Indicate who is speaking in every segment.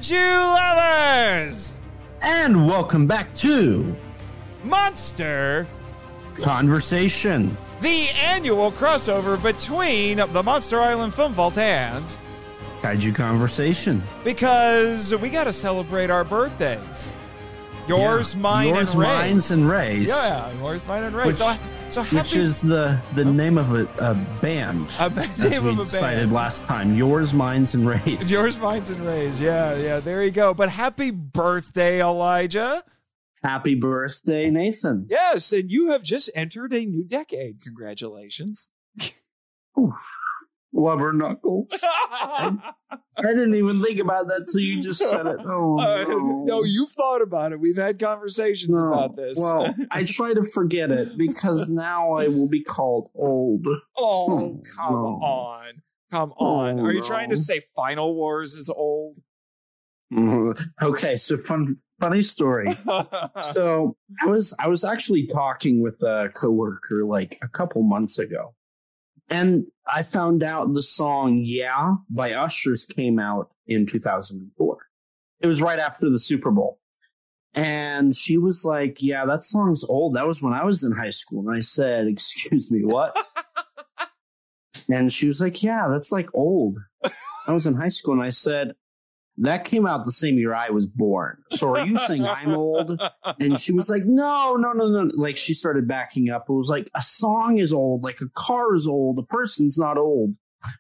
Speaker 1: Kaiju lovers!
Speaker 2: And welcome back to
Speaker 1: Monster
Speaker 2: Conversation,
Speaker 1: the annual crossover between the Monster Island Film Vault and
Speaker 2: Kaiju Conversation.
Speaker 1: Because we gotta celebrate our birthdays. Yours, mine, and Ray's.
Speaker 2: Mine's, and Ray's.
Speaker 1: Yeah, yours, mine, and Ray's.
Speaker 2: Which is the name of a band, as we decided last time. Yours, mine's, and Ray's.
Speaker 1: Yours, mine's, and Ray's. Yeah, there you go. But happy birthday, Elijah.
Speaker 2: Happy birthday, Nathan.
Speaker 1: Yes, and you have just entered a new decade. Congratulations.
Speaker 2: Oof. Blubber knuckles. I didn't even think about that till you just said it.
Speaker 1: No, you've thought about it. We've had conversations about this.
Speaker 2: Well, I try to forget it because now I will be called old.
Speaker 1: Oh, come on. Come on. Are you trying to say Final Wars is old?
Speaker 2: Okay, so funny story. So I was actually talking with a coworker like a couple months ago. And I found out the song Yeah by Ushers came out in 2004. It was right after the Super Bowl. And she was like, yeah, that song's old. That was when I was in high school. And I said, excuse me, what? And she was like, yeah, that's like old. I was in high school. And I said, that came out the same year I was born. So are you saying I'm old? And she was like, no. Like, she started backing up. It was like, a song is old. Like, a car is old. A person's not old.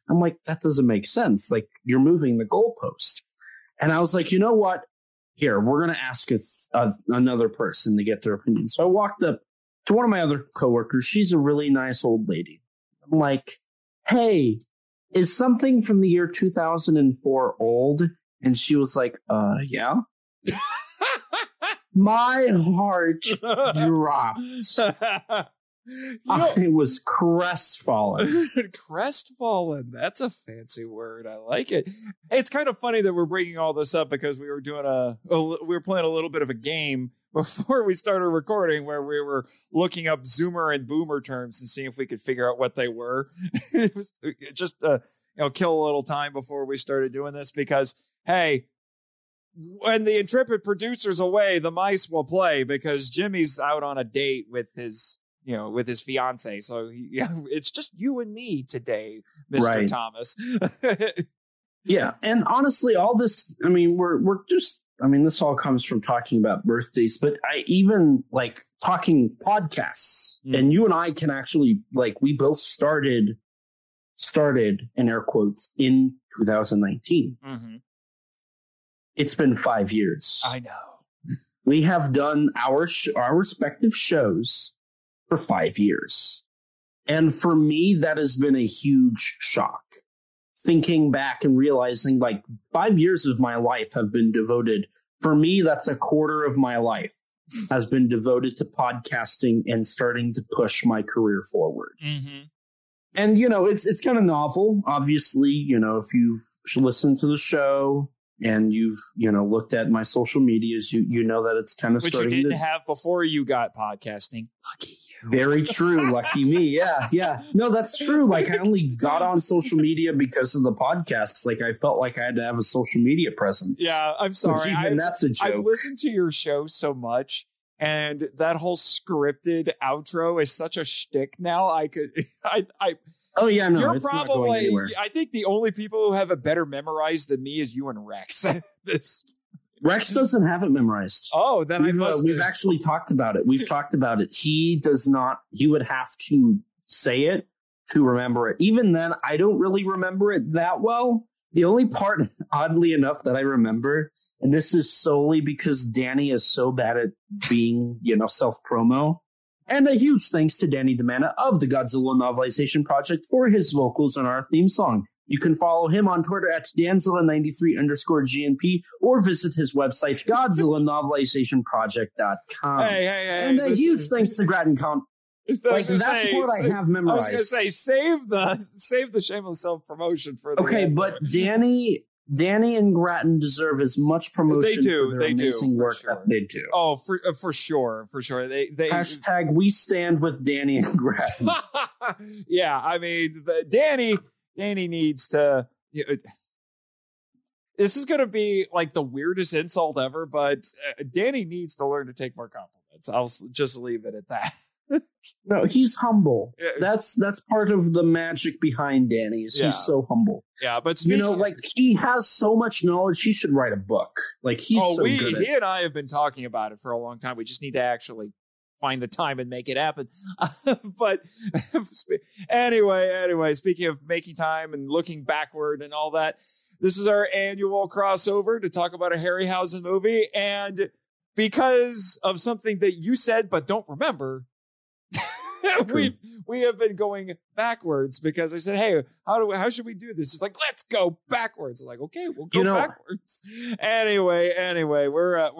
Speaker 2: I'm like, that doesn't make sense. Like, you're moving the goalpost. And I was like, you know what? Here, we're going to ask another person to get their opinion. So I walked up to one of my other coworkers. She's a really nice old lady. I'm like, hey, is something from the year 2004 old? And she was like, yeah. My heart dropped. I was crestfallen.
Speaker 1: Crestfallen. That's a fancy word. I like it. It's kind of funny that we're bringing all this up because we were doing we were playing a little bit of a game before we started recording where we were looking up Zoomer and Boomer terms and seeing if we could figure out what they were. It was just kill a little time before we started doing this because, hey, when the intrepid producer's away, the mice will play because Jimmy's out on a date with his fiance. So it's just you and me today, Mr.
Speaker 2: Right.
Speaker 1: Thomas.
Speaker 2: Yeah. And honestly, all this, I mean, this all comes from talking about birthdays, but I even like talking podcasts and you and I can actually we both started in air quotes in 2019. Mm-hmm. It's been 5 years.
Speaker 1: I know.
Speaker 2: We have done our respective shows for 5 years. And for me, that has been a huge shock. Thinking back and realizing 5 years of my life have been devoted. For me, that's a quarter of my life has been devoted to podcasting and starting to push my career forward. Mm-hmm. And, it's kind of novel. Obviously, if you've listened to the show and you've, looked at my social medias, you know that it's kind of starting to... Which you didn't
Speaker 1: have before you got podcasting. Lucky you.
Speaker 2: Very true. Lucky me. Yeah. No, that's true. I only got on social media because of the podcast. I felt like I had to have a social media presence.
Speaker 1: Yeah, I'm sorry.
Speaker 2: That's a joke.
Speaker 1: I've listened to your show so much. And that whole scripted outro is such a shtick now.
Speaker 2: Oh yeah, no,
Speaker 1: you're
Speaker 2: it's
Speaker 1: probably.
Speaker 2: Not going anywhere.
Speaker 1: I think the only people who have it better memorized than me is you and Rex.
Speaker 2: Rex doesn't have it memorized.
Speaker 1: Oh, then
Speaker 2: we've actually talked about it. We've talked about it. He does not. He would have to say it to remember it. Even then, I don't really remember it that well. The only part, oddly enough, that I remember. And this is solely because Danny is so bad at being, self-promo. And a huge thanks to Danny DiManna of the Godzilla Novelization Project for his vocals on our theme song. You can follow him on Twitter at Danzilla93_GNP or visit his website, GodzillaNovelizationProject.com.
Speaker 1: Hey,
Speaker 2: and a huge thanks to Grattan Con. That's what I have memorized.
Speaker 1: I was going to say, save the shameless self-promotion for the
Speaker 2: end. But Danny and Grattan deserve as much promotion for their amazing work that they do.
Speaker 1: Oh, for sure. They
Speaker 2: hashtag we stand with Danny and Grattan.
Speaker 1: Yeah, I mean, Danny needs to. this is going to be like the weirdest insult ever, but Danny needs to learn to take more compliments. I'll just leave it at that.
Speaker 2: No, he's humble. That's part of the magic behind Danny. Is he's so humble.
Speaker 1: Yeah, but speaking,
Speaker 2: like he has so much knowledge. He should write a book. Like he's so good at it.
Speaker 1: He and I have been talking about it for a long time. We just need to actually find the time and make it happen. But anyway, speaking of making time and looking backward and all that, this is our annual crossover to talk about a Harryhausen movie. And because of something that you said but don't remember, we have been going backwards because I said, hey, how should we do this? It's like, let's go backwards. I'm like, okay, we'll go backwards. Anyway, we're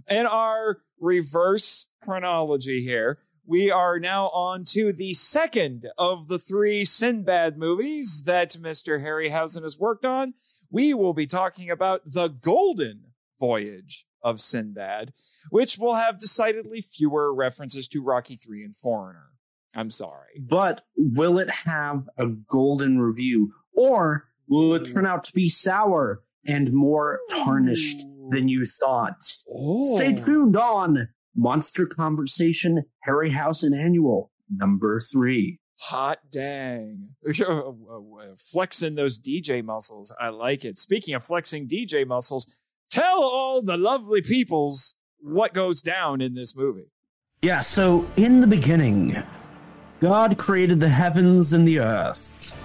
Speaker 1: in our reverse chronology here. We are now on to the second of the 3 Sinbad movies that Mr. Harryhausen has worked on. We will be talking about the Golden Voyage of Sinbad, which will have decidedly fewer references to Rocky III and Foreigner. I'm sorry.
Speaker 2: But will it have a golden review, or will it turn out to be sour and more tarnished than you thought? Stay tuned on Monster Conversation Harryhausen Annual number 3.
Speaker 1: Hot dang. Flexing those DJ muscles. I like it. Speaking of flexing DJ muscles, tell all the lovely peoples what goes down in this movie.
Speaker 2: Yeah, so in the beginning, God created the heavens and the earth.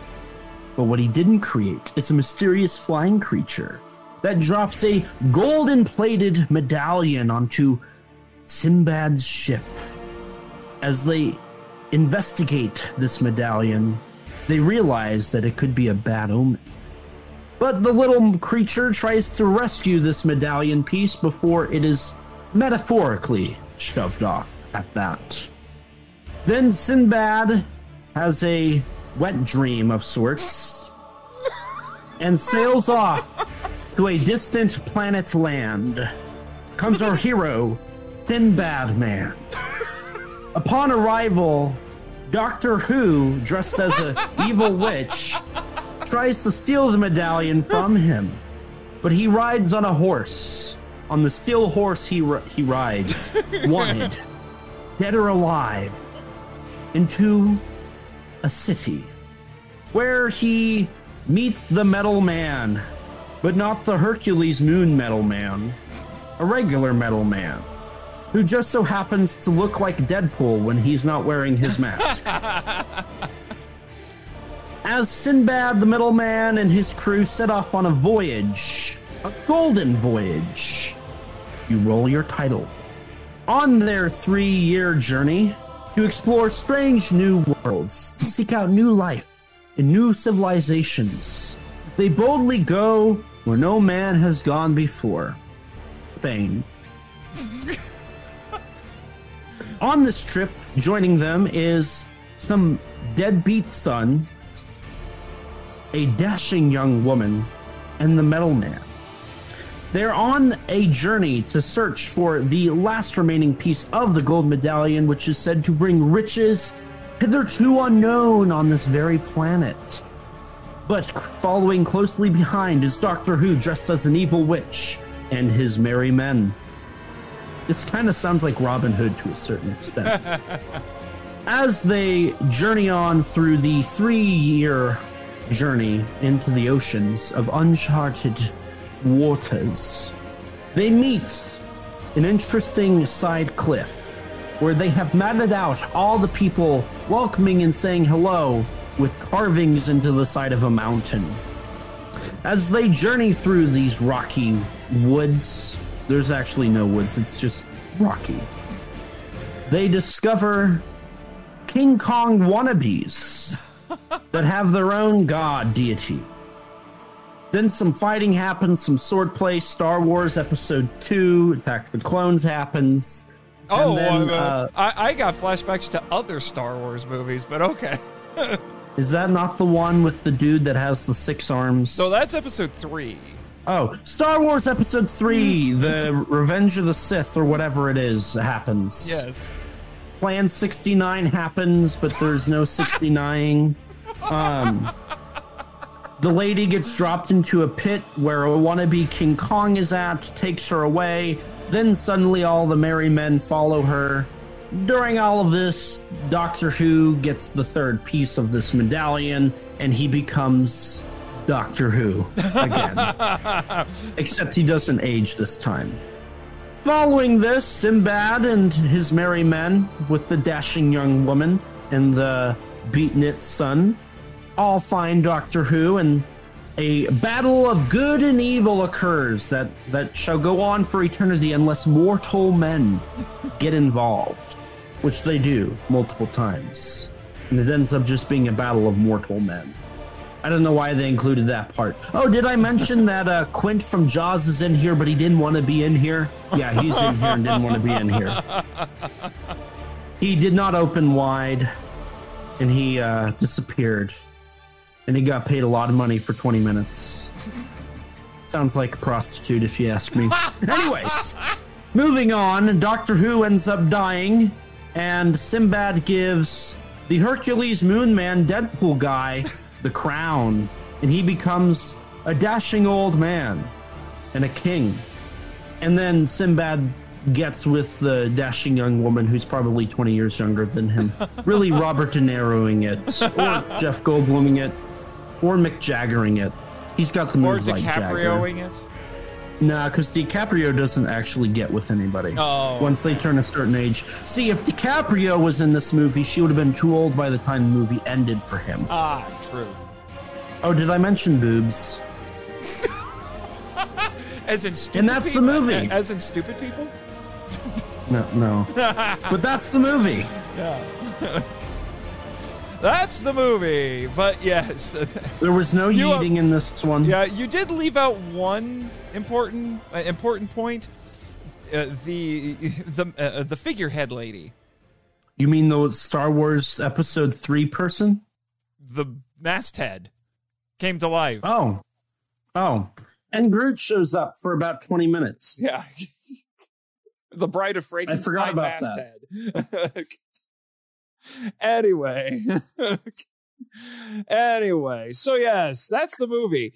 Speaker 2: But what he didn't create is a mysterious flying creature that drops a golden-plated medallion onto Sinbad's ship. As they investigate this medallion, they realize that it could be a bad omen. But the little creature tries to rescue this medallion piece before it is metaphorically shoved off at that. Then Sinbad has a wet dream of sorts and sails off to a distant planet's land. Comes our hero, Sinbad Man. Upon arrival, Doctor Who, dressed as an evil witch, tries to steal the medallion from him. But he rides on a horse. On the steel horse he rides, wanted, dead or alive, into a city where he meets the Metal Man, but not the Hercules Moon Metal Man, a regular Metal Man, who just so happens to look like Deadpool when he's not wearing his mask. As Sinbad the Metal Man and his crew set off on a voyage, a golden voyage, you roll your title, on their 3-year journey to explore strange new worlds, to seek out new life and new civilizations. They boldly go where no man has gone before. Spain. On this trip, joining them is some deadbeat son, a dashing young woman, and the Metal Man. They're on a journey to search for the last remaining piece of the gold medallion, which is said to bring riches hitherto unknown on this very planet. But following closely behind is Doctor Who, dressed as an evil witch, and his merry men. This kind of sounds like Robin Hood to a certain extent. As they journey on through the 3-year journey into the oceans of uncharted waters, they meet an interesting side cliff where they have matted out all the people welcoming and saying hello with carvings into the side of a mountain. As they journey through these rocky woods, there's actually no woods, it's just rocky, they discover King Kong wannabes that have their own god deity. Then some fighting happens, some swordplay. Star Wars Episode 2, Attack of the Clones happens.
Speaker 1: Oh, then, I got flashbacks to other Star Wars movies, but okay.
Speaker 2: Is that not the one with the dude that has the 6 arms?
Speaker 1: So that's Episode 3.
Speaker 2: Oh, Star Wars Episode 3, the Revenge of the Sith, or whatever it is, happens.
Speaker 1: Yes.
Speaker 2: Plan 69 happens, but there's no 69. The lady gets dropped into a pit where a wannabe King Kong is at, takes her away. Then suddenly all the merry men follow her. During all of this, Doctor Who gets the third piece of this medallion, and he becomes Doctor Who again. Except he doesn't age this time. Following this, Sinbad and his merry men, with the dashing young woman and the beat-knit son, all find Doctor Who, and a battle of good and evil occurs that shall go on for eternity unless mortal men get involved, which they do multiple times. And it ends up just being a battle of mortal men. I don't know why they included that part. Oh, did I mention that Quint from Jaws is in here, but he didn't want to be in here? Yeah, he's in here and didn't want to be in here. He did not open wide, and he disappeared. And he got paid a lot of money for 20 minutes. Sounds like a prostitute, if you ask me. Anyways, moving on, Doctor Who ends up dying, and Sinbad gives the Hercules Moon Man Deadpool guy the crown, and he becomes a dashing old man and a king. And then Sinbad gets with the dashing young woman who's probably 20 years younger than him. Really Robert De Niroing it, or Jeff Goldbluming it, or Mick Jaggering it. He's got the moves like Jagger. Or DiCaprioing it? Nah, because DiCaprio doesn't actually get with anybody once they turn a certain age. See, if DiCaprio was in this movie, she would have been too old by the time the movie ended for him.
Speaker 1: Ah, true.
Speaker 2: Oh, did I mention boobs?
Speaker 1: As in stupid
Speaker 2: and that's
Speaker 1: people?
Speaker 2: The movie.
Speaker 1: As in stupid people?
Speaker 2: No. But that's the movie.
Speaker 1: Yeah. That's the movie. But yes.
Speaker 2: There was no yeeting in this one.
Speaker 1: Yeah, you did leave out one important point. The figurehead lady.
Speaker 2: You mean the Star Wars Episode 3 person?
Speaker 1: The masthead came to life.
Speaker 2: Oh. And Groot shows up for about 20 minutes.
Speaker 1: Yeah. The Bride of Frankenstein.
Speaker 2: I forgot about
Speaker 1: masthead. That. Anyway, so yes, that's the movie.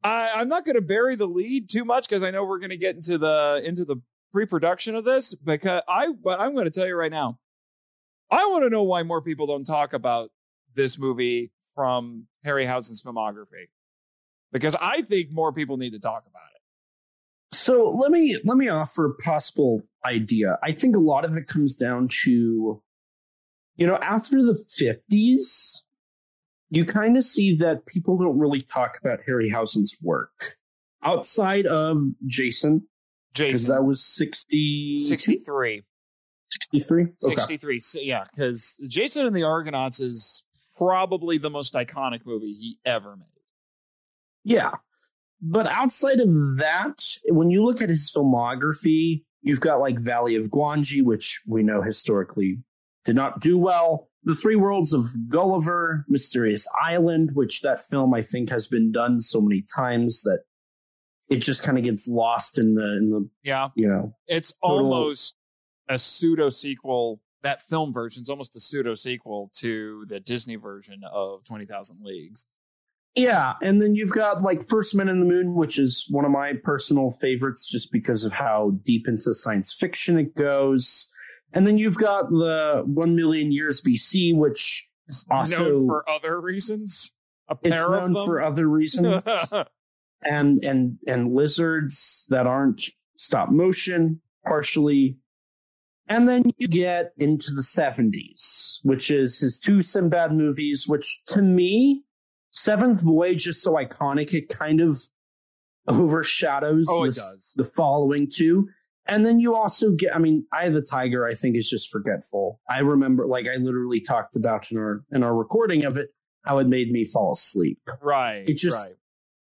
Speaker 1: I'm not going to bury the lead too much because I know we're going to get into the pre-production of this. But I'm going to tell you right now, I want to know why more people don't talk about this movie from Harryhausen's filmography, because I think more people need to talk about it.
Speaker 2: So let me offer a possible idea. I think a lot of it comes down to, after the 50s, you kind of see that people don't really talk about Harryhausen's work outside of Jason. Because that was 63.
Speaker 1: 63?
Speaker 2: 63.
Speaker 1: So, yeah, because Jason and the Argonauts is probably the most iconic movie he ever made.
Speaker 2: Yeah. But outside of that, when you look at his filmography, you've got like Valley of Gwangi, which we know historically did not do well. The Three Worlds of Gulliver, Mysterious Island, which that film I think has been done so many times that it just kind of gets lost in the
Speaker 1: it's almost a pseudo sequel. That film version's almost a pseudo sequel to the Disney version of 20,000 Leagues.
Speaker 2: Yeah, and then you've got like First Men in the Moon, which is one of my personal favorites just because of how deep into science fiction it goes. And then you've got the 1 Million Years BC, which is also
Speaker 1: known for other reasons.
Speaker 2: It's known for other reasons. and lizards that aren't stop motion, partially. And then you get into the 70s, which is his two Sinbad movies, which to me, Seventh Voyage is so iconic, it kind of overshadows the following two. And then you also get, Eye of the Tiger, I think, is just forgetful. I remember, I literally talked about in our recording of it, how it made me fall asleep.
Speaker 1: Right.
Speaker 2: It just,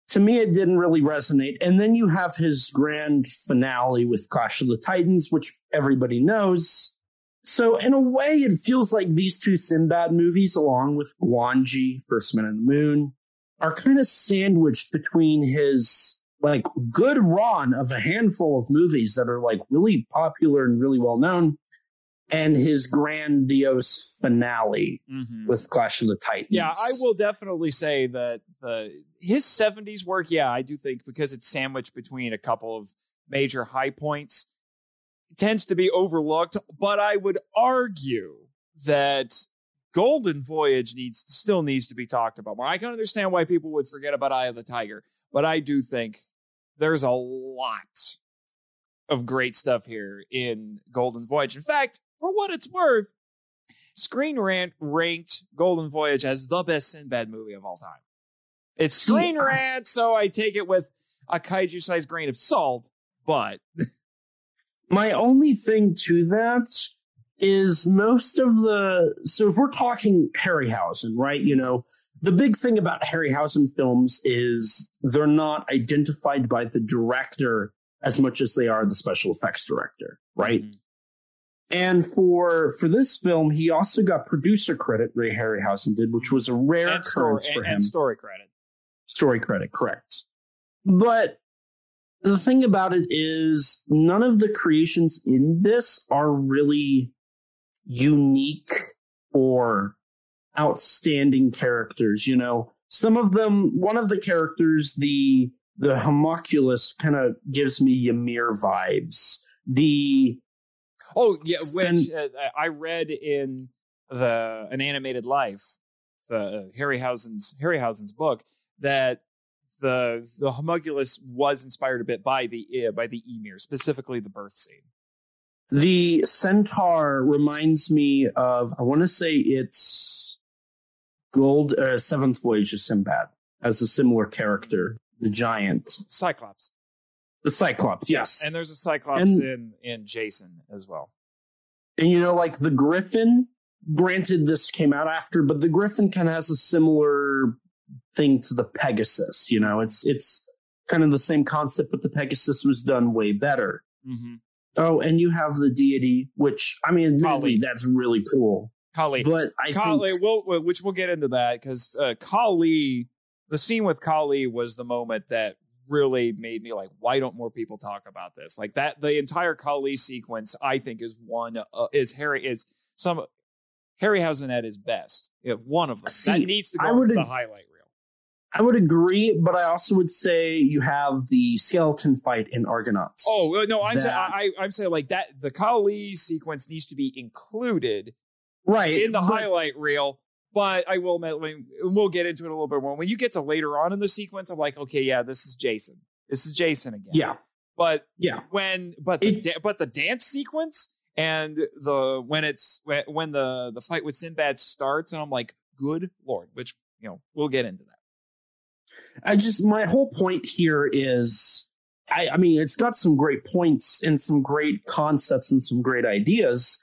Speaker 2: to me, it didn't really resonate. And then you have his grand finale with Clash of the Titans, which everybody knows. So in a way, it feels like these two Sinbad movies, along with Gwangi, First Men in the Moon, are kind of sandwiched between his good run of a handful of movies that are really popular and really well known, and his grandiose finale with Clash of the Titans.
Speaker 1: Yeah, I will definitely say that his 70s work, I do think, because it's sandwiched between a couple of major high points, tends to be overlooked. But I would argue that Golden Voyage still needs to be talked about more. I can understand why people would forget about Eye of the Tiger, but I do think there's a lot of great stuff here in Golden Voyage. In fact, for what it's worth, Screen Rant ranked Golden Voyage as the best Sinbad movie of all time. It's Screen Rant, so I take it with a kaiju-sized grain of salt, but...
Speaker 2: My only thing to that is most of the... So if we're talking Harryhausen, right, the big thing about Harryhausen films is they're not identified by the director as much as they are the special effects director, right? Mm-hmm. And for this film, he also got producer credit, Ray Harryhausen did, which was a rare occurrence for him.
Speaker 1: And story credit.
Speaker 2: Story credit, correct. But the thing about it is none of the creations in this are really unique or outstanding characters, Some of them, one of the characters, the homunculus kind of gives me Ymir vibes.
Speaker 1: Which I read in An Animated Life, the Harryhausen's book, that the homunculus was inspired a bit by the Ymir, specifically the birth scene.
Speaker 2: The centaur reminds me of, I want to say it's Seventh Voyage of Sinbad, as a similar character, the giant.
Speaker 1: Cyclops.
Speaker 2: The Cyclops, yes.
Speaker 1: And there's a Cyclops in Jason as well.
Speaker 2: And, the Griffin, granted this came out after, but the Griffin kind of has a similar thing to the Pegasus. It's kind of the same concept, but the Pegasus was done way better. Mm-hmm. Oh, and you have the deity, which, admittedly, that's really cool.
Speaker 1: Kali.
Speaker 2: But I think...
Speaker 1: which we'll get into that, because Kali, the scene with Kali was the moment that really made me like, why don't more people talk about this? Like that, the entire Kali sequence, I think, is Harryhausen at his best. One of them. That needs to go into the highlight reel.
Speaker 2: I would agree, but I also would say you have the skeleton fight in Argonauts.
Speaker 1: Oh, no, I'm saying like that, the Kali sequence needs to be included in the highlight reel. But I will admit, we'll get into it a little bit more. When you get to later on in the sequence, I'm like, okay, yeah, this is Jason. This is Jason again.
Speaker 2: Yeah.
Speaker 1: But the dance sequence and when the fight with Sinbad starts, and I'm like, good Lord, which, we'll get into that.
Speaker 2: My whole point here is, it's got some great points and some great concepts and some great ideas.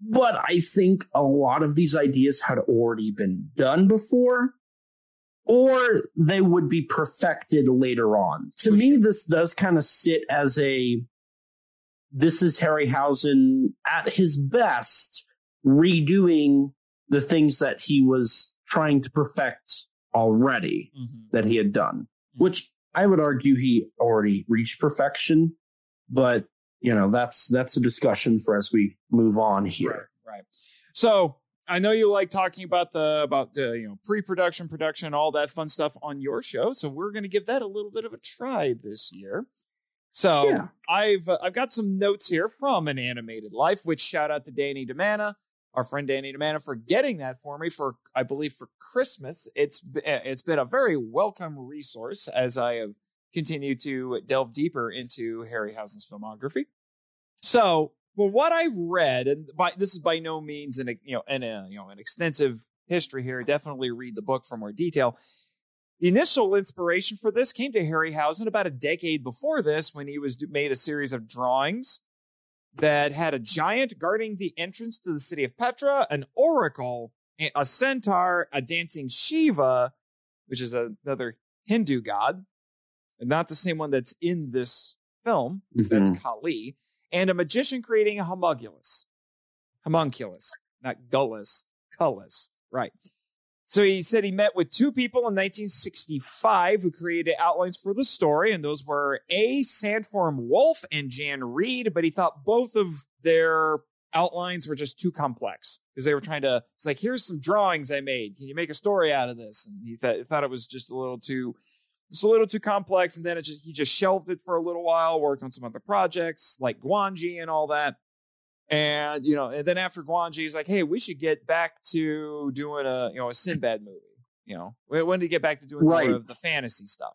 Speaker 2: But I think a lot of these ideas had already been done before, or they would be perfected later on. To me, this does kind of sit as this is Harryhausen at his best, redoing the things that he was trying to perfect already, that he had done, which I would argue he already reached perfection, but that's a discussion for as we move on here.
Speaker 1: Right. So I know you like talking about pre-production, production, all that fun stuff on your show. So we're going to give that a little bit of a try this year. So yeah. I've got some notes here from An Animated Life, which shout out to DiManna, our friend DiManna, for getting that for me I believe for Christmas. It's been a very welcome resource as I have continued to delve deeper into Harryhausen's filmography. So, what I've read, and this is by no means an extensive history here. Definitely read the book for more detail. The initial inspiration for this came to Harryhausen about a decade before this, when he made a series of drawings that had a giant guarding the entrance to the city of Petra, an oracle, a centaur, a dancing Shiva, which is another Hindu god, and not the same one that's in this film. That's Kali. And a magician creating a homunculus, not gullus, cullis. Right. So he said he met with two people in 1965 who created outlines for the story, and those were A. Sandform Wolf and Jan Reed, but he thought both of their outlines were just too complex because they were trying to, it's like, here's some drawings I made. Can you make a story out of this? And he thought it was just a little too complex. And then he just shelved it for a little while, worked on some other projects like Gwanji and all that. And, and then after Gwanji, he's like, hey, we should get back to doing a Sinbad movie. When did he get back to doing more of the fantasy stuff?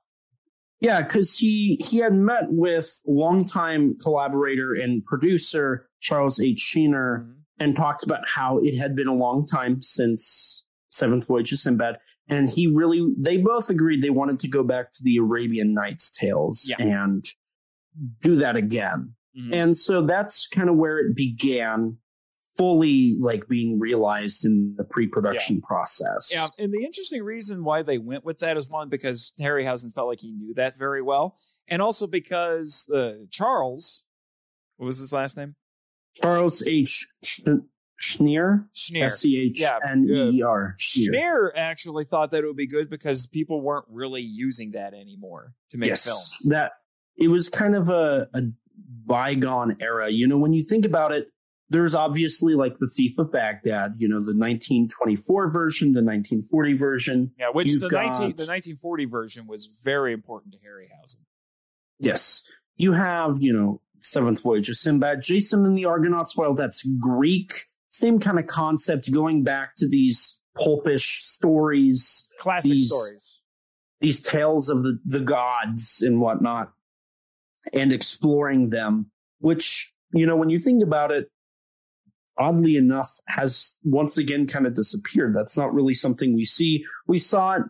Speaker 2: Yeah, because he had met with longtime collaborator and producer Charles H. Sheener and talked about how it had been a long time since Seventh Voyage of Sinbad. And they both agreed they wanted to go back to the Arabian Nights tales and do that again. Mm-hmm. And so that's kind of where it began, fully being realized in the pre-production process.
Speaker 1: Yeah, and the interesting reason why they went with that is one, because Harryhausen felt like he knew that very well, and also because Charles, what was his last name?
Speaker 2: Charles H. Schneer? Schneer.
Speaker 1: Schneer actually thought that it would be good because people weren't really using that anymore to make films.
Speaker 2: That it was kind of a bygone era. When you think about it, there's obviously the Thief of Baghdad, the 1924 version, the 1940 version.
Speaker 1: Yeah, which the 1940 version was very important to Harryhausen.
Speaker 2: Yes. You have, Seventh Voyage of Sinbad, Jason and the Argonauts. While that's Greek, same kind of concept, going back to these pulpish stories.
Speaker 1: Classic stories.
Speaker 2: These tales of the gods and whatnot, and exploring them, which, when you think about it, oddly enough, has once again kind of disappeared. That's not really something we see. We saw it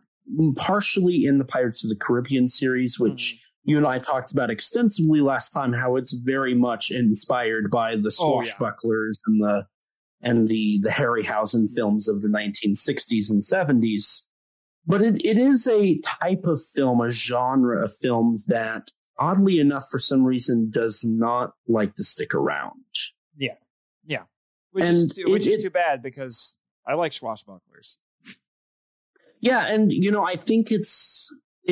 Speaker 2: partially in the Pirates of the Caribbean series, which you and I talked about extensively last time, how it's very much inspired by the swashbucklers and the Harryhausen films of the 1960s and 70s. But it is a type of film, a genre of film that, oddly enough, for some reason, does not like to stick around.
Speaker 1: Yeah. Yeah. Which is too bad, because I like swashbucklers.
Speaker 2: Yeah, and I think it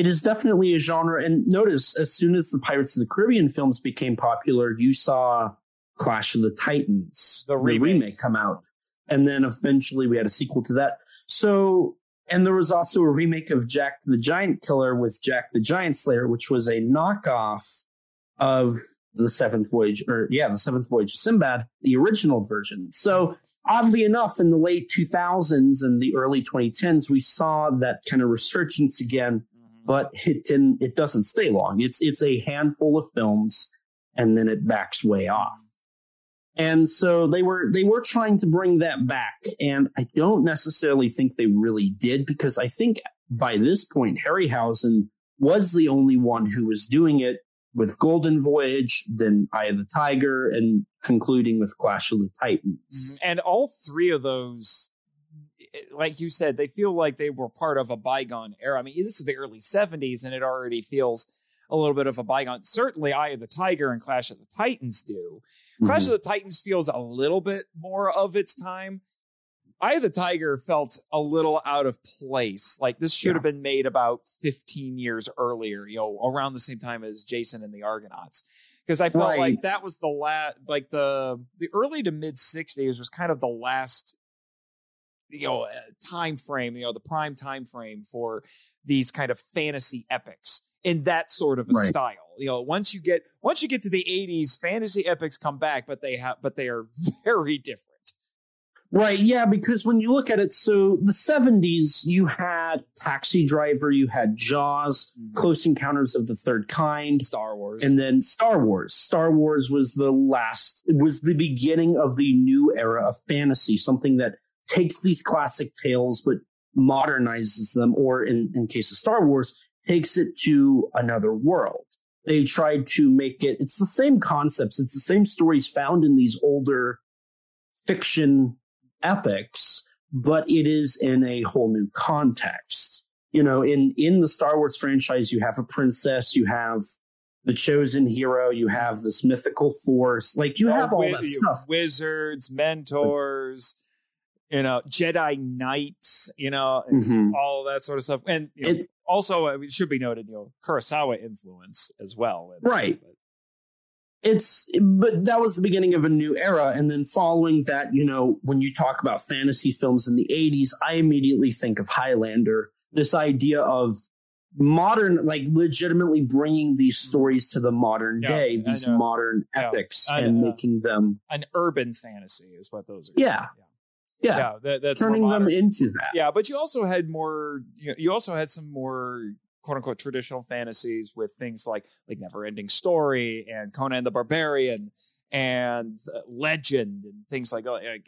Speaker 2: is definitely a genre. And notice, as soon as the Pirates of the Caribbean films became popular, you saw Clash of the Titans, the remake come out, and then eventually we had a sequel to that. So, and there was also a remake of Jack the Giant Killer with Jack the Giant Slayer, which was a knockoff of the Seventh Voyage of Sinbad, the original version. So oddly enough, in the late 2000s and the early 2010s, we saw that kind of resurgence again, but it doesn't stay long. It's a handful of films, and then it backs way off. And so they were trying to bring that back, and I don't necessarily think they really did, because I think by this point, Harryhausen was the only one who was doing it, with Golden Voyage, then Eye of the Tiger, and concluding with Clash of the Titans.
Speaker 1: And all three of those, like you said, they feel like they were part of a bygone era. I mean, this is the early 70s, and it already feels a little bit of a bygone. Certainly, Eye of the Tiger and Clash of the Titans do. Clash of the Titans feels a little bit more of its time. Eye of the Tiger felt a little out of place. Like, this should have been made about 15 years earlier, around the same time as Jason and the Argonauts. Because I felt like that was the the early to mid 60s was kind of the last, time frame, the prime time frame for these kind of fantasy epics in that sort of a style. Once you get to the 80s, fantasy epics come back, but they are very different.
Speaker 2: Right, yeah, because when you look at it, so the 70s, you had Taxi Driver, you had Jaws, Close Encounters of the Third Kind,
Speaker 1: Star Wars,
Speaker 2: and then Star Wars. Star Wars was the beginning of the new era of fantasy, something that takes these classic tales but modernizes them, or in case of Star Wars, takes it to another world. They tried to make it's the same concepts, it's the same stories found in these older fiction epics, but it is in a whole new context. In the Star Wars franchise, you have a princess, you have the chosen hero, you have this mythical force, you have all that stuff.
Speaker 1: Wizards, mentors, Jedi Knights, all that sort of stuff. And also, it should be noted, Kurosawa influence as well.
Speaker 2: Right. But that was the beginning of a new era. And then following that, when you talk about fantasy films in the 80s, I immediately think of Highlander, this idea of modern, like legitimately bringing these stories to the modern day, these modern epics and making them
Speaker 1: an urban fantasy is what those are.
Speaker 2: Yeah. That's turning them into that.
Speaker 1: Yeah. But you also had some more quote unquote traditional fantasies with things like Never Ending Story and Conan the Barbarian and Legend and things like that.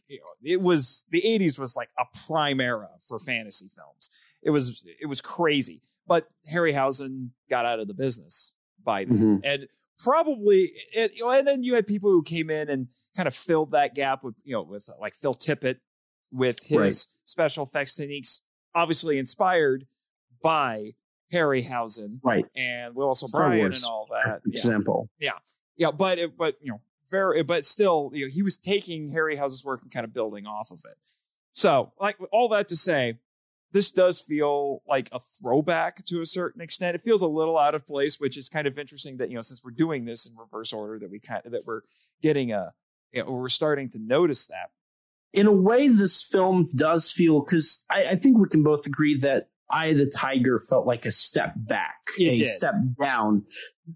Speaker 1: It was the 80s was like a prime era for fantasy films. It was crazy, but Harryhausen got out of the business by then. And probably, and then you had people who came in and kind of filled that gap with like Phil Tippett with his special effects techniques, obviously inspired by Harryhausen, and Will also Bryan and all that.
Speaker 2: Example,
Speaker 1: but still, he was taking Harryhausen's work and kind of building off of it. So, like all that to say, this does feel like a throwback to a certain extent. It feels a little out of place, which is kind of interesting that since we're doing this in reverse order, that we're getting we're starting to notice that.
Speaker 2: In a way, this film does feel, because I think we can both agree that Eye of the Tiger felt like a step back, step down.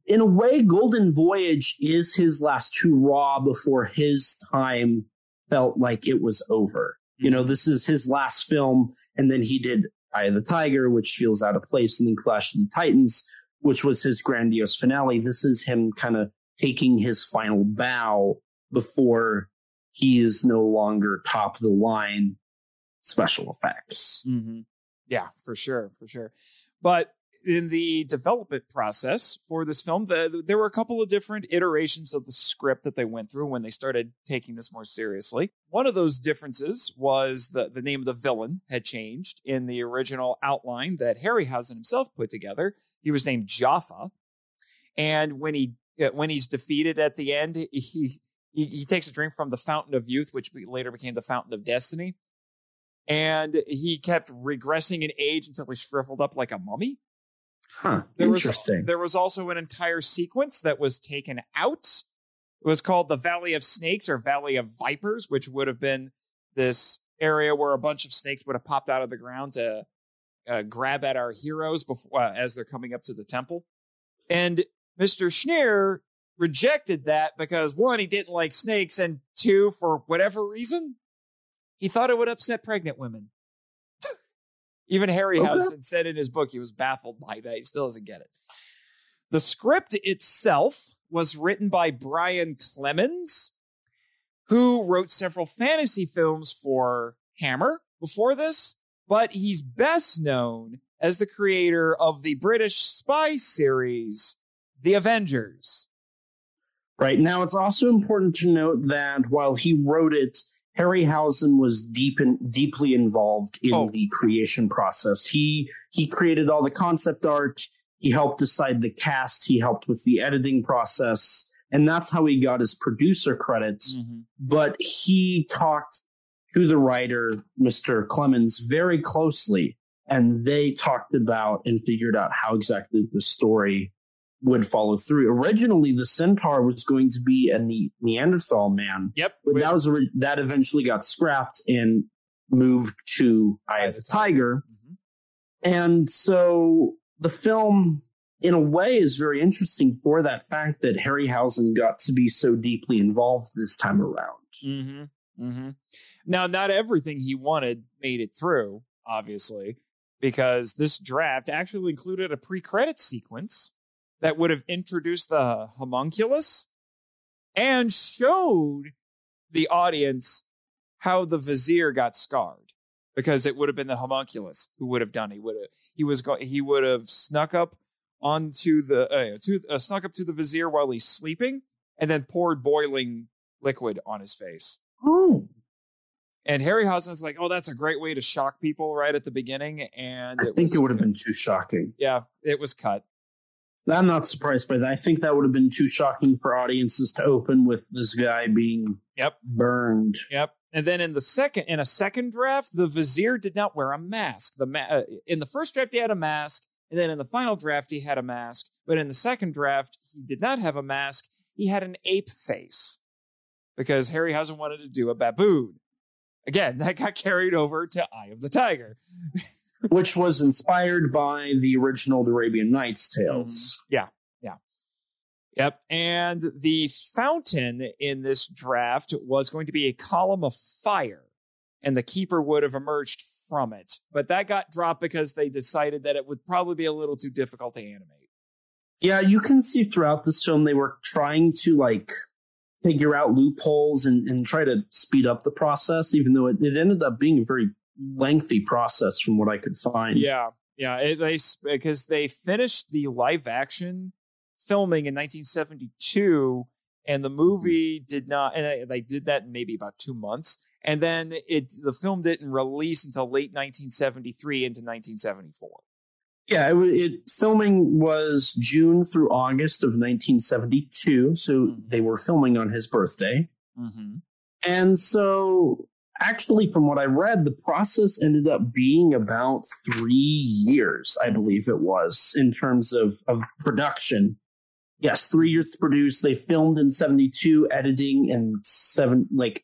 Speaker 2: In a way, Golden Voyage is his last hurrah before his time felt like it was over. This is his last film, and then he did Eye of the Tiger, which feels out of place, and then Clash of the Titans, which was his grandiose finale. This is him kind of taking his final bow before he is no longer top of the line special effects.
Speaker 1: Yeah, for sure. But in the development process for this film, there were a couple of different iterations of the script that they went through when they started taking this more seriously. One of those differences was the name of the villain had changed. In the original outline that Harryhausen himself put together, he was named Jaffa. And when he's defeated at the end, he takes a drink from the Fountain of Youth, which later became the Fountain of Destiny. And he kept regressing in age until he shriveled up like a mummy.
Speaker 2: Interesting.
Speaker 1: There was also an entire sequence that was taken out. It was called the Valley of Snakes or Valley of Vipers, which would have been this area where a bunch of snakes would have popped out of the ground to grab at our heroes as they're coming up to the temple. And Mr. Schneer rejected that because, one, he didn't like snakes, and two, for whatever reason, he thought it would upset pregnant women. Even Harryhausen said in his book he was baffled by that. He still doesn't get it. The script itself was written by Brian Clemens, who wrote several fantasy films for Hammer before this, but he's best known as the creator of the British spy series, The Avengers.
Speaker 2: Right. Now, it's also important to note that while he wrote it, Harryhausen was deeply involved in the creation process. He created all the concept art. He helped decide the cast. He helped with the editing process. And that's how he got his producer credits. But he talked to the writer, Mr. Clemens, very closely. And they talked about and figured out how exactly the story would follow through. Originally, the Centaur was going to be a Neanderthal man.
Speaker 1: Yep.
Speaker 2: But that eventually got scrapped and moved to Eye of the Tiger. And so the film, in a way, is very interesting for that fact that Harryhausen got to be so deeply involved this time around.
Speaker 1: Now, not everything he wanted made it through, obviously, because this draft actually included a pre-credit sequence that would have introduced the homunculus and showed the audience how the Vizier got scarred, because it would have been the homunculus who would have done it. He would have snuck up onto snuck up to the Vizier while he's sleeping, and then poured boiling liquid on his face. And Harryhausen's like, "Oh, that's a great way to shock people right at the beginning." And
Speaker 2: I think it would have been too shocking.
Speaker 1: Yeah, it was cut.
Speaker 2: I'm not surprised by that. I think that would have been too shocking for audiences to open with this guy being burned.
Speaker 1: And then in a second draft, the Vizier did not wear a mask. In the first draft, he had a mask, and then in the final draft, he had a mask. But in the second draft, he did not have a mask. he had an ape face because Harryhausen wanted to do a baboon. Again, that got carried over to Eye of the Tiger.
Speaker 2: Which was inspired by the original The Arabian Nights tales.
Speaker 1: Yeah. Yep. And the fountain in this draft was going to be a column of fire, and the keeper would have emerged from it. But that got dropped because they decided that it would probably be a little too difficult to animate. Yeah,
Speaker 2: you can see throughout this film they were trying to figure out loopholes and try to speed up the process, even though it ended up being a very lengthy process from what I could find.
Speaker 1: Yeah. Because they finished the live action filming in 1972, and the movie did not, and they did that in maybe about 2 months, and then the film didn't release until late 1973 into 1974.
Speaker 2: Yeah, filming was June through August of 1972, so they were filming on his birthday.
Speaker 1: Mm-hmm.
Speaker 2: And so, actually, from what I read, the process ended up being about 3 years, I believe it was, in terms of production. Yes, 3 years to produce. They filmed in 72, editing in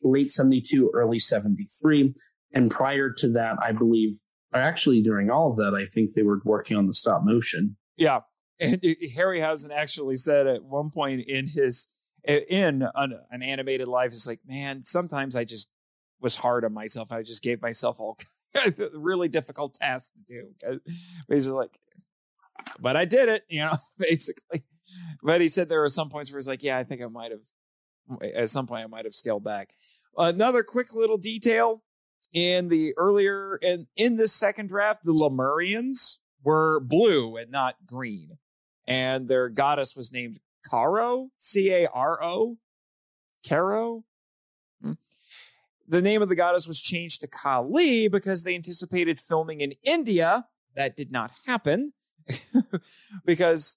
Speaker 2: late 72, early 73. And prior to that, I believe, actually during all of that, I think they were working on the stop motion.
Speaker 1: Yeah. And Harryhausen actually said at one point in an animated life, it's like, man, sometimes I just was hard on myself. I just gave myself all really difficult tasks to do. Basically, but I did it, basically. But he said there were some points where he's like, yeah, I think at some point I might have scaled back. Another quick little detail in this second draft, the Lemurians were blue and not green. And their goddess was named Caro, Caro. Caro? The name of the goddess was changed to Kali because they anticipated filming in India. That did not happen because,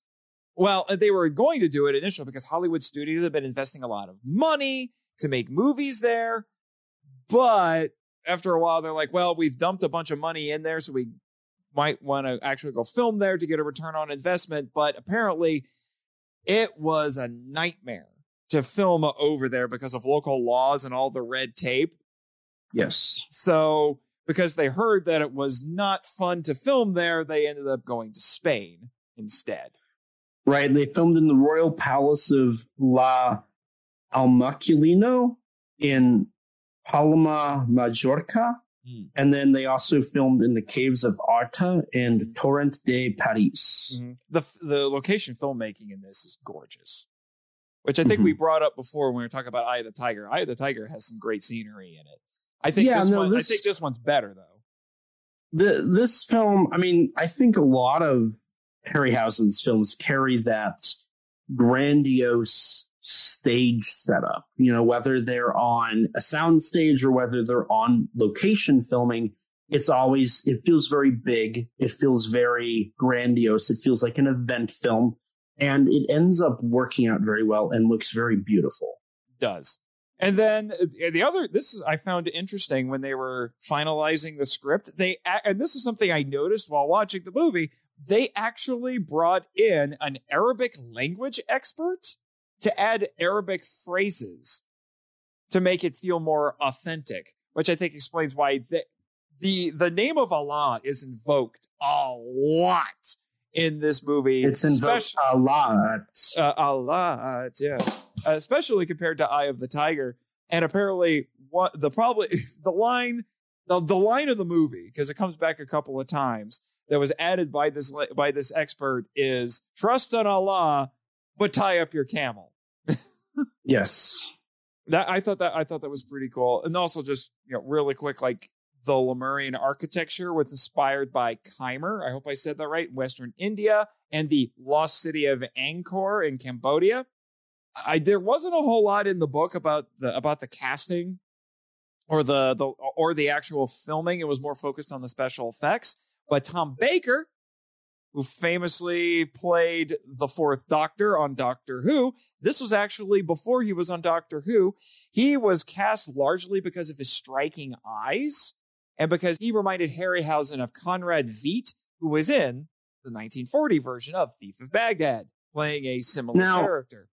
Speaker 1: well, they were going to do it initially because Hollywood studios had been investing a lot of money to make movies there. But after a while, they're like, well, we've dumped a bunch of money in there, so we might want to actually go film there to get a return on investment. But apparently it was a nightmare to film over there because of local laws and all the red tape.
Speaker 2: Yes.
Speaker 1: So because they heard that it was not fun to film there, they ended up going to Spain instead.
Speaker 2: Right. They filmed in the Royal Palace of La Almaquilino in Palma, Majorca. And then they also filmed in the caves of Arta and Torrent de Paris.
Speaker 1: Mm-hmm. The location filmmaking in this is gorgeous, which I think we brought up before when we were talking about Eye of the Tiger. Eye of the Tiger has some great scenery in it. I think this one's better though.
Speaker 2: This film, I mean, I think a lot of Harryhausen's films carry that grandiose stage setup, whether they're on a sound stage or whether they're on location filming, it feels very big. It feels very grandiose. It feels like an event film, and it ends up working out very well and looks very beautiful.
Speaker 1: It does. And then I found interesting when they were finalizing the script, and this is something I noticed while watching the movie, they actually brought in an Arabic language expert to add Arabic phrases to make it feel more authentic, which I think explains why the name of Allah is invoked a lot in this movie.
Speaker 2: It's invoked a lot.
Speaker 1: Yeah. Especially compared to Eye of the Tiger. And apparently the line of the movie, because it comes back a couple of times, that was added by this expert is trust in Allah, but tie up your camel.
Speaker 2: Yes.
Speaker 1: I thought that was pretty cool. And also just, really quick, like the Lemurian architecture was inspired by Khmer. I hope I said that right. Western India and the lost city of Angkor in Cambodia. There wasn't a whole lot in the book about the casting or the actual filming. It was more focused on the special effects. But Tom Baker, who famously played the Fourth Doctor on Doctor Who, this was actually before he was on Doctor Who. He was cast largely because of his striking eyes and because he reminded Harryhausen of Conrad Veidt, who was in the 1940 version of Thief of Baghdad, playing a similar character.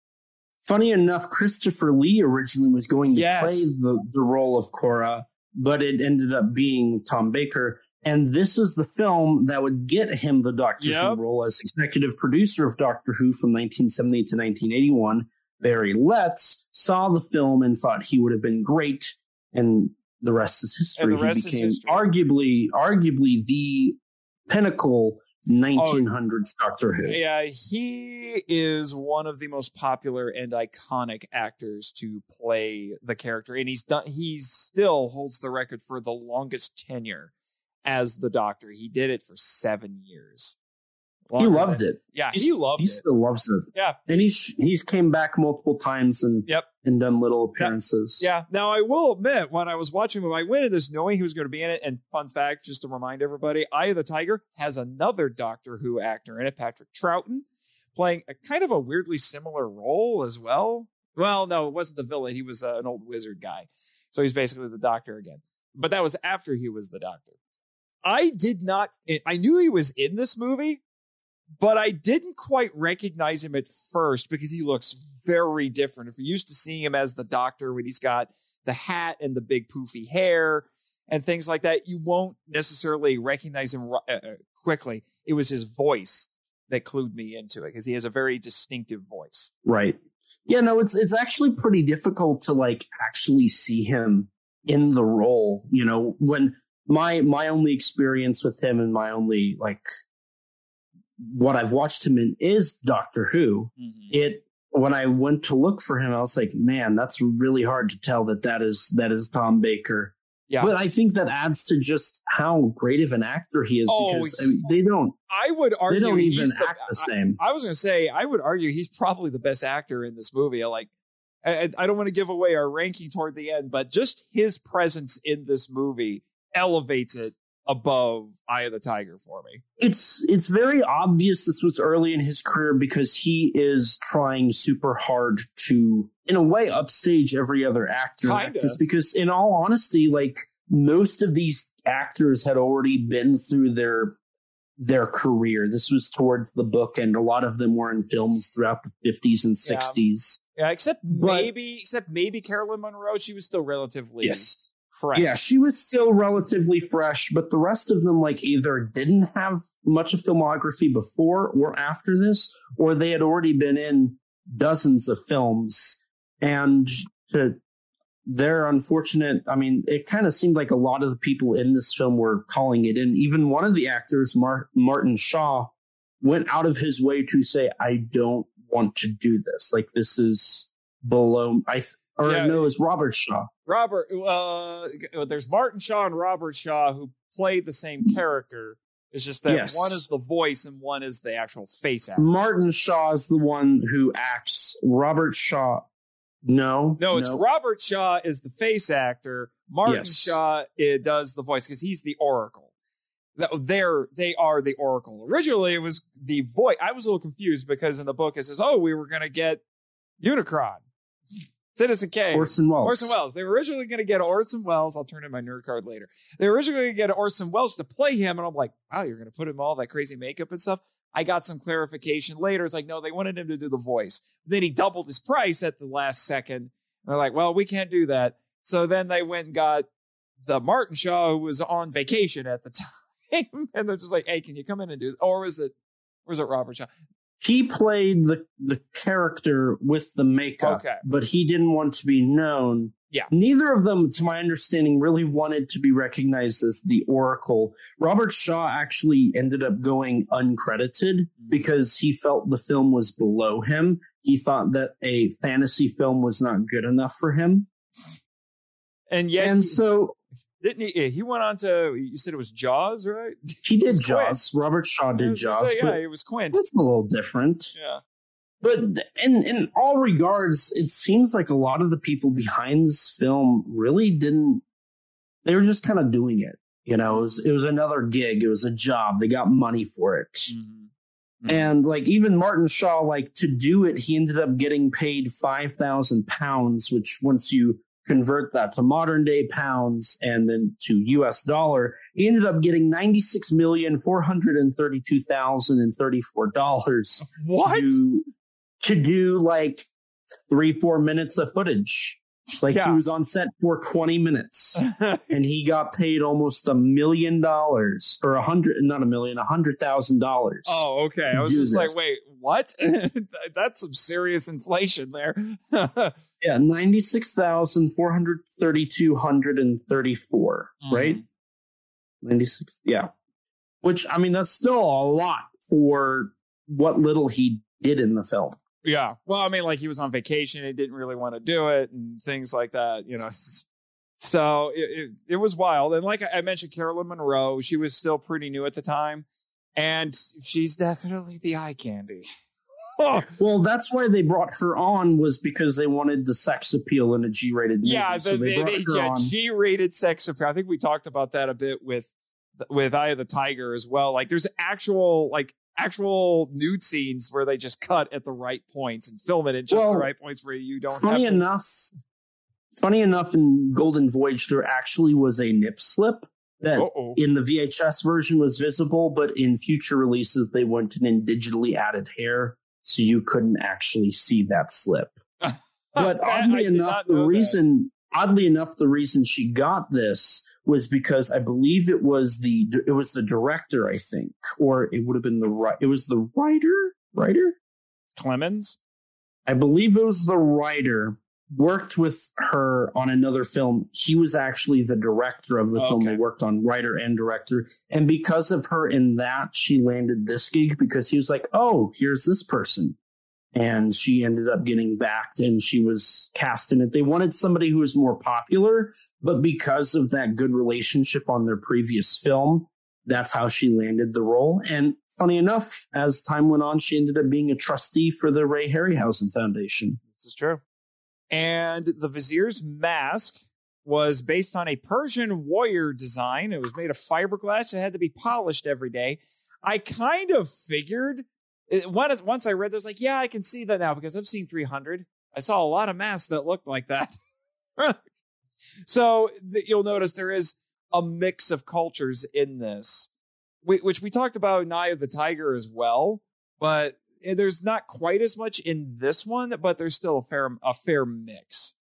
Speaker 2: funny enough, Christopher Lee originally was going to play the role of Korra, but it ended up being Tom Baker. And this is the film that would get him the Doctor Who role as executive producer of Doctor Who from 1970 to 1981. Barry Letts saw the film and thought he would have been great, and the rest is history. He became arguably the pinnacle 1900s Doctor Who.
Speaker 1: Yeah, he is one of the most popular and iconic actors to play the character, and he still holds the record for the longest tenure as the Doctor. He did it for 7 years.
Speaker 2: He loved it.
Speaker 1: Yeah, he loved it.
Speaker 2: He still loves it.
Speaker 1: Yeah.
Speaker 2: And he's came back multiple times and done little appearances.
Speaker 1: Yeah. Now, I will admit, when I was watching him, I went into this knowing he was going to be in it. And fun fact, just to remind everybody, Eye of the Tiger has another Doctor Who actor in it, Patrick Troughton, playing a kind of a weirdly similar role as well. Well, no, it wasn't the villain. He was an old wizard guy. So he's basically the Doctor again. But that was after he was the Doctor. I knew he was in this movie, but I didn't quite recognize him at first because he looks very different. If you're used to seeing him as the Doctor when he's got the hat and the big poofy hair and things like that, you won't necessarily recognize him quickly. It was his voice that clued me into it because he has a very distinctive voice.
Speaker 2: Right. Yeah, no, it's actually pretty difficult to actually see him in the role. You know, when my only experience with him and my only what I've watched him in is Doctor Who. Mm-hmm. When I went to look for him, I was like, man, that's really hard to tell that is Tom Baker. Yeah. But I think that adds to just how great of an actor he is because they don't even act the same.
Speaker 1: I was going to say, I would argue he's probably the best actor in this movie. I don't want to give away our ranking toward the end, but just his presence in this movie elevates it above Eye of the Tiger for me.
Speaker 2: It's very obvious this was early in his career because he is trying super hard to, in a way, upstage every other actor. Just because, in all honesty, most of these actors had already been through their career. This was towards the book, and a lot of them were in films throughout the 50s and 60s.
Speaker 1: Yeah, except maybe Carolyn Monroe. She was still relatively fresh.
Speaker 2: Yeah, she was still relatively fresh, but the rest of them either didn't have much of filmography before or after this, or they had already been in dozens of films. And they're unfortunate. I mean, it kind of seemed like a lot of the people in this film were calling it in. Even one of the actors, Martin Shaw, went out of his way to say, I don't want to do this. This is below... No, it's Robert Shaw.
Speaker 1: There's Martin Shaw and Robert Shaw who play the same character. It's just that one is the voice and one is the actual face actor.
Speaker 2: Martin Shaw is the one who acts. Robert Shaw, no,
Speaker 1: it's Robert Shaw is the face actor. Martin Shaw does the voice because he's the Oracle. They are the Oracle. Originally, it was the voice. I was a little confused because in the book it says, we were going to get Unicron. Citizen Kane.
Speaker 2: Orson Welles.
Speaker 1: They were originally going to get Orson Welles. I'll turn in my nerd card later. They were originally going to get Orson Welles to play him. And I'm like, wow, you're going to put him all that crazy makeup and stuff. I got some clarification later. It's no, they wanted him to do the voice. Then he doubled his price at the last second. And they're like, well, we can't do that. So then they went and got the Martin Shaw who was on vacation at the time. And they're just like, hey, can you come in and do this? Or was it Robert Shaw?
Speaker 2: He played the character with the makeup, but he didn't want to be known.
Speaker 1: Yeah.
Speaker 2: Neither of them, to my understanding, really wanted to be recognized as the Oracle. Robert Shaw actually ended up going uncredited because he felt the film was below him. He thought that a fantasy film was not good enough for him. So...
Speaker 1: Didn't he? He went on to. You said it was Jaws, right?
Speaker 2: He did Jaws. Quint. Robert Shaw did Jaws.
Speaker 1: It was Quint.
Speaker 2: It's a little different.
Speaker 1: Yeah.
Speaker 2: But in all regards, it seems like a lot of the people behind this film really didn't. They were just kind of doing it. You know, it was another gig. It was a job. They got money for it. Mm-hmm. And even Martin Shaw, to do it, he ended up getting paid £5,000, which once you convert that to modern day pounds and then to US dollar, he ended up getting $96,432,034.
Speaker 1: What?
Speaker 2: To do 3-4 minutes of footage. Like he was on set for 20 minutes and he got paid almost $1 million or $100,000.
Speaker 1: Oh, okay. I was just like, wait, what? That's some serious inflation there.
Speaker 2: Yeah, 96,432,134, right? 96, yeah. Which, I mean, that's still a lot for what little he did in the film.
Speaker 1: Yeah. Well, I mean, like he was on vacation. He didn't really want to do it and things like that, you know. So it was wild. And like I mentioned, Carolyn Monroe, she was still pretty new at the time. And she's definitely the eye candy.
Speaker 2: Oh. Well, that's why they brought her on, was because they wanted the sex appeal in a G-rated movie.
Speaker 1: Yeah, they G-rated sex appeal. I think we talked about that a bit with Eye of the Tiger as well. Like there's actual nude scenes where they just cut at the right points and film it at just the right points where you don't
Speaker 2: Funny enough, in Golden Voyage, there actually was a nip slip that in the VHS version was visible, but in future releases, they went in and digitally added hair, so you couldn't actually see that slip. But oddly enough, the reason she got this was because I believe it was the director, I think, or it would have been it was the writer
Speaker 1: Clemens.
Speaker 2: I believe it was the writer, worked with her on another film. He was actually the director of the film. They worked on, writer and director. And because of her in that, she landed this gig because he was like, oh, here's this person. And she ended up getting backed and she was cast in it. They wanted somebody who was more popular, but because of that good relationship on their previous film, that's how she landed the role. And funny enough, as time went on, she ended up being a trustee for the Ray Harryhausen Foundation.
Speaker 1: This is true. And the Vizier's mask was based on a Persian warrior design. It was made of fiberglass. It had to be polished every day. I kind of figured... Once I read this, like, yeah, I can see that now because I've seen 300. I saw a lot of masks that looked like that. So you'll notice there is a mix of cultures in this, which we talked about in Eye of the Tiger as well. But there's not quite as much in this one, but there's still a fair mix.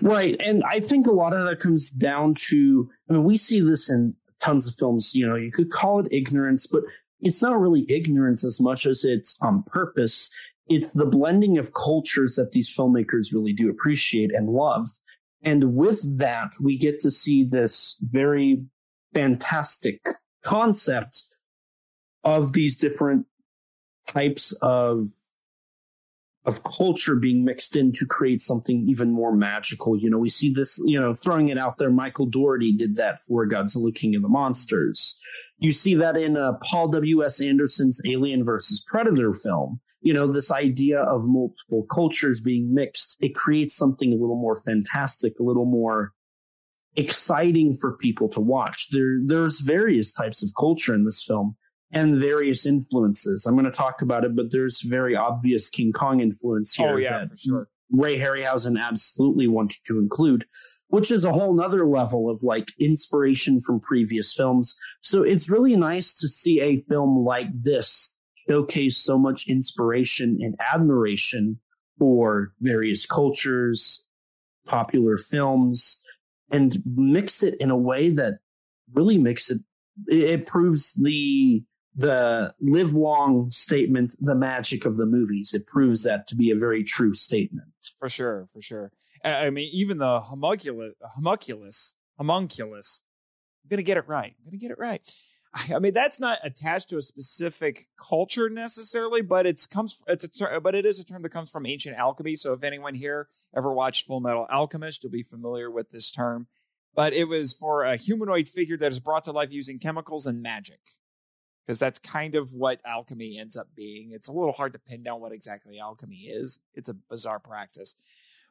Speaker 2: Right. And I think a lot of that comes down to, I mean, we see this in tons of films. You know, you could call it ignorance, but it's not really ignorance as much as it's on purpose. It's the blending of cultures that these filmmakers really do appreciate and love. And with that, we get to see this very fantastic concept of these different types of culture being mixed in to create something even more magical. You know, we see this, you know, throwing it out there. Michael Dougherty did that for Godzilla King of the Monsters. You see that in Paul W.S. Anderson's Alien vs. Predator film. You know, this idea of multiple cultures being mixed, it creates something a little more fantastic, a little more exciting for people to watch. There's various types of culture in this film and various influences. I'm going to talk about it, but there's very obvious King Kong influence here.
Speaker 1: Oh, yeah, for sure.
Speaker 2: Ray Harryhausen absolutely wanted to include, which is a whole nother level of like inspiration from previous films. So it's really nice to see a film like this showcase so much inspiration and admiration for various cultures, popular films, and mix it in a way that really makes it proves the live long statement, the magic of the movies. It proves that to be a very true statement.
Speaker 1: For sure. I mean, even the homunculus. I'm going to get it right. I mean, that's not attached to a specific culture necessarily, but it is a term that comes from ancient alchemy. So if anyone here ever watched Full Metal Alchemist, you'll be familiar with this term. But it was for a humanoid figure that is brought to life using chemicals and magic, because that's kind of what alchemy ends up being. It's a little hard to pin down what exactly alchemy is. It's a bizarre practice,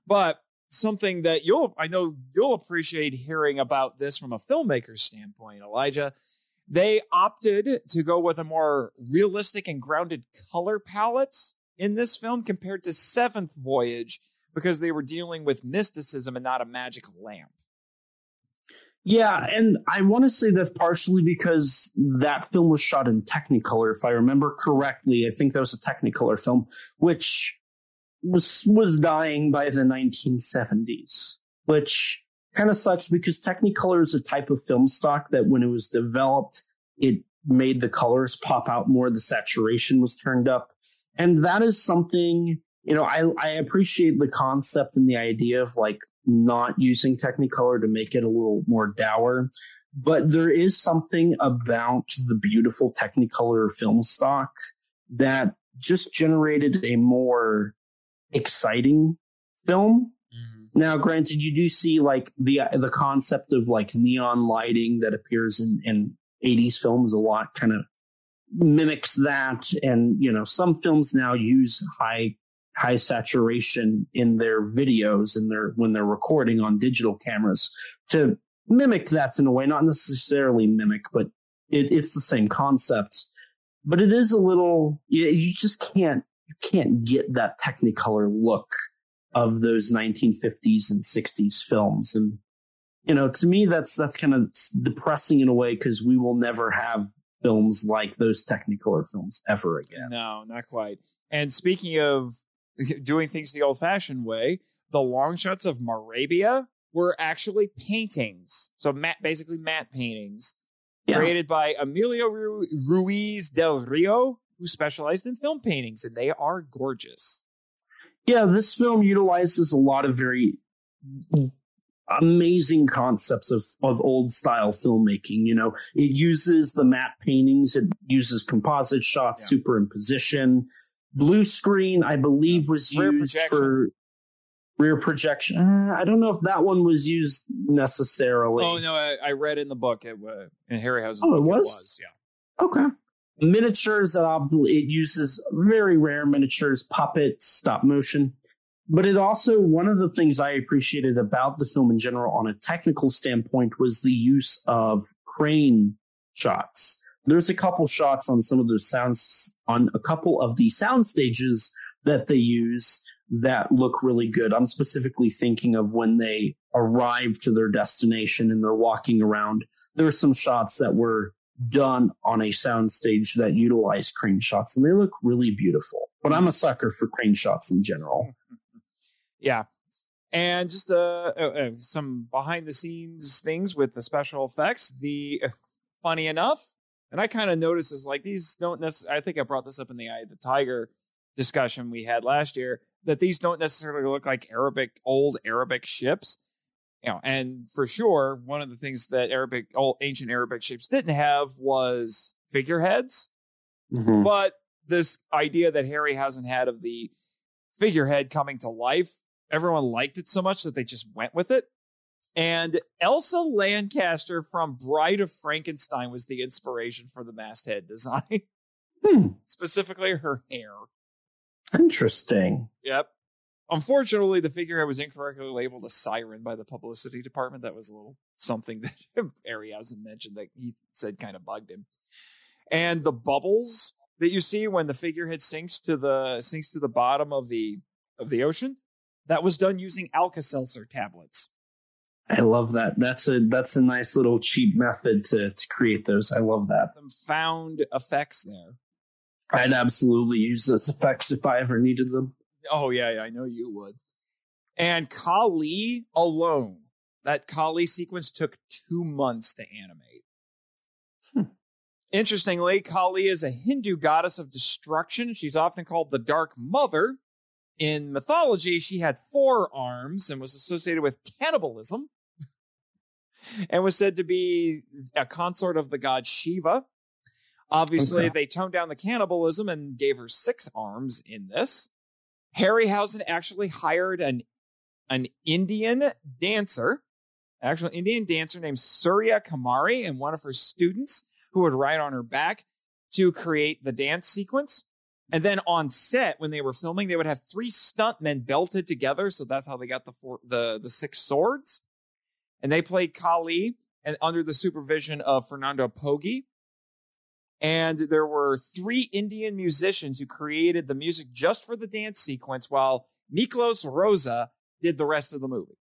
Speaker 1: but something that I know you'll appreciate hearing about this from a filmmaker's standpoint, Elijah. They opted to go with a more realistic and grounded color palette in this film compared to Seventh Voyage, because they were dealing with mysticism and not a magic lamp.
Speaker 2: Yeah, and I want to say that's partially because that film was shot in Technicolor, if I remember correctly. I think that was a Technicolor film, which was dying by the 1970s, which kind of sucks because Technicolor is a type of film stock that when it was developed, it made the colors pop out more. The saturation was turned up. And that is something, I appreciate the concept and the idea of like not using Technicolor to make it a little more dour. But there is something about the beautiful Technicolor film stock that just generated a more exciting film. Mm-hmm. Now, granted, you do see like the concept of like neon lighting that appears in 80s films a lot, kind of mimics that. And, some films now use high saturation in their videos and when they're recording on digital cameras to mimic that in a way, not necessarily mimic, but it's the same concept. But it is a little, you just can't get that Technicolor look of those 1950s and 60s films. And, to me, that's kind of depressing in a way because we will never have films like those Technicolor films ever again.
Speaker 1: No, not quite. And speaking of doing things the old-fashioned way, the long shots of Moravia were actually paintings. So basically matte paintings created by Emilio Ruiz del Rio, who specialized in film paintings, and they are gorgeous.
Speaker 2: Yeah, this film utilizes a lot of very amazing concepts of old style filmmaking. It uses the matte paintings, it uses composite shots, superimposition. Blue screen, I believe, was used for rear projection. I don't know if that one was used necessarily.
Speaker 1: Oh, no, I read in the book, in Harryhausen.
Speaker 2: Oh, it was?
Speaker 1: Yeah.
Speaker 2: Okay. Miniatures, it uses very rare miniatures, puppets, stop motion. But it also, one of the things I appreciated about the film in general on a technical standpoint was the use of crane shots. There's a couple shots on some of those sounds, on a couple of the sound stages that they use that look really good. I'm specifically thinking of when they arrive to their destination and they're walking around. There are some shots that were done on a sound stage that utilize crane shots, and they look really beautiful. But I'm a sucker for crane shots in general.
Speaker 1: Yeah. And just some behind-the-scenes things with the special effects. Funny enough, and I kind of noticed this, like these don't necessarily, I think I brought this up in the Eye of the Tiger discussion we had last year, that these don't necessarily look like old Arabic ships. And for sure, one of the things that ancient Arabic ships didn't have was figureheads. Mm-hmm. But this idea that Harryhausen had of the figurehead coming to life, everyone liked it so much that they just went with it. And Elsa Lancaster from Bride of Frankenstein was the inspiration for the masthead design. Specifically her hair.
Speaker 2: Interesting.
Speaker 1: Yep. Unfortunately, the figurehead was incorrectly labeled a siren by the publicity department. That was a little something that Harryhausen mentioned that he said kind of bugged him. And the bubbles that you see when the figurehead sinks to the bottom of the ocean, that was done using Alka-Seltzer tablets.
Speaker 2: I love that. That's a nice little cheap method to create those. I love that.
Speaker 1: Some found effects there.
Speaker 2: I'd absolutely use those effects if I ever needed them.
Speaker 1: Oh, yeah, I know you would. And Kali alone, that Kali sequence took 2 months to animate. Interestingly, Kali is a Hindu goddess of destruction. She's often called the Dark Mother. In mythology, she had 4 arms and was associated with cannibalism and was said to be a consort of the god Shiva. Obviously, They toned down the cannibalism and gave her 6 arms in this. Harryhausen actually hired an Indian dancer, named Surya Kamari, and one of her students who would ride on her back to create the dance sequence. And then on set, when they were filming, they would have 3 stuntmen belted together. So that's how they got the 6 swords. And they played Kali and under the supervision of Fernando Poggi. And there were 3 Indian musicians who created the music just for the dance sequence, while Miklos Rosa did the rest of the movie.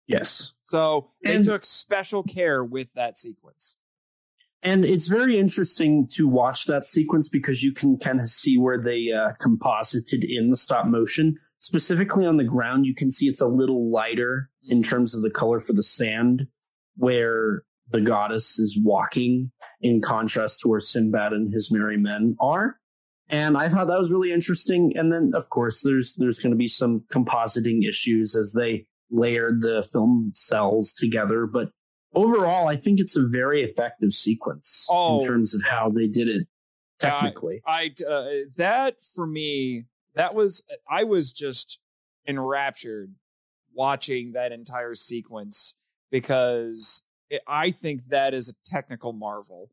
Speaker 2: Yes.
Speaker 1: So they took special care with that sequence.
Speaker 2: And it's very interesting to watch that sequence because you can kind of see where they composited in the stop motion. specifically on the ground, you can see it's a little lighter in terms of the color for the sand where the goddess is walking, in contrast to where Sinbad and his merry men are. And I thought that was really interesting. And then, of course, there's going to be some compositing issues as they layered the film cells together. But overall, I think it's a very effective sequence in terms of how they did it technically.
Speaker 1: That for me, I was just enraptured watching that entire sequence because I think that is a technical marvel.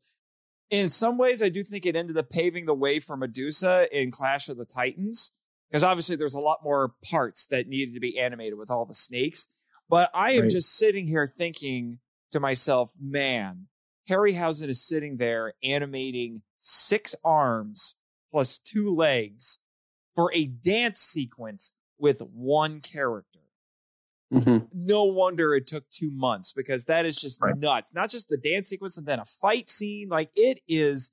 Speaker 1: In some ways, I do think it ended up paving the way for Medusa in Clash of the Titans, because obviously there's a lot more parts that needed to be animated with all the snakes. But I am just sitting here thinking to myself, man, Harryhausen is sitting there animating 6 arms plus 2 legs for a dance sequence with 1 character. Mm-hmm. No wonder it took 2 months, because that is just nuts. Not just the dance sequence and then a fight scene. Like, it is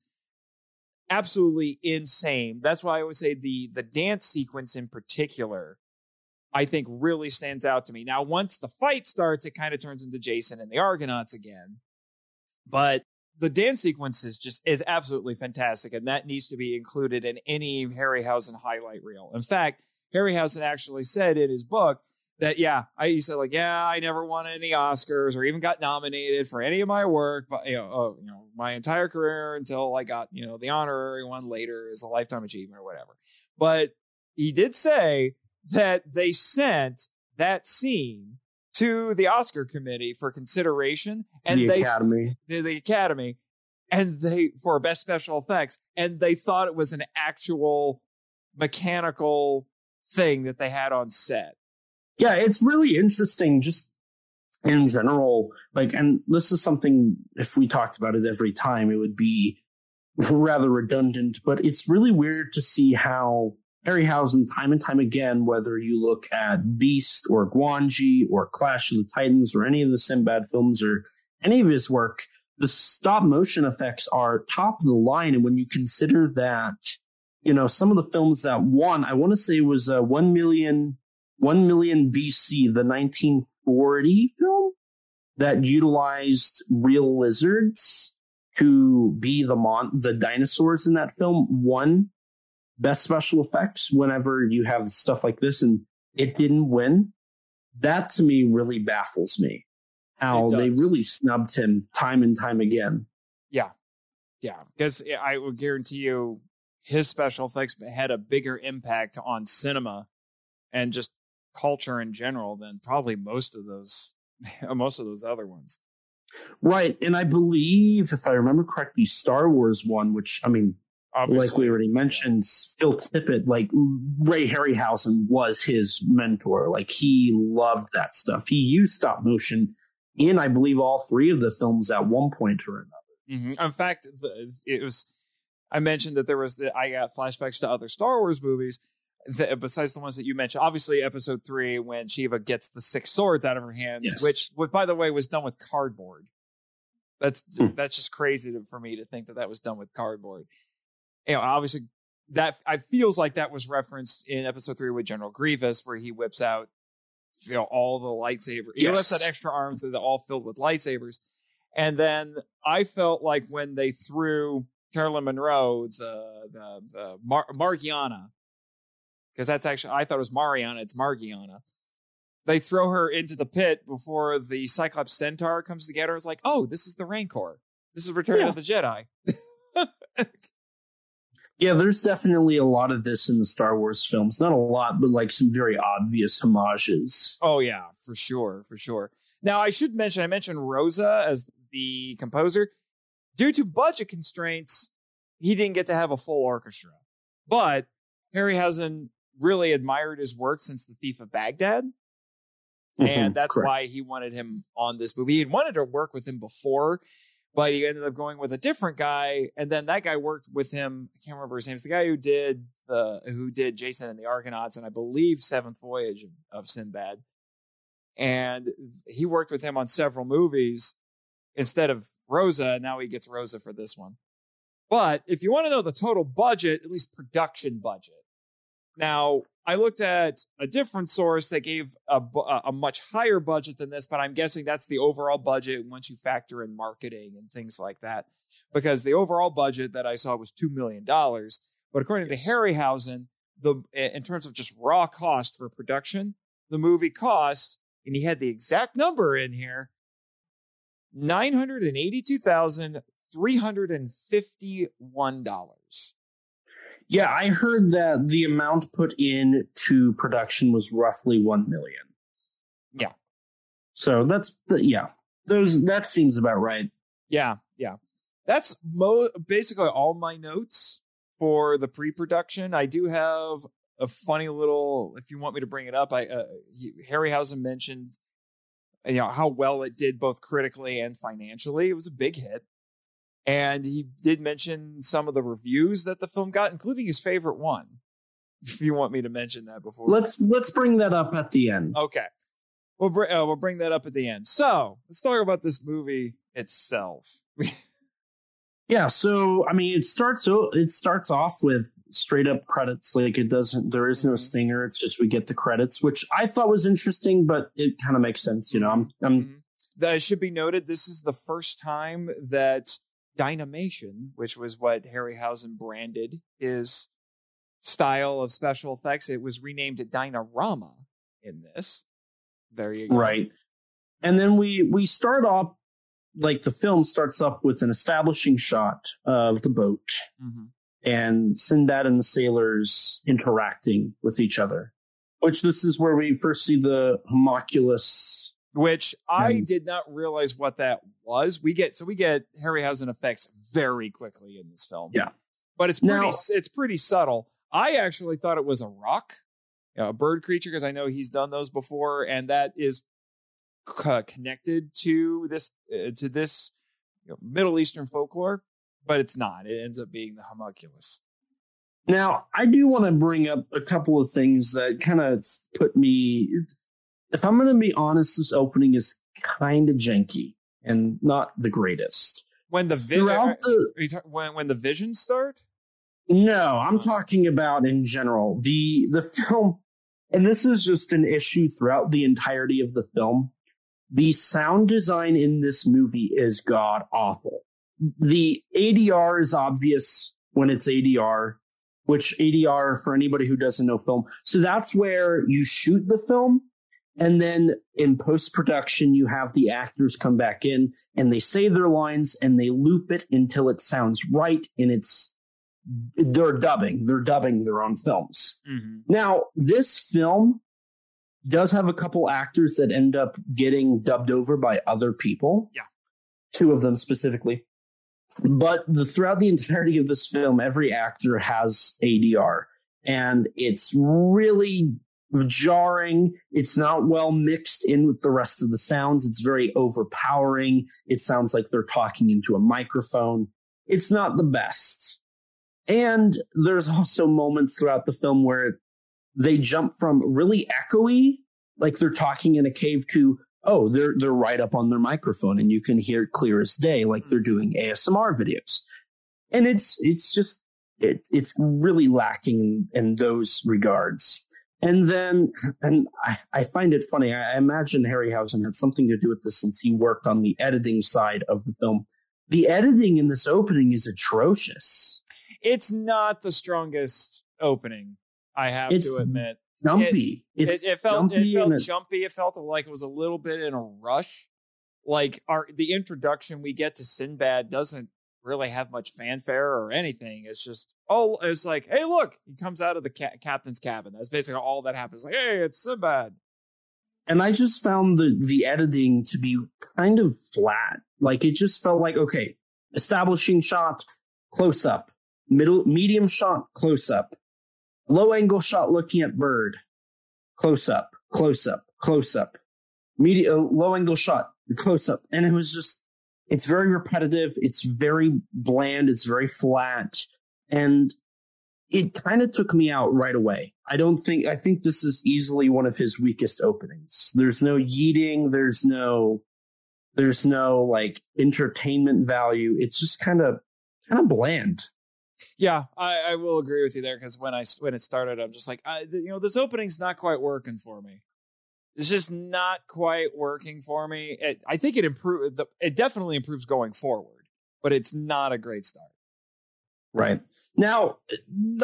Speaker 1: absolutely insane. That's why I would say the dance sequence in particular, I think, really stands out to me. Now, once the fight starts, it kind of turns into Jason and the Argonauts again. But the dance sequence is absolutely fantastic, and that needs to be included in any Harryhausen highlight reel. In fact, Harryhausen actually said in his book that, he said, I never won any Oscars or even got nominated for any of my work, but my entire career until I got, the honorary one later as a lifetime achievement or whatever. But he did say that they sent that scene to the Oscar committee for consideration, and the Academy, and they for best special effects, and they thought it was an actual mechanical thing that they had on set.
Speaker 2: Yeah, it's really interesting just in general. And this is something, if we talked about it every time, it would be rather redundant, but it's really weird to see how Harryhausen, time and time again, whether you look at Beast or Guanji or Clash of the Titans or any of the Sinbad films or any of his work, the stop motion effects are top of the line. And when you consider that, some of the films that won, I want to say it was 1 million BC, the 1940 film that utilized real lizards to be the dinosaurs in that film, won best special effects whenever you have stuff like this, and it didn't win. That to me really baffles me, how they really snubbed him time and time again.
Speaker 1: Yeah, because I would guarantee you his special effects had a bigger impact on cinema and just culture in general than probably most of those other ones.
Speaker 2: Right, and I believe, if I remember correctly, Star Wars one, which, obviously, like we already mentioned, Phil Tippett, Ray Harryhausen was his mentor. He loved that stuff. He used stop motion in, I believe, all 3 of the films at one point or another.
Speaker 1: Mm-hmm. In fact, I mentioned that I got flashbacks to other Star Wars movies besides the ones that you mentioned. Obviously, Episode 3, when Shiva gets the 6 swords out of her hands, which, by the way, was done with cardboard. That's just crazy for me to think that was done with cardboard. Obviously, that feels like that was referenced in Episode 3 with General Grievous, where he whips out, all the lightsabers. He whips out extra arms that are all filled with lightsabers. And then I felt like when they threw Carolyn Monroe, the Margiana, because that's actually, I thought it was Mariana, it's Margiana. They throw her into the pit before the Cyclops Centaur comes to get her. It's like, oh, this is the Rancor. This is Return of the Jedi.
Speaker 2: Yeah, there's definitely a lot of this in the Star Wars films. Not a lot, but some very obvious homages.
Speaker 1: Oh, yeah, for sure. Now, I mentioned Rosa as the composer. Due to budget constraints, he didn't get to have a full orchestra. But Harryhausen really admired his work since The Thief of Baghdad. And that's why he wanted him on this movie. He had wanted to work with him before, but he ended up going with a different guy. And then that guy worked with him. I can't remember his name. It's the guy who did Jason and the Argonauts, and I believe Seventh Voyage of Sinbad. And he worked with him on several movies instead of Rosa. And now he gets Rosa for this one. But if you want to know the total budget, at least production budget. Now, I looked at a different source that gave a much higher budget than this, but I'm guessing that's the overall budget once you factor in marketing and things like that. Because the overall budget that I saw was $2 million. But according to Harryhausen, in terms of just raw cost for production, the movie cost, and he had the exact number in here, $982,351.
Speaker 2: Yeah, I heard that the amount put in to production was roughly $1 million.
Speaker 1: Yeah.
Speaker 2: So that seems about right.
Speaker 1: Yeah. That's basically all my notes for the pre-production. I do have a funny little, if you want me to bring it up, Harryhausen mentioned, how well it did both critically and financially. It was a big hit. And he did mention some of the reviews that the film got, including his favorite one. If you want me to mention that before.
Speaker 2: Let's bring that up at the end.
Speaker 1: Okay. We'll bring that up at the end. So let's talk about this movie itself.
Speaker 2: Yeah. So, I mean, it starts off with straight up credits. Like there is no stinger. It's just we get the credits, which I thought was interesting, but it kind of makes sense.
Speaker 1: That should be noted. This is the first time that Dynamation, which was what Harryhausen branded his style of special effects, it was renamed Dynarama in this. There you go.
Speaker 2: Right. And then we start off, like the film starts up with an establishing shot of the boat and Sinbad and the sailors interacting with each other, which this is where we first see the homunculus.
Speaker 1: Which I did not realize what that was. We get Harryhausen effects very quickly in this film.
Speaker 2: Yeah.
Speaker 1: But it's pretty subtle. I actually thought it was a rock, a bird creature, because I know he's done those before, and that is connected to this Middle Eastern folklore, but it's not. It ends up being the homunculus.
Speaker 2: Now, I do want to bring up a couple of things that kind of put me... If I'm going to be honest, this opening is kind of janky and not the greatest.
Speaker 1: When the visions start?
Speaker 2: No, I'm talking about in general. The film, and this is just an issue throughout the entirety of the film. The sound design in this movie is god awful. The ADR is obvious when it's ADR, which ADR, for anybody who doesn't know film, so that's where you shoot the film. And then in post-production, you have the actors come back in and they say their lines and they loop it until it sounds right. And they're dubbing their own films. Now, this film does have a couple actors that end up getting dubbed over by other people.
Speaker 1: Yeah.
Speaker 2: 2 of them specifically. But throughout the entirety of this film, every actor has ADR. And it's really jarring. It's not well mixed in with the rest of the sounds. It's very overpowering. It sounds like they're talking into a microphone. It's not the best. And there's also moments throughout the film where they jump from really echoey, like they're talking in a cave, to, oh, they're right up on their microphone and you can hear it clear as day, like they're doing ASMR videos. And it's really lacking in those regards. And I find it funny. I imagine Harryhausen had something to do with this since he worked on the editing side of the film. The editing in this opening is atrocious.
Speaker 1: It's not the strongest opening, I have to admit.
Speaker 2: Jumpy.
Speaker 1: It felt jumpy. It felt like it was a little bit in a rush. Like the introduction we get to Sinbad doesn't really have much fanfare or anything. It's just, it's like, hey, look, he comes out of the captain's cabin. That's basically all that happens. Like, hey, it's Sinbad.
Speaker 2: And I just found the editing to be kind of flat. Like, it just felt like, okay, establishing shot, close up, medium shot, close up, low angle shot looking at bird, close up, close up, close up, low angle shot, close up. And it was just, it's very repetitive. It's very bland. It's very flat. And it kind of took me out right away. I think this is easily one of his weakest openings. There's no yeeting. There's no like entertainment value. It's just kind of bland.
Speaker 1: Yeah, I will agree with you there, because when it started, I'm just like, this opening's not quite working for me. It's just not quite working for me. I think it improved. It definitely improves going forward, but it's not a great start.
Speaker 2: Right. Now,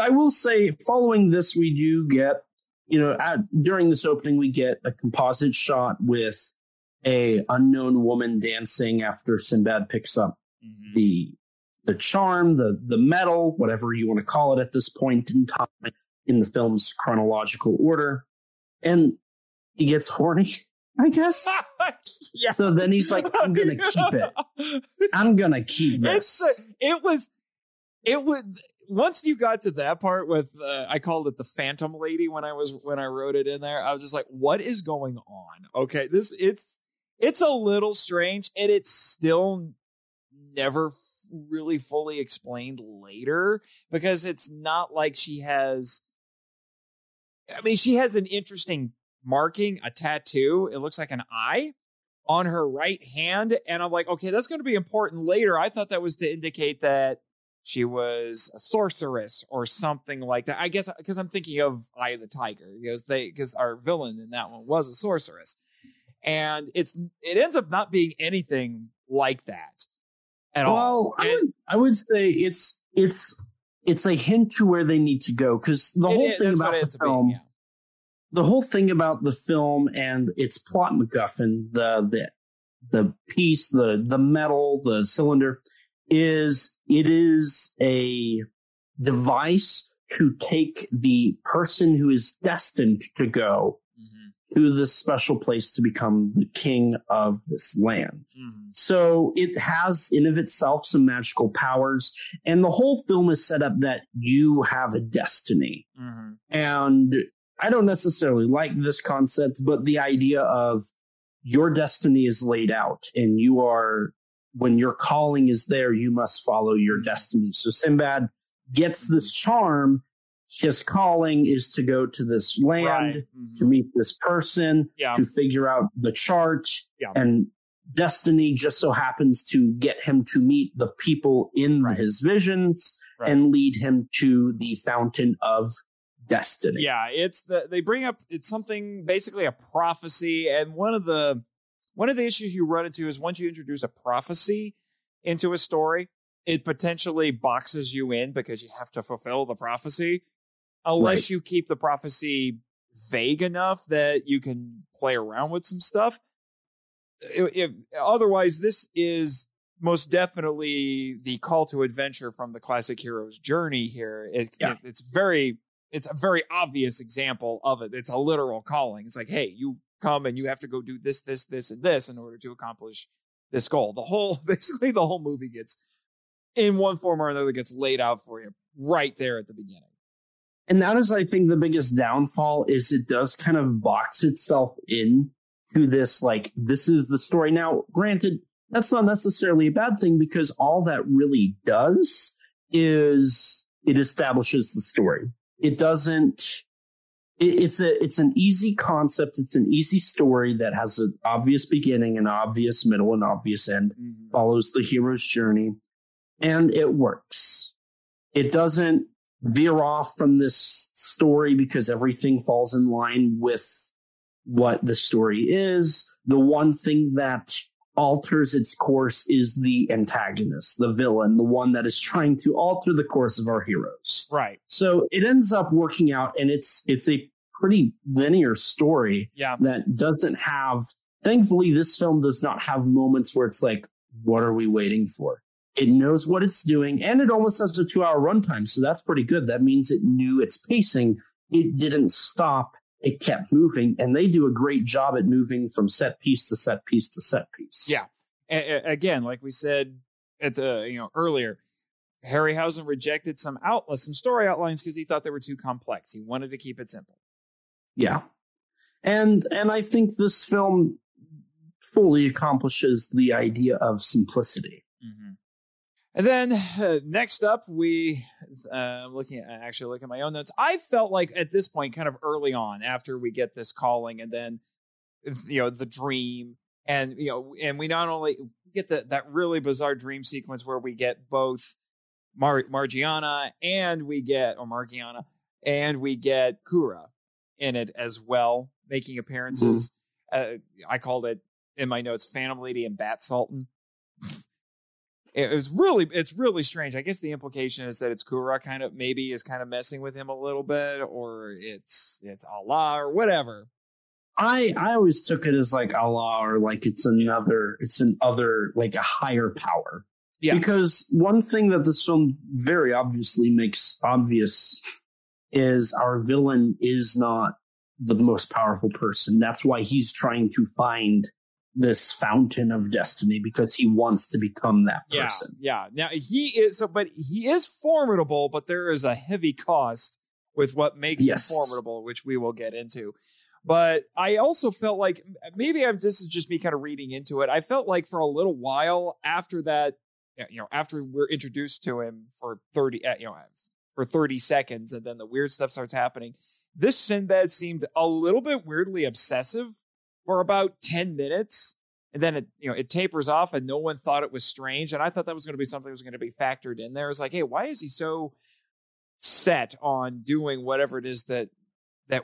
Speaker 2: I will say, following this, we do get, during this opening, we get a composite shot with a unknown woman dancing after Sinbad picks up the charm, the medal, whatever you want to call it at this point in time in the film's chronological order. And he gets horny, I guess.
Speaker 1: Yeah.
Speaker 2: So then he's like, I'm going to keep it. I'm going to keep this.
Speaker 1: It was once you got to that part with, I called it the Phantom Lady when I wrote it in there. I was just like, what is going on? Okay. It's a little strange, and it's still never really fully explained later, because it's not like she has an interesting marking, a tattoo. It looks like an eye on her right hand. And I'm like, okay, that's going to be important later. I thought that was to indicate that she was a sorceress or something like that. I guess because I'm thinking of Eye of the Tiger, because our villain in that one was a sorceress. And it ends up not being anything like that at all.
Speaker 2: Well, I would say it's a hint to where they need to go, because the whole thing about the film, the whole thing about the film and its plot MacGuffin, the piece, the metal, the cylinder, is it is a device to take the person who is destined to go to this special place to become the king of this land. So it has in of itself some magical powers, and the whole film is set up that you have a destiny. And I don't necessarily like this concept, but the idea of your destiny is laid out, and when your calling is there, you must follow your destiny. So Sinbad gets this charm. His calling is to go to this land, to meet this person, to figure out the chart, and destiny just so happens to get him to meet the people in his visions and lead him to the fountain of destiny.
Speaker 1: Yeah, they bring up, it's something, basically a prophecy, and one of the issues you run into is once you introduce a prophecy into a story, it potentially boxes you in because you have to fulfill the prophecy. Unless you keep the prophecy vague enough that you can play around with some stuff. Otherwise, this is most definitely the call to adventure from the classic hero's journey here. It's a very obvious example of it. It's a literal calling. It's like, hey, you come and you have to go do this, this, this, and this in order to accomplish this goal. Basically the whole movie gets, in one form or another, gets laid out for you right there at the beginning.
Speaker 2: And that is, I think, the biggest downfall is it does kind of box itself in to this, like, this is the story. Now, granted, that's not necessarily a bad thing, because all that really does is it establishes the story. It doesn't, it's an easy concept. It's an easy story that has an obvious beginning, an obvious middle, an obvious end, follows the hero's journey, and it works. It doesn't veer off from this story because everything falls in line with what the story is. The one thing that alters its course is the antagonist, the villain, the one that is trying to alter the course of our heroes.
Speaker 1: Right.
Speaker 2: So it ends up working out, and it's a pretty linear story that doesn't have, thankfully, this film does not have moments where it's like, what are we waiting for? It knows what it's doing, and it almost has a 2-hour runtime, so that's pretty good. That means it knew its pacing. It didn't stop. It kept moving, and they do a great job at moving from set piece to set piece to set piece.
Speaker 1: Yeah. Again, like we said at the earlier, Harryhausen rejected some story outlines because he thought they were too complex. He wanted to keep it simple.
Speaker 2: Yeah, and I think this film fully accomplishes the idea of simplicity.
Speaker 1: And then next up, we looking at my own notes. I felt like at this point, kind of early on, after we get this calling, and then the dream, and and we not only get that really bizarre dream sequence where we get both Margiana, and we get Kura in it as well, making appearances. I called it in my notes Phantom Lady and Bat Sultan. It's really strange. I guess the implication is that it's Kura kind of messing with him a little bit, or it's Allah or whatever.
Speaker 2: I always took it as like Allah, or like it's another like a higher power. Yeah. Because one thing that this film very obviously makes obvious is our villain is not the most powerful person. That's why he's trying to find this fountain of destiny, because he wants to become that person.
Speaker 1: Yeah. Now he is formidable, but there is a heavy cost with what makes him formidable, which we will get into. But I also felt like this is just me kind of reading into it. I felt like for a little while after that, after we're introduced to him for 30 seconds, and then the weird stuff starts happening, this Sinbad seemed a little bit weirdly obsessive for about 10 minutes. And then it tapers off, and no one thought it was strange. And I thought that was going to be something that was going to be factored in there. It's like, hey, why is he so set on doing whatever it is that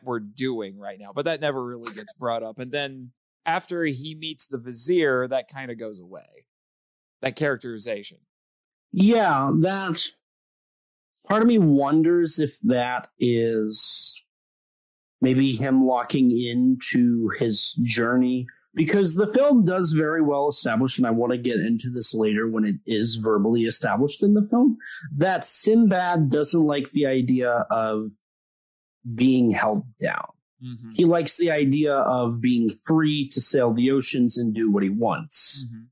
Speaker 1: we're doing right now? But that never really gets brought up. And then after he meets the Vizier, that kind of goes away. That characterization.
Speaker 2: Yeah, that part of me wonders if that is maybe him locking into his journey, because the film does very well establish, and I want to get into this later when it is verbally established in the film, that Sinbad doesn't like the idea of being held down. Mm-hmm. He likes the idea of being free to sail the oceans and do what he wants. Mm-hmm.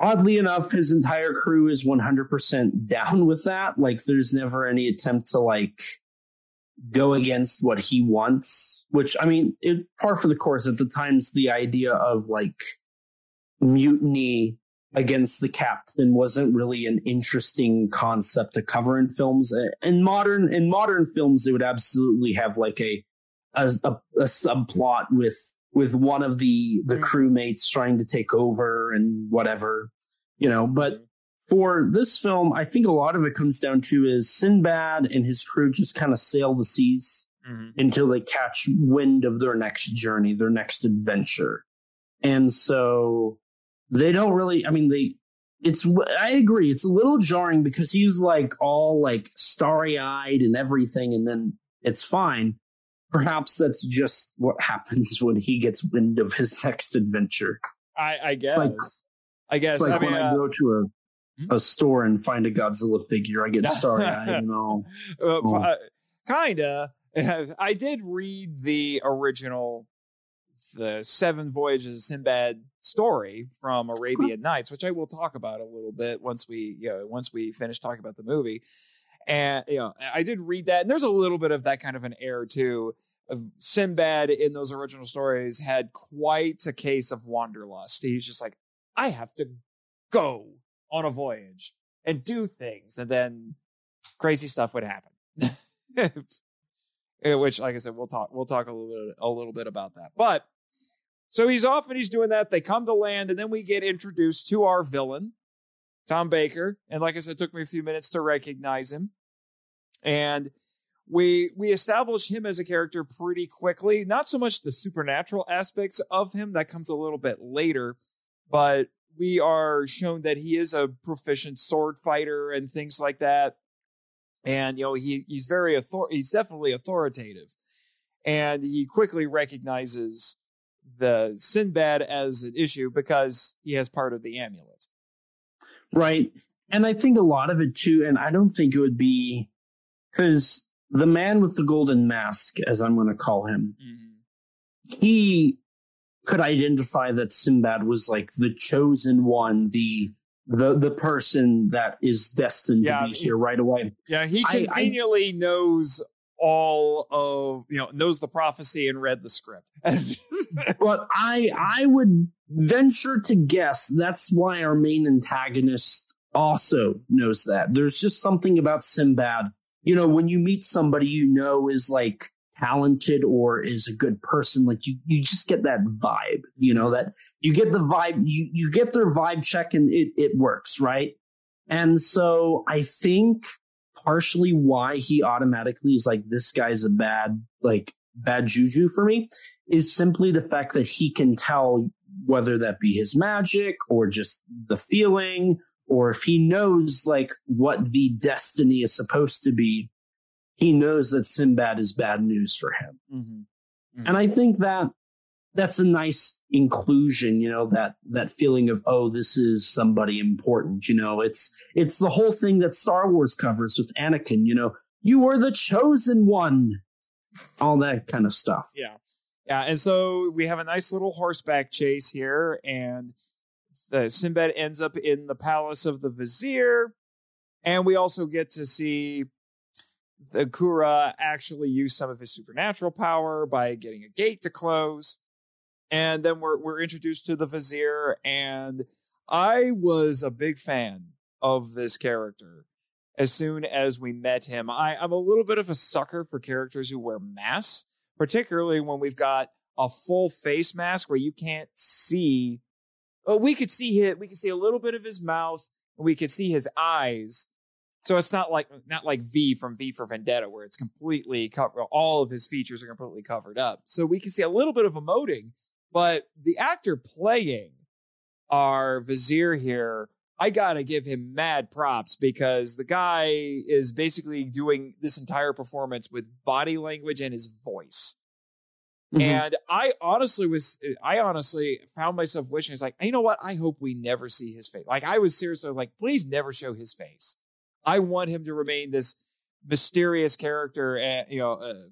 Speaker 2: Oddly enough, his entire crew is 100% down with that. Like, there's never any attempt to, like, go against what he wants. Which, I mean, par for the course. At the times, the idea of, like, mutiny against the captain wasn't really an interesting concept to cover in films. In modern films, they would absolutely have, like, a subplot with one of the crewmates trying to take over and whatever, but for this film, I think a lot of it comes down to is Sinbad and his crew just kind of sail the seas until they catch wind of their next journey, their next adventure. And so they don't really, I agree. It's a little jarring because he's like all like starry eyed and everything, and then it's fine. Perhaps that's just what happens when he gets wind of his next adventure.
Speaker 1: I guess.
Speaker 2: It's like when I go to a store and find a Godzilla figure, I get starry-eyed.
Speaker 1: Kinda. I did read the original, the 7 Voyages of Sinbad story from Arabian Nights, which I will talk about a little bit once we finish talking about the movie. And, I did read that, and there's a little bit of that kind of an air too. Sinbad in those original stories had quite a case of wanderlust. He's just like, I have to go on a voyage and do things, and then crazy stuff would happen. Which, like I said, we'll talk a little bit about that. But so he's off and he's doing that. They come to land, and then we get introduced to our villain, Tom Baker. And like I said, it took me a few minutes to recognize him. And we establish him as a character pretty quickly. Not so much the supernatural aspects of him, that comes a little bit later, but we are shown that he is a proficient sword fighter and things like that. And, he's he's definitely authoritative. And he quickly recognizes the Sinbad as an issue because he has part of the amulet.
Speaker 2: Right. And I think a lot of it too, and I don't think it would be, because the man with the golden mask, as I'm going to call him, he could identify that Sinbad was like the chosen one, the person that is destined to be here right away.
Speaker 1: Yeah, he conveniently knows all of, knows the prophecy and read the script.
Speaker 2: But I would venture to guess that's why our main antagonist also knows that. There's just something about Sinbad. When you meet somebody is like talented or is a good person, like you just get that vibe, that you get the vibe, you get their vibe check and it works, right? And so I think partially why he automatically is like, this guy's a bad juju for me is simply the fact that he can tell whether that be his magic or just the feeling, or if he knows like what the destiny is supposed to be, he knows that Sinbad is bad news for him. Mm-hmm. Mm-hmm. And I think that that's a nice inclusion, that feeling of, oh, this is somebody important. It's the whole thing that Star Wars covers with Anakin, you are the chosen one, all that kind of stuff.
Speaker 1: Yeah. Yeah. And so we have a nice little horseback chase here, and the Sinbad ends up in the palace of the Vizier. And we also get to see the Kura actually use some of his supernatural power by getting a gate to close. And then we're introduced to the Vizier, and I was a big fan of this character as soon as we met him. I'm a little bit of a sucker for characters who wear masks, particularly when we've got a full face mask where you can't see. Oh, we could see a little bit of his mouth, and we could see his eyes. So it's not like V from V for Vendetta, where it's completely covered. All of his features are completely covered up. So we can see a little bit of emoting. But the actor playing our Vizier here, I gotta give him mad props, because the guy is basically doing this entire performance with body language and his voice. Mm-hmm. And I honestly found myself wishing, it's like, you know what? I hope we never see his face. Like, I was seriously like, please never show his face. I want him to remain this mysterious character,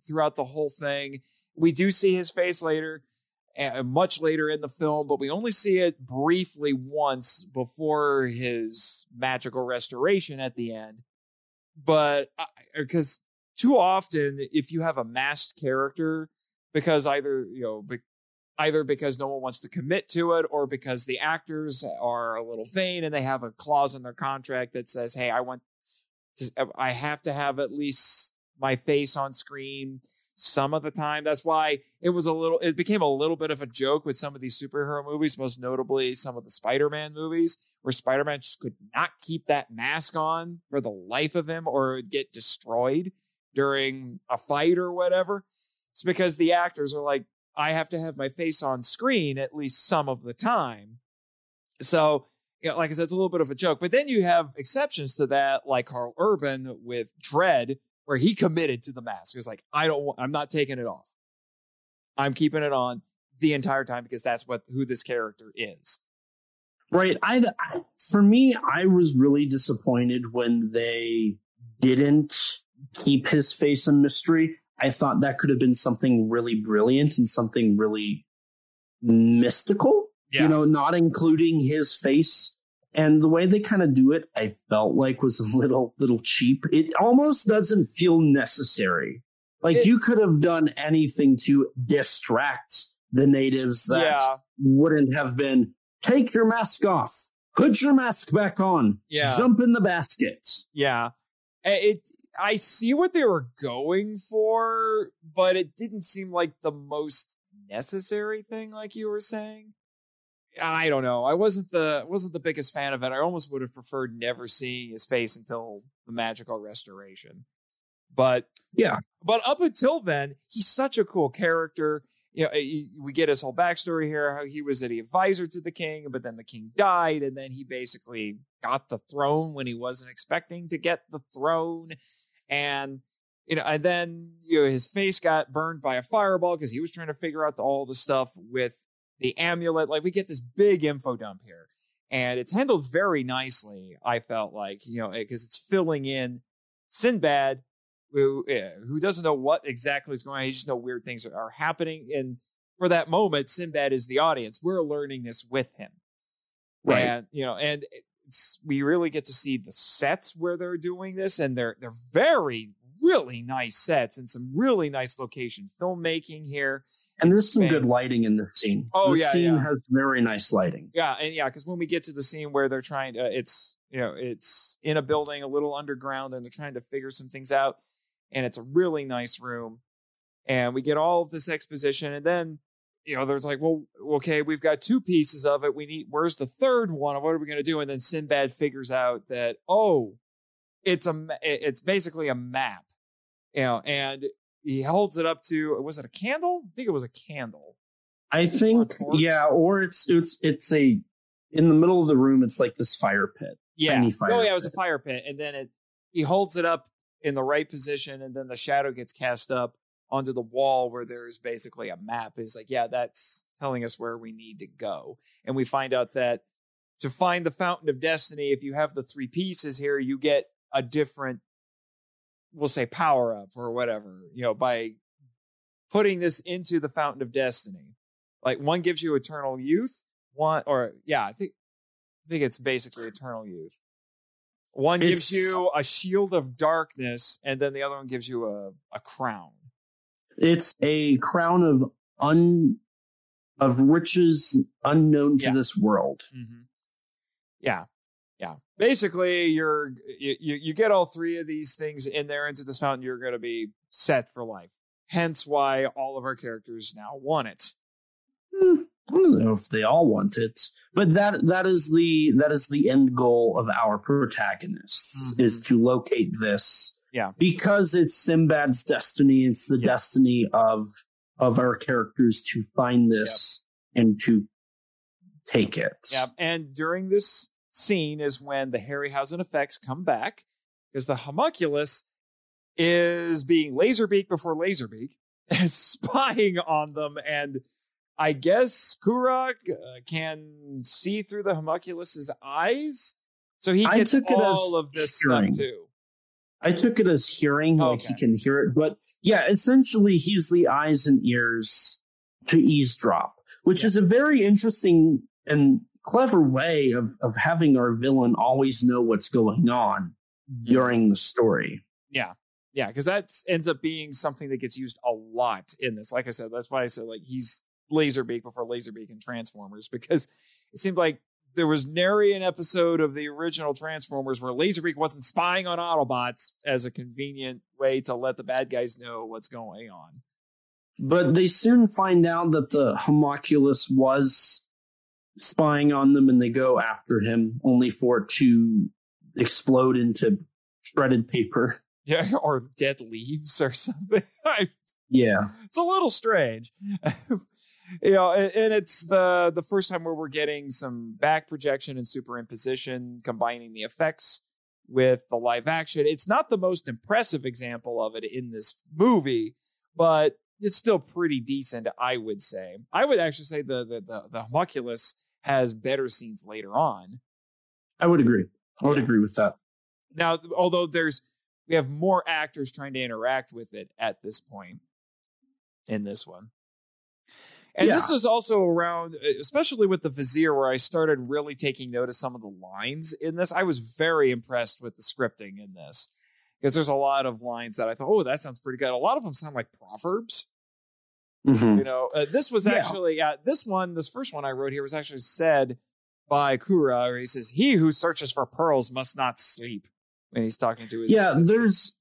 Speaker 1: throughout the whole thing. We do see his face later. Much later in the film, but we only see it briefly once before his magical restoration at the end. But because too often, if you have a masked character, because either because no one wants to commit to it, or because the actors are a little vain and they have a clause in their contract that says, hey, I have to have at least my face on screen some of the time. That's why it became a little bit of a joke with some of these superhero movies, most notably some of the Spider-Man movies, where Spider-Man just could not keep that mask on for the life of him, or it would get destroyed during a fight or whatever. It's because the actors are like, I have to have my face on screen at least some of the time. So, like I said, it's a little bit of a joke. But then you have exceptions to that, like Carl Urban with Dredd, where he committed to the mask. He was like, I'm not taking it off. I'm keeping it on the entire time, because that's who this character is.
Speaker 2: Right. For me, I was really disappointed when they didn't keep his face a mystery. I thought that could have been something really brilliant and something really mystical, not including his face. And the way they kind of do it, I felt like was a little cheap. It almost doesn't feel necessary. Like, you could have done anything to distract the natives that wouldn't have been, take your mask off, put your mask back on, jump in the basket.
Speaker 1: Yeah. I see what they were going for, but it didn't seem like the most necessary thing, like you were saying. I don't know. I wasn't the biggest fan of it. I almost would have preferred never seeing his face until the magical restoration. But up until then, he's such a cool character. We get his whole backstory here, how he was an advisor to the king, but then the king died, and then he basically got the throne when he wasn't expecting to get the throne. And and then his face got burned by a fireball because he was trying to figure out all the stuff with the amulet. Like, we get this big info dump here, and it's handled very nicely. I felt like, because it's filling in Sinbad, who doesn't know what exactly is going on. He just knows weird things are happening. And for that moment, Sinbad is the audience. We're learning this with him. Right. And, we really get to see the sets where they're doing this, and they're very, really nice sets and some really nice location filmmaking here.
Speaker 2: And there's some good lighting in the scene.
Speaker 1: Oh,
Speaker 2: the scene has very nice lighting.
Speaker 1: Yeah, and because when we get to the scene where they're trying to, it's in a building a little underground, and they're trying to figure some things out, and it's a really nice room. And we get all of this exposition, and then there's like, well, okay, we've got 2 pieces of it. Where's the third one? What are we going to do? And then Sinbad figures out that, it's basically a map, and he holds it up to, was it a candle? I think it was a candle.
Speaker 2: I think, yeah, or it's a, in the middle of the room, it's like this fire pit.
Speaker 1: Yeah. It was a fire pit. And then he holds it up in the right position, and then the shadow gets cast up onto the wall where there's basically a map. It's like, yeah, that's telling us where we need to go. And we find out that to find the Fountain of Destiny, if you have the 3 pieces here, you get a different, we'll say, power up or whatever, by putting this into the Fountain of Destiny. Like, one gives you eternal youth, I think it's basically eternal youth. One gives you a shield of darkness, and then the other one gives you a crown.
Speaker 2: It's a crown of riches unknown to this world.
Speaker 1: Mm-hmm. Yeah. Basically, you get all 3 of these things in there into this fountain, you're going to be set for life. Hence why all of our characters now want it.
Speaker 2: I don't know if they all want it, but that is the end goal of our protagonists, is to locate this.
Speaker 1: Yeah,
Speaker 2: because it's Sinbad's destiny. It's the destiny of our characters to find this and to take it.
Speaker 1: Yeah, and during this scene is when the Harryhausen effects come back, because the homunculus is being Laserbeak before Laserbeak, spying on them, and I guess Kurok can see through the homunculus's eyes, so he gets all of this stuff too.
Speaker 2: I took it as hearing, like he can hear it. But yeah, essentially he's the eyes and ears to eavesdrop, which is a very interesting and clever way of having our villain always know what's going on during the story.
Speaker 1: Yeah. Yeah, because that ends up being something that gets used a lot in this. Like I said, that's why I said, like, he's Laserbeak before Laserbeak in Transformers, because it seemed like there was nary an episode of the original Transformers where Laserbeak wasn't spying on Autobots as a convenient way to let the bad guys know what's going on.
Speaker 2: But they soon find out that the homunculus was spying on them, and they go after him, only for it to explode into shredded paper.
Speaker 1: Yeah, or dead leaves or something.
Speaker 2: Yeah.
Speaker 1: It's a little strange. And it's the first time where we're getting some back projection and superimposition, combining the effects with the live action. It's not the most impressive example of it in this movie, but it's still pretty decent, I would say. I would actually say the homunculus has better scenes later on.
Speaker 2: I would agree. I would agree with that.
Speaker 1: Now, although we have more actors trying to interact with it at this point in this one. And this is also around, especially with the Vizier, where I started really taking note of some of the lines in this. I was very impressed with the scripting in this, because there's a lot of lines that I thought, that sounds pretty good. A lot of them sound like proverbs.
Speaker 2: Mm-hmm.
Speaker 1: This was actually, this first one I wrote here was actually said by Kura, where he says, "He who searches for pearls must not sleep," when he's talking to his assistant.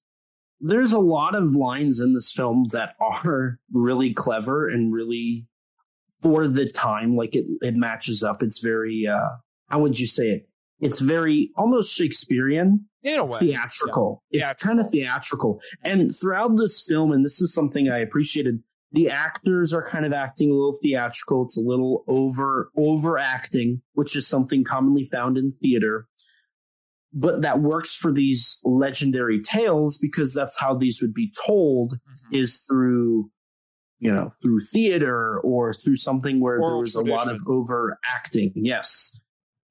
Speaker 2: There's a lot of lines in this film that are really clever and really, for the time, like it matches up. It's very, how would you say it? It's very almost Shakespearean.
Speaker 1: In a way.
Speaker 2: Theatrical. Yeah. It's kind of theatrical. And throughout this film, and this is something I appreciated, the actors are kind of acting a little theatrical. It's a little overacting, which is something commonly found in theater. But that works for these legendary tales, because that's how these would be told, is through theater or through something where there was tradition. A lot of overacting. Yes.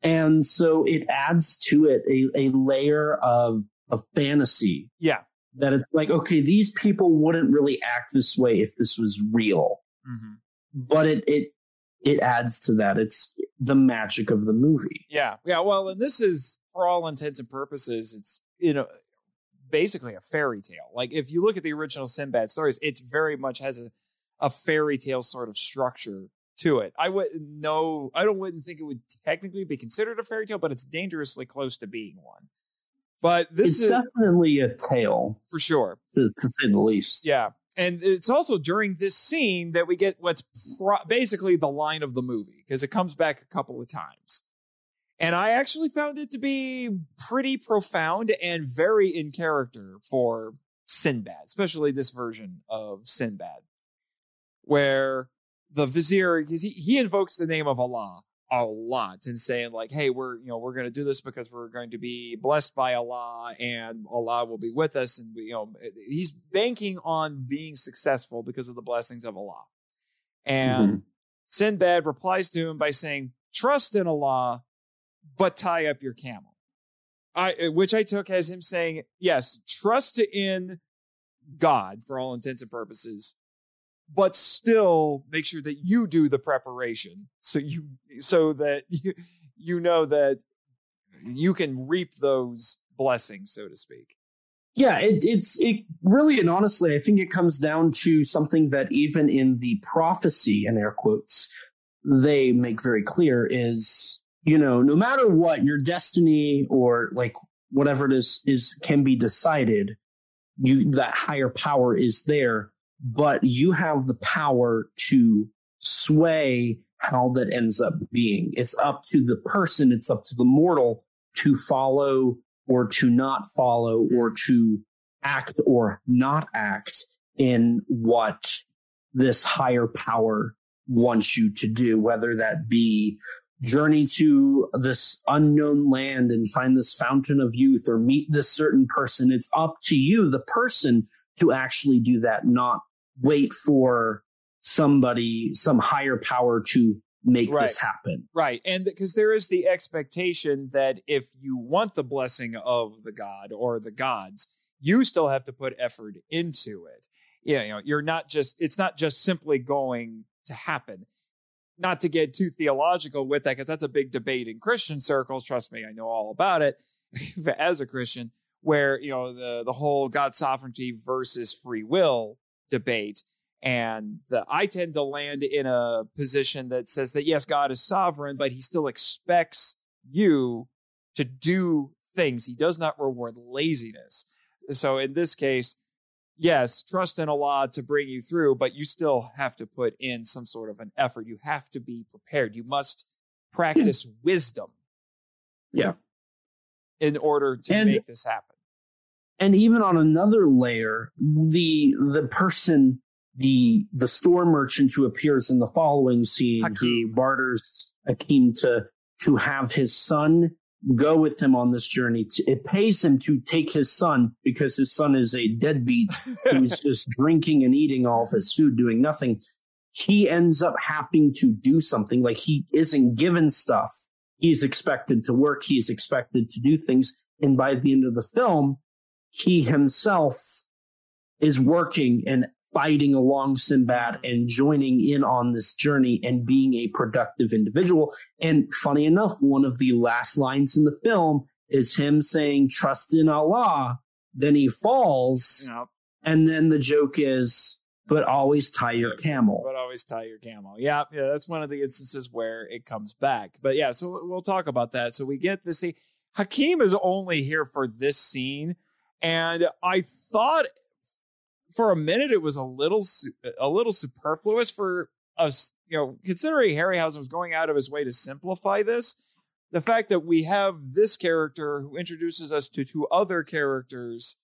Speaker 2: And so it adds to it a layer of fantasy.
Speaker 1: Yeah.
Speaker 2: That it's like, okay, these people wouldn't really act this way if this was real.
Speaker 1: Mm-hmm.
Speaker 2: But it adds to that. It's the magic of the movie.
Speaker 1: Yeah. Yeah. Well, and this is, for all intents and purposes, it's, basically a fairy tale. Like, if you look at the original Sinbad stories, it's very much has a fairy tale sort of structure to it. I wouldn't think it would technically be considered a fairy tale, but it's dangerously close to being one. But this is
Speaker 2: definitely a tale,
Speaker 1: for sure,
Speaker 2: to say the least.
Speaker 1: Yeah. And it's also during this scene that we get what's basically the line of the movie, because it comes back a couple of times. And I actually found it to be pretty profound and very in character for Sinbad, especially this version of Sinbad, where the vizier, he invokes the name of Allah a lot and saying like, hey, we're going to do this because we're going to be blessed by Allah and Allah will be with us. And he's banking on being successful because of the blessings of Allah. And Sinbad replies to him by saying, trust in Allah, but tie up your camel. Which I took as him saying, yes, trust in God for all intents and purposes, but still make sure that you do the preparation so that you know that you can reap those blessings, so to speak.
Speaker 2: Yeah, it really, and honestly, I think it comes down to something that even in the prophecy, in air quotes, they make very clear is, no matter what, your destiny or like whatever it is can be decided. That higher power is there, but you have the power to sway how that ends up being. It's up to the person, it's up to the mortal to follow or to not follow or to act or not act in what this higher power wants you to do, whether that be journey to this unknown land and find this fountain of youth or meet this certain person. It's up to you, the person, to actually do that, not wait for somebody, some higher power to make this happen.
Speaker 1: Right. And because there is the expectation that if you want the blessing of the god or the gods, you still have to put effort into it. It's not just simply going to happen. Not to get too theological with that, because that's a big debate in Christian circles. Trust me, I know all about it as a Christian, where, the whole God sovereignty versus free will debate. And I tend to land in a position that says that, yes, God is sovereign, but he still expects you to do things. He does not reward laziness. So in this case, yes, trust in Allah to bring you through, but you still have to put in some sort of an effort. You have to be prepared. You must practice wisdom.
Speaker 2: Yeah.
Speaker 1: In order to make this happen.
Speaker 2: And even on another layer, the person, the store merchant who appears in the following scene, who barters Hakim to have his son go with him on this journey. It pays him to take his son because his son is a deadbeat who's just drinking and eating all of his food, doing nothing. He ends up having to do something. Like, he isn't given stuff. He's expected to work. He's expected to do things. And by the end of the film, he himself is working and fighting along Sinbad and joining in on this journey and being a productive individual. And funny enough, one of the last lines in the film is him saying, trust in Allah. Then he falls.
Speaker 1: Yep.
Speaker 2: And then the joke is, but always tie your camel.
Speaker 1: But always tie your camel. Yeah, that's one of the instances where it comes back. But yeah, so we'll talk about that. So we get this scene. Hakim is only here for this scene. And I thought for a minute it was a little superfluous for us, considering Harryhausen was going out of his way to simplify this. The fact that we have this character who introduces us to two other characters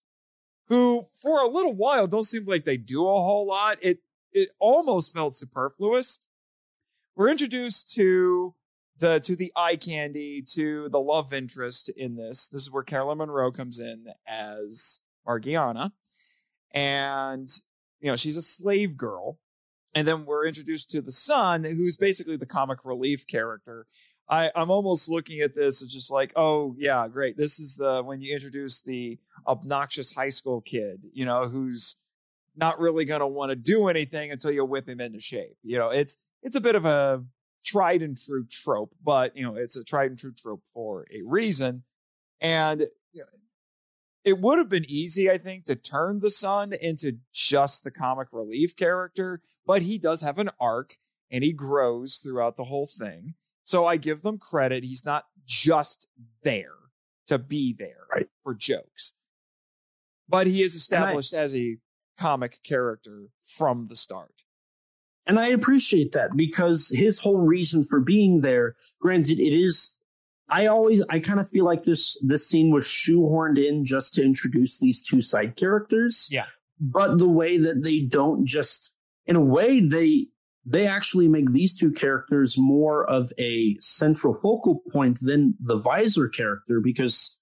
Speaker 1: who, for a little while, don't seem like they do a whole lot. It almost felt superfluous. We're introduced to the eye candy, to the love interest in this. This is where Carolyn Monroe comes in as Morgiana. And, she's a slave girl. And then we're introduced to the son, who's basically the comic relief character. I'm almost looking at this as just like, oh, yeah, great. This is when you introduce the obnoxious high school kid, who's not really going to want to do anything until you whip him into shape. It's a bit of a tried and true trope, but, it's a tried and true trope for a reason. And it would have been easy, I think, to turn the son into just the comic relief character, but he does have an arc and he grows throughout the whole thing. So I give them credit. He's not just there to be there for jokes, but he is established as a comic character from the start.
Speaker 2: And I appreciate that, because his whole reason for being there, granted, it is, I kind of feel like this scene was shoehorned in just to introduce these two side characters.
Speaker 1: Yeah.
Speaker 2: But the way that they don't just, in a way, they actually make these two characters more of a central focal point than the Visor character, because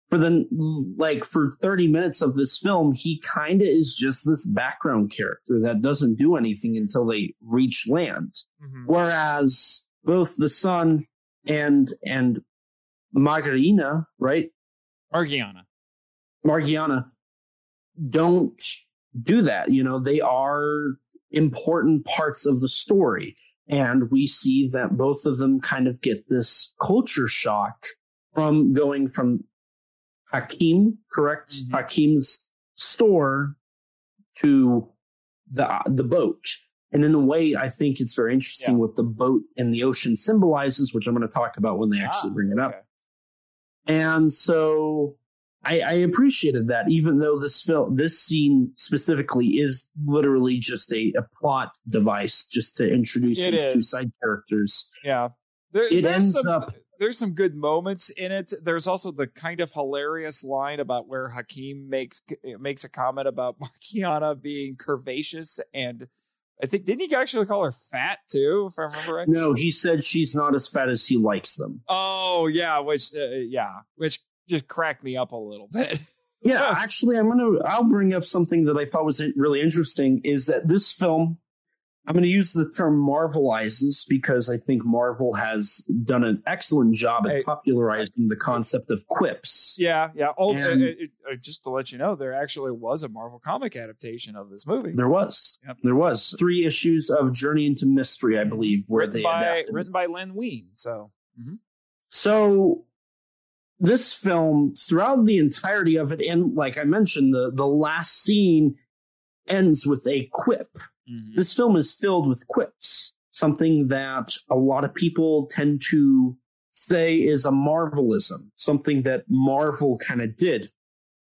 Speaker 2: for 30 minutes of this film, he kind of is just this background character that doesn't do anything until they reach land. Mm-hmm. Whereas both the son and Margarina, right? Margiana don't do that. You know, they are important parts of the story. And we see that both of them kind of get this culture shock from going from Hakim, correct? Mm-hmm. Hakim's store to the boat. And in a way, I think it's very interesting what the boat and the ocean symbolizes, which I'm going to talk about when they actually bring it up. And so I appreciated that, even though this scene specifically is literally just a plot device just to introduce these two side characters.
Speaker 1: Yeah. There's some good moments in it. There's also the kind of hilarious line about where Hakim makes a comment about Margiana being curvaceous, and I think, didn't he actually call her fat too, if I remember right?
Speaker 2: No, he said she's not as fat as he likes them.
Speaker 1: Oh yeah, which just cracked me up a little bit.
Speaker 2: Yeah, actually, I'll bring up something that I thought was really interesting, is that this film, I'm going to use the term Marvelizes, because I think Marvel has done an excellent job at popularizing the concept of quips.
Speaker 1: Yeah. Just to let you know, there actually was a Marvel comic adaptation of this movie.
Speaker 2: There was. Yep. There was 3 issues of Journey into Mystery, I believe, written
Speaker 1: by Len Wein. So,
Speaker 2: So this film, throughout the entirety of it, and like I mentioned, the last scene ends with a quip. Mm-hmm. This film is filled with quips, something that a lot of people tend to say is a Marvelism, something that Marvel kind of did,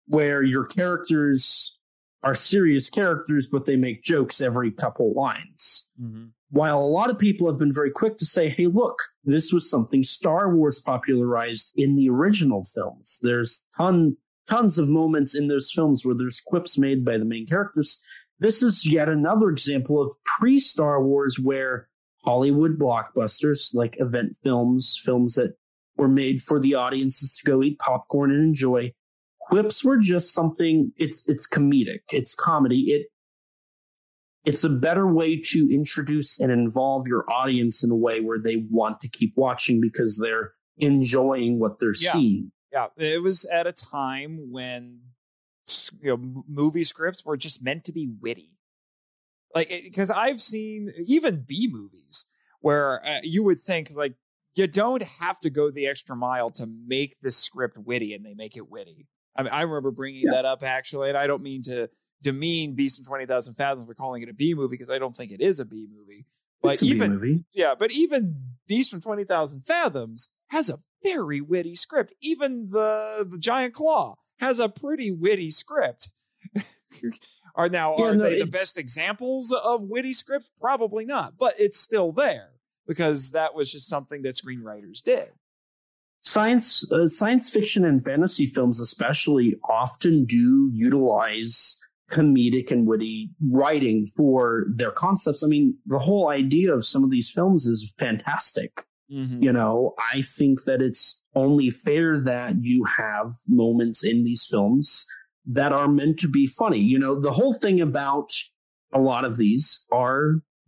Speaker 2: where your characters are serious characters, but they make jokes every couple lines. Mm-hmm. While a lot of people have been very quick to say, hey, look, this was something Star Wars popularized in the original films. There's tons of moments in those films where there's quips made by the main characters. This is yet another example of pre-Star Wars, where Hollywood blockbusters, like event films that were made for the audiences to go eat popcorn and enjoy, quips were just something, it's comedic, it's comedy. It's a better way to introduce and involve your audience in a way where they want to keep watching because they're enjoying what they're seeing.
Speaker 1: Yeah, it was at a time when movie scripts were just meant to be witty. Like, because I've seen even B movies where you would think, like, you don't have to go the extra mile to make this script witty, and they make it witty. I mean, I remember bringing that up, actually, and I don't mean to demean Beast from 20,000 Fathoms for calling it a B movie, because I don't think it is a B movie. But
Speaker 2: it's a B movie.
Speaker 1: Yeah, but even Beast from 20,000 Fathoms has a very witty script. Even the Giant Claw has a pretty witty script. Are they the best examples of witty scripts? Probably not, but it's still there because that was just something that screenwriters did.
Speaker 2: Science fiction and fantasy films especially often do utilize comedic and witty writing for their concepts. I mean, the whole idea of some of these films is fantastic. Mm-hmm. I think that it's only fair that you have moments in these films that are meant to be funny. The whole thing about a lot of these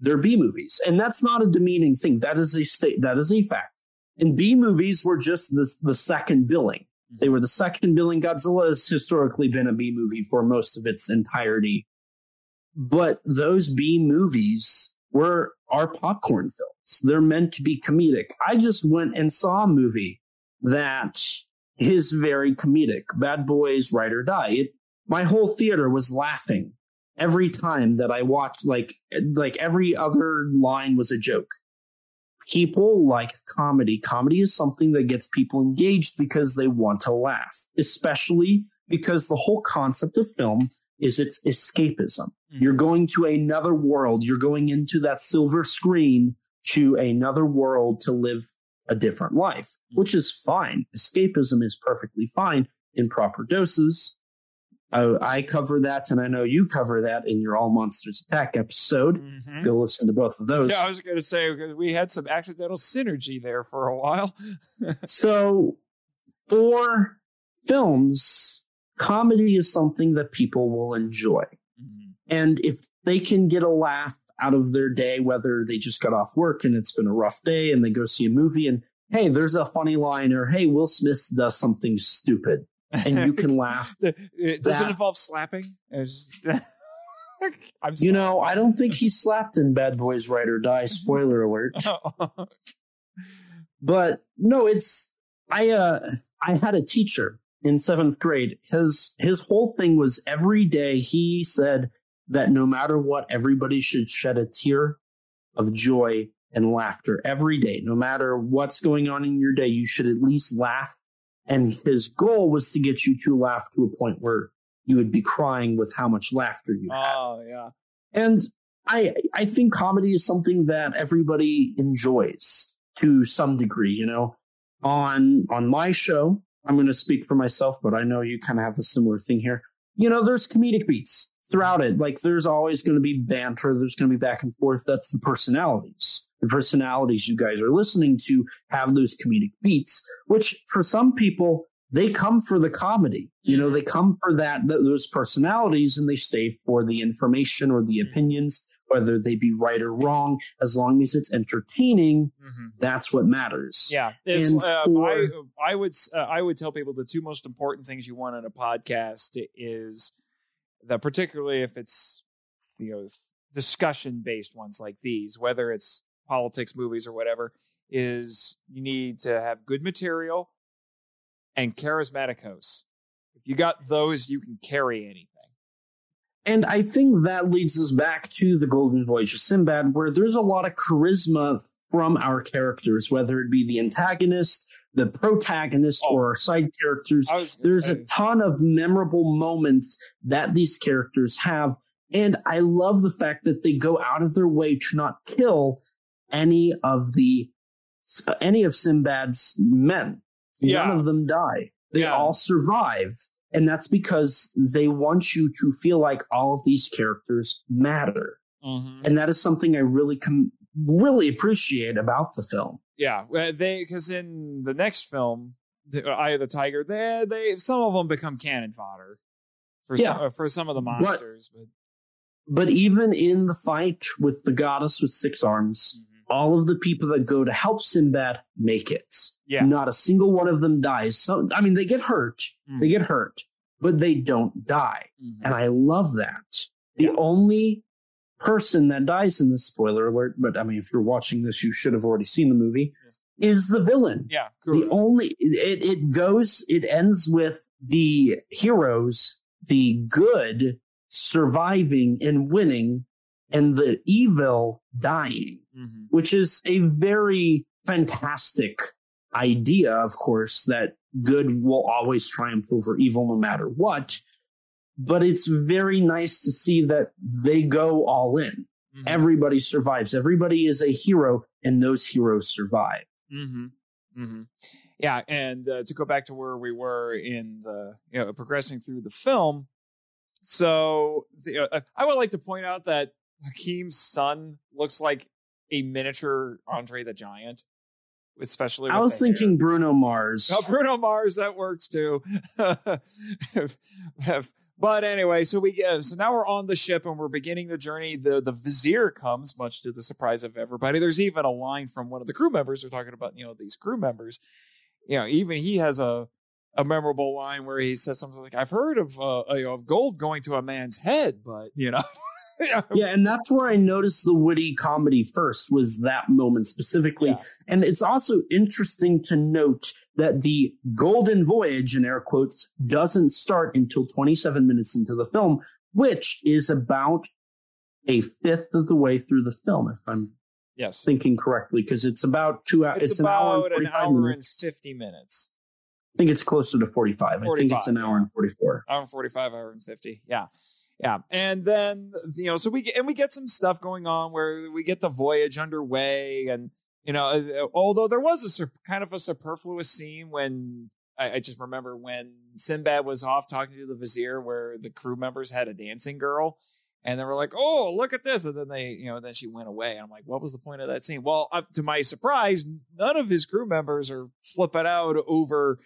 Speaker 2: they're B movies, and that's not a demeaning thing. That is a fact. And B movies were just the second billing. They were the second billing. Godzilla has historically been a B movie for most of its entirety, but those B movies are popcorn films. They're meant to be comedic. I just went and saw a movie that is very comedic. Bad Boys, Ride or Die. My whole theater was laughing every time that I watched. Like every other line was a joke. People like comedy. Comedy is something that gets people engaged because they want to laugh, especially because the whole concept of film is it's escapism. You're going to another world. You're going into that silver screen to another world to live a different life, which is fine. Escapism is perfectly fine in proper doses. I cover that, and I know you cover that in your All Monsters Attack episode. Go listen to both of those.
Speaker 1: Yeah, I was going to say, we had some accidental synergy there for a while.
Speaker 2: So for films, comedy is something that people will enjoy. And if they can get a laugh out of their day, whether they just got off work and it's been a rough day and they go see a movie and, hey, there's a funny line, or, hey, Will Smith does something stupid, and you can laugh.
Speaker 1: Does it involve slapping? I
Speaker 2: don't think he slapped in Bad Boys Ride or Die. Spoiler alert. But no, I had a teacher in 7th grade. His whole thing was every day he said that no matter what, everybody should shed a tear of joy and laughter every day. No matter what's going on in your day, you should at least laugh. And his goal was to get you to laugh to a point where you would be crying with how much laughter you had.
Speaker 1: Oh, yeah.
Speaker 2: And I think comedy is something that everybody enjoys to some degree, On my show, I'm going to speak for myself, but I know you kind of have a similar thing here. There's comedic beats throughout it. Like, there's always going to be banter. There's going to be back and forth. That's the personalities. The personalities you guys are listening to have those comedic beats, which for some people, they come for the comedy. They come for those personalities, and they stay for the information or the opinions, whether they be right or wrong. As long as it's entertaining, that's what matters.
Speaker 1: Yeah. I would tell people the two most important things you want in a podcast is that, particularly if it's discussion based ones like these, whether it's politics, movies, or whatever, is you need to have good material and charismatic hosts. If you got those, you can carry anything.
Speaker 2: And I think that leads us back to the Golden Voyage of Sinbad, where there's a lot of charisma from our characters, whether it be the antagonist, the protagonist, or our side characters. There's a ton of memorable moments that these characters have. And I love the fact that they go out of their way to not kill any of Sinbad's men. None of them die. They all survive. And that's because they want you to feel like all of these characters matter. And that is something I really appreciate about the film.
Speaker 1: Yeah, because in the next film, Eye of the Tiger, they some of them become cannon fodder for some of the monsters.
Speaker 2: But even in the fight with the goddess with 6 arms, all of the people that go to help Sinbad make it. Yeah. Not a single one of them dies. So, I mean, they get hurt. They get hurt, but they don't die. And I love that. The only person that dies in this, spoiler alert, but I mean, if you're watching this, you should have already seen the movie, is the villain. Yeah. Cool. It ends with the heroes, the good, surviving and winning, and the evil dying, which is a very fantastic idea, of course, that good will always triumph over evil no matter what. But it's very nice to see that they go all in. Everybody survives. Everybody is a hero, and those heroes survive.
Speaker 1: Yeah, and to go back to where we were in the, progressing through the film. So I would like to point out that Hakeem's son looks like a miniature Andre the Giant, especially.
Speaker 2: I was thinking Bruno Mars.
Speaker 1: Oh, Bruno Mars, that works too. But anyway, so now we're on the ship and we're beginning the journey. The Vizier comes, much to the surprise of everybody. There's even a line from one of the crew members. They're talking about these crew members. Even he has a memorable line where he says something like, "I've heard of gold going to a man's head, but
Speaker 2: Yeah, and that's where I noticed the witty comedy first, was that moment specifically. Yeah. And it's also interesting to note that the Golden Voyage, in air quotes, doesn't start until 27 minutes into the film, which is about a fifth of the way through the film, if I'm thinking correctly, because it's about 2 hours.
Speaker 1: It's about an hour and 50 minutes.
Speaker 2: I think it's closer to 45. I think it's an hour and 44.
Speaker 1: Hour and 45, hour and 50. Yeah. Yeah, and then so we get some stuff going on where we get the voyage underway, and although there was kind of a superfluous scene when I just remember when Sinbad was off talking to the vizier, where the crew members had a dancing girl, and they were like, "Oh, look at this," and then then she went away, and I'm like, "What was the point of that scene?" Well, to my surprise, none of his crew members are flipping out over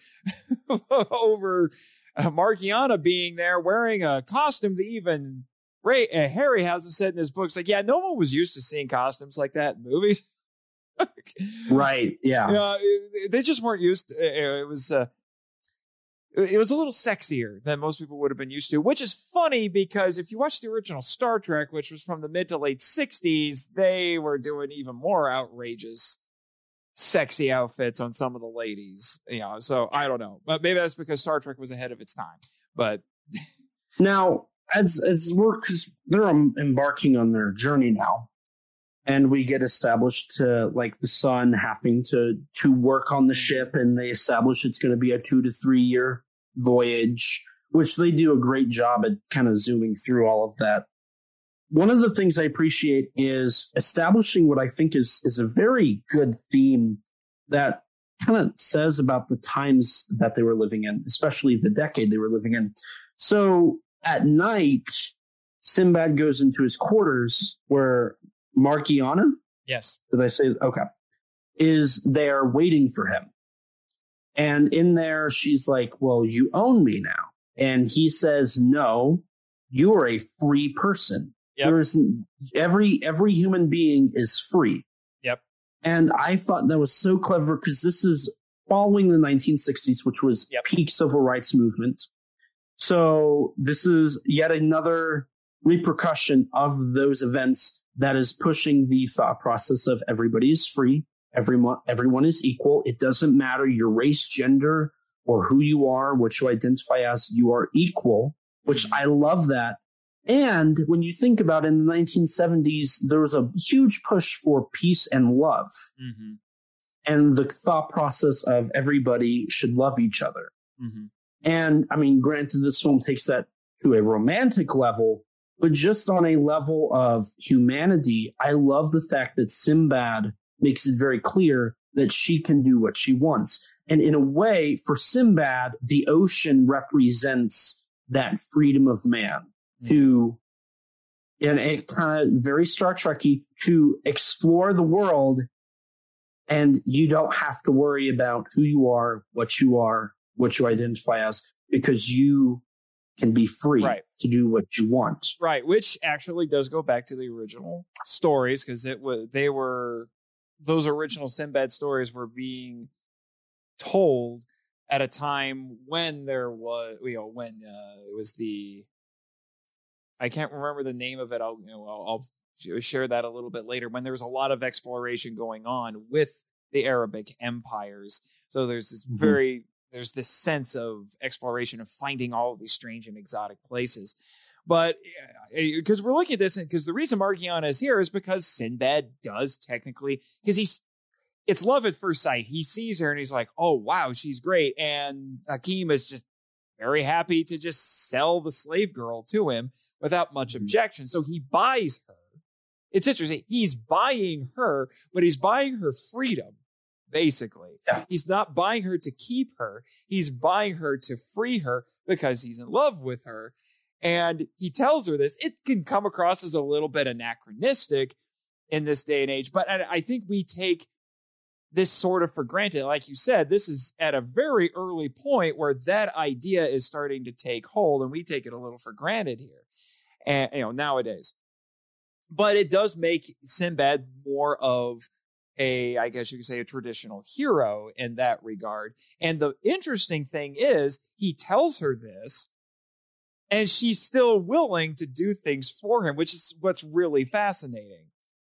Speaker 1: Marchiana being there wearing a costume that even Ray Harryhausen said in his books, like, yeah, no one was used to seeing costumes like that in movies.
Speaker 2: Right. Yeah.
Speaker 1: They just weren't used to, it was a little sexier than most people would have been used to, which is funny because if you watch the original Star Trek, which was from the mid to late 60s, they were doing even more outrageous sexy outfits on some of the ladies, so I don't know, but maybe that's because Star Trek was ahead of its time. But
Speaker 2: now as because they're embarking on their journey now, and we get established to like the son having to work on the ship, and they establish it's going to be a 2 to 3 year voyage, which they do a great job at kind of zooming through all of that. One of the things I appreciate is establishing what I think is a very good theme that kind of says about the times that they were living in, especially the decade they were living in. So at night, Sinbad goes into his quarters where Marchiana,
Speaker 1: yes,
Speaker 2: did I say okay, is there waiting for him. And in there, she's like, well, you own me now. And he says, no, you're a free person. Yep. There's every human being is free.
Speaker 1: Yep.
Speaker 2: And I thought that was so clever because this is following the 1960s, which was peak civil rights movement. So this is yet another repercussion of those events that is pushing the thought process of everybody is free. Everyone is equal. It doesn't matter your race, gender, or who you are, what you identify as. You are equal, which I love that. And when you think about it, in the 1970s, there was a huge push for peace and love. Mm-hmm. And the thought process of everybody should love each other. Mm-hmm. And I mean, granted, this film takes that to a romantic level, but just on a level of humanity, I love the fact that Sinbad makes it very clear that she can do what she wants. And in a way, for Sinbad, the ocean represents that freedom of man. To, and it kind of very Star Trek-y, to explore the world, and you don't have to worry about who you are, what you identify as, because you can be free to do what you want.
Speaker 1: Right, which actually does go back to the original stories, because those original Sinbad stories were being told at a time when there was, when it was the. I can't remember the name of it. I'll share that a little bit later, when there was a lot of exploration going on with the Arabic empires. So there's this there's this sense of exploration of finding all of these strange and exotic places. But because we're looking at this, because the reason Marchiana is here is because Sinbad does technically, because it's love at first sight. He sees her and he's like, oh, wow, she's great. And Hakim is just very happy to just sell the slave girl to him without much objection. So he buys her. It's interesting. He's buying her, but he's buying her freedom, basically. Yeah. He's not buying her to keep her. He's buying her to free her because he's in love with her. And he tells her this. It can come across as a little bit anachronistic in this day and age, but I think we take this sort of for granted. Like you said, this is at a very early point where that idea is starting to take hold, and we take it a little for granted here, and nowadays. But it does make Sinbad more of I guess you could say, a traditional hero in that regard. And the interesting thing is, he tells her this, and she's still willing to do things for him, which is what's really fascinating,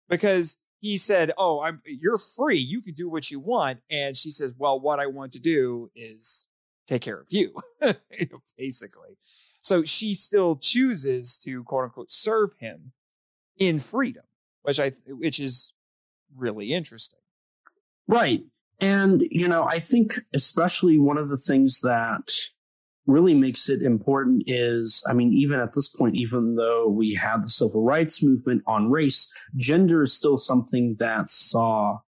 Speaker 1: because he said, oh, you're free. You can do what you want. And she says, well, what I want to do is take care of you, basically. So she still chooses to, quote unquote, serve him in freedom, which is really interesting.
Speaker 2: Right. And, I think especially one of the things that really makes it important is, I mean, even at this point, even though we have the civil rights movement on race, gender is still something that saw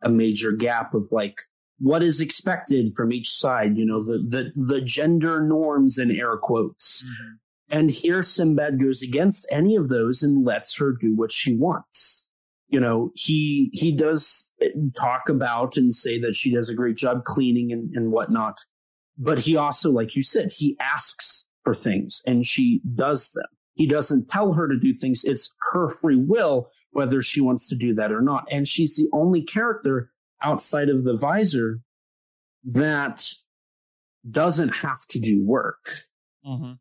Speaker 2: a major gap of like what is expected from each side, you know, the gender norms in air quotes. Mm-hmm. And here Sinbad goes against any of those and lets her do what she wants. You know, he does talk about and say that she does a great job cleaning and whatnot. But he also, like you said, he asks for things and she does them. He doesn't tell her to do things. It's her free will, whether she wants to do that or not. And she's the only character outside of the visor that doesn't have to do work. Mm-hmm.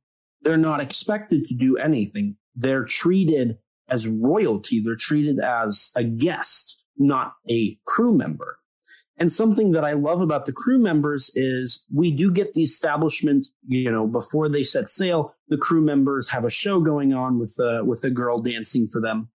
Speaker 2: They're not expected to do anything. They're treated as royalty. They're treated as a guest, not a crew member. And something that I love about the crew members is we do get the establishment, you know, before they set sail, the crew members have a show going on with a girl dancing for them.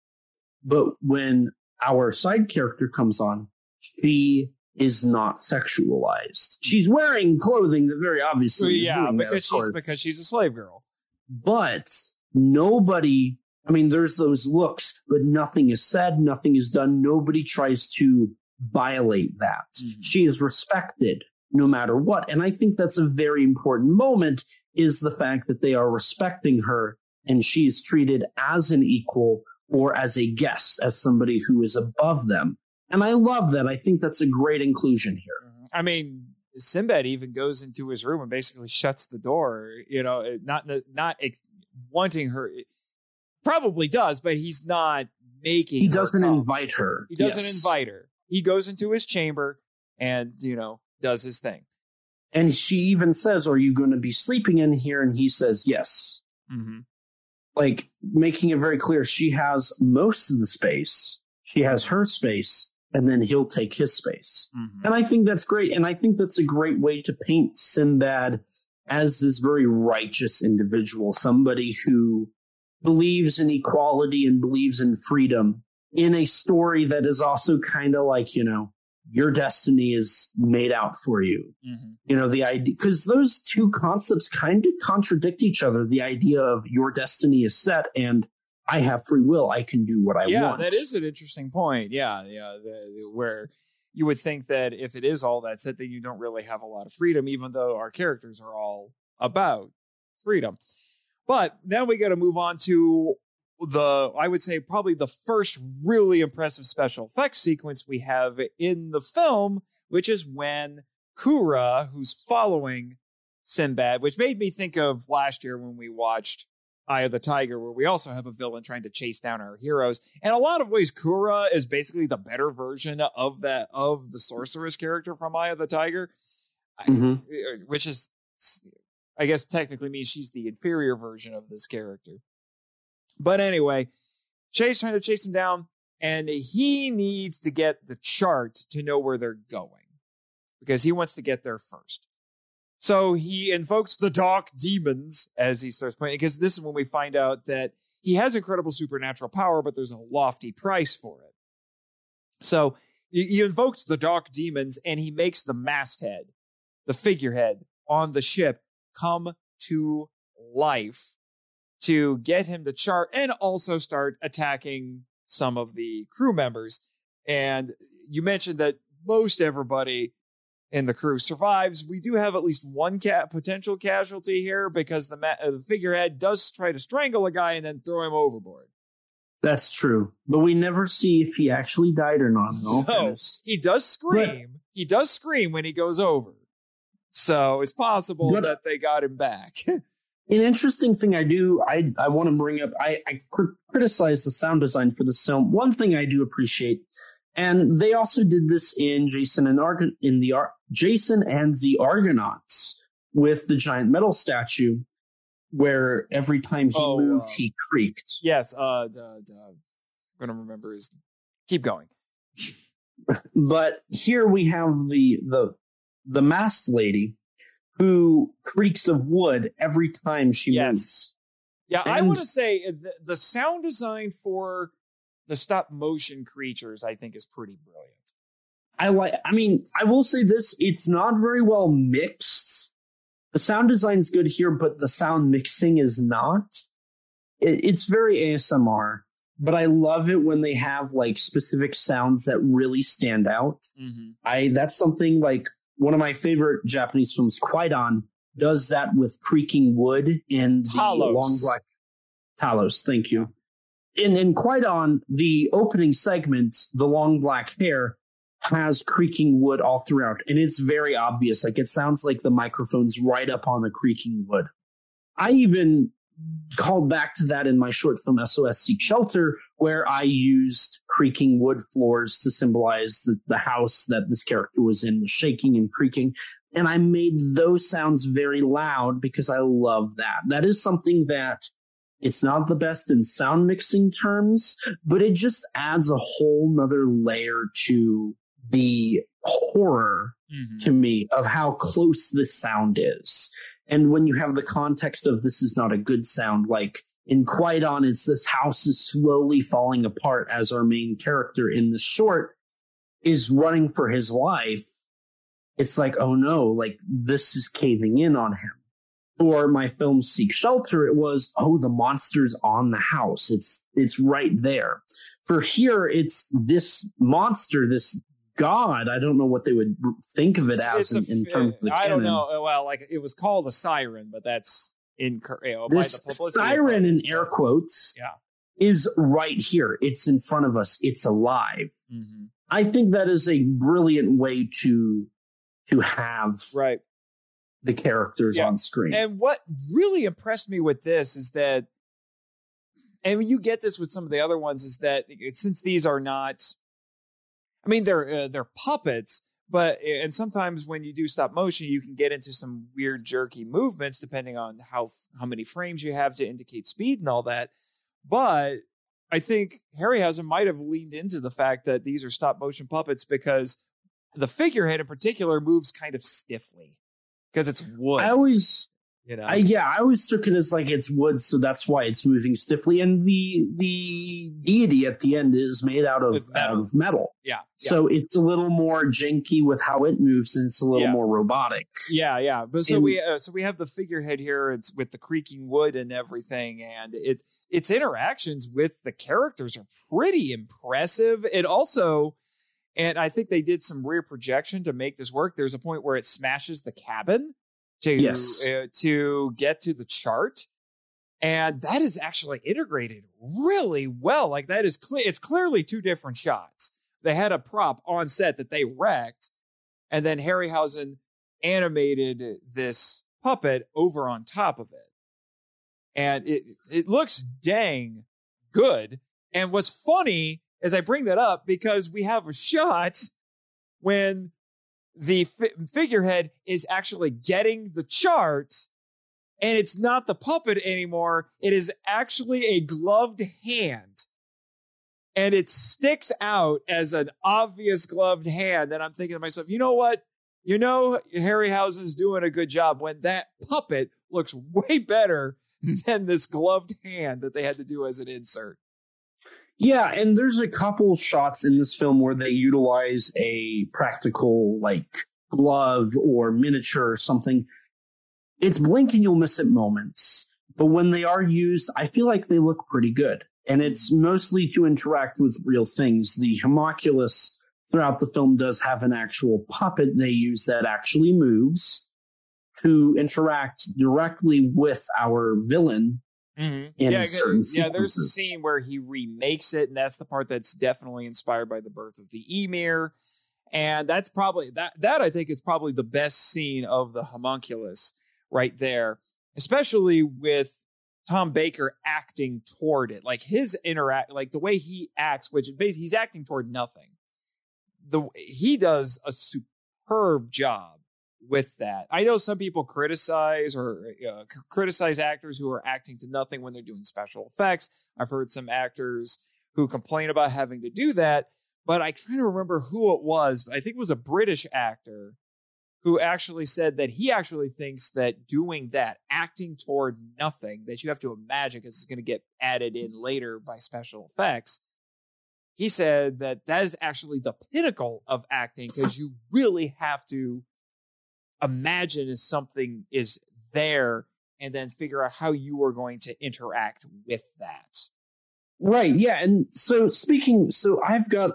Speaker 2: But when our side character comes on, she is not sexualized. She's wearing clothing that very obviously is doing
Speaker 1: because she's a slave girl.
Speaker 2: But nobody, I mean, there's those looks, but nothing is said, nothing is done. Nobody tries to violate that. Mm-hmm. She is respected no matter what. And I think that's a very important moment, is the fact that they are respecting her and she is treated as an equal or as a guest, as somebody who is above them. And I love that. I think that's a great inclusion here.
Speaker 1: I mean, Sinbad even goes into his room and basically shuts the door, you know, not wanting her. Probably does, but he's not making.
Speaker 2: He doesn't invite her.
Speaker 1: He doesn't invite her. He goes into his chamber and, you know, does his thing.
Speaker 2: And she even says, "Are you going to be sleeping in here?" And he says, "Yes." Mm-hmm. Like, making it very clear, she has most of the space. She has her space, and then he'll take his space. Mm-hmm. And I think that's great. And I think that's a great way to paint Sinbad as this very righteous individual, somebody who believes in equality and believes in freedom in a story that is also kind of like, you know, your destiny is made out for you. Mm-hmm. You know, the idea, because those two concepts kind of contradict each other. The idea of your destiny is set and I have free will. I can do what I want.
Speaker 1: Yeah, that is an interesting point. Yeah. Where you would think that if it is all that set, then you don't really have a lot of freedom, even though our characters are all about freedom. But now we got to move on to I would say probably the first really impressive special effects sequence we have in the film, which is when Kura, who's following Sinbad, which made me think of last year when we watched Eye of the Tiger, where we also have a villain trying to chase down our heroes. In a lot of ways, Kura is basically the better version of the sorceress character from Eye of the Tiger, mm-hmm. Which is, I guess, technically means she's the inferior version of this character. But anyway, Chase trying to chase him down, and he needs to get the chart to know where they're going because he wants to get there first. So he invokes the dark demons as he starts playing, because this is when we find out that he has incredible supernatural power, but there's a lofty price for it. So he invokes the dark demons, and he makes the masthead, the figurehead on the ship, come to life to get him to chart and also start attacking some of the crew members. And you mentioned that most everybody in the crew survives. We do have at least one potential casualty here because the figurehead does try to strangle a guy and then throw him overboard.
Speaker 2: That's true. But we never see if he actually died or not.
Speaker 1: No, he does scream. He does scream when he goes over. So it's possible that they got him back.
Speaker 2: An interesting thing I want to bring up, I criticize the sound design for this film. One thing I do appreciate, and they also did this in Jason and the Argonauts with the giant metal statue, where every time he moved, he creaked.
Speaker 1: Yes, I'm going to remember his. Keep going.
Speaker 2: But here we have the masked lady, who creaks of wood every time she moves.
Speaker 1: Yeah, I want to say the sound design for the stop motion creatures, I think, is pretty brilliant.
Speaker 2: I will say this, it's not very well mixed. The sound design is good here, but the sound mixing is not. It's very ASMR, but I love it when they have like specific sounds that really stand out. Mm-hmm. That's something like one of my favorite Japanese films, Kwaidan, does that with creaking wood in the long black Talos. Thank you. In Kwaidan, the opening segment, the long black hair, has creaking wood all throughout, and it's very obvious. Like, it sounds like the microphone's right up on the creaking wood. I even called back to that in my short film SOS Seek Shelter, where I used creaking wood floors to symbolize the house that this character was in, was shaking and creaking. And I made those sounds very loud because I love that. That is something that it's not the best in sound mixing terms, but it just adds a whole nother layer to the horror to me of how close this sound is. And when you have the context of this is not a good sound, like in Kwaidan, it's this house is slowly falling apart as our main character in the short is running for his life. It's like, oh no, like this is caving in on him. For my film Seek Shelter, it was, oh, the monster's on the house. It's right there. For here, it's this monster, this god. I don't know what they would think of it as in terms of the canon.
Speaker 1: I don't know. Well, like it was called a siren, but that's incorrect.
Speaker 2: This siren in air quotes is right here. It's in front of us. It's alive. Mm-hmm. I think that is a brilliant way to have the characters on screen.
Speaker 1: And what really impressed me with this is that, and you get this with some of the other ones, is that since these are not, I mean, they're puppets, but, and sometimes when you do stop motion, you can get into some weird jerky movements depending on how many frames you have to indicate speed and all that. But I think Harryhausen might have leaned into the fact that these are stop motion puppets because the figurehead in particular moves kind of stiffly because it's wood.
Speaker 2: I always took it as like it's wood, so that's why it's moving stiffly. And the deity at the end is made out of metal. Yeah. So it's a little more janky with how it moves, and it's a little more robotic.
Speaker 1: Yeah. But so we have the figurehead here. It's with the creaking wood and everything, and its interactions with the characters are pretty impressive. It also. And I think they did some rear projection to make this work. There's a point where it smashes the cabin to get to the chart. And that is actually integrated really well. Like that is it's clearly two different shots. They had a prop on set that they wrecked. And then Harryhausen animated this puppet over on top of it. And it looks dang good. And what's funny is I bring that up because we have a shot when the figurehead is actually getting the chart, and it's not the puppet anymore. It is actually a gloved hand, and it sticks out as an obvious gloved hand. And I'm thinking to myself, you know what? You know, Harryhausen's doing a good job when that puppet looks way better than this gloved hand that they had to do as an insert.
Speaker 2: Yeah, and there's a couple shots in this film where they utilize a practical, like, glove or miniature or something. It's blink and you'll miss it moments. But when they are used, I feel like they look pretty good. And it's mostly to interact with real things. The homunculus throughout the film does have an actual puppet they use that actually moves to interact directly with our villain. Mm-hmm.
Speaker 1: There's a scene where he remakes it, and that's the part that's definitely inspired by the birth of the Emir. And that's probably that I think is probably the best scene of the homunculus right there, especially with Tom Baker acting toward it. Like his like the way he acts, which basically he's acting toward nothing. He does a superb job with that. I know some people criticize actors who are acting to nothing when they're doing special effects. I've heard some actors who complain about having to do that, but I try to remember who it was. I think it was a British actor who actually said that he actually thinks that doing that, acting toward nothing, that you have to imagine because it's going to get added in later by special effects. He said that is actually the pinnacle of acting because you really have to imagine is something is there and then figure out how you are going to interact with that.
Speaker 2: Right. Yeah. And so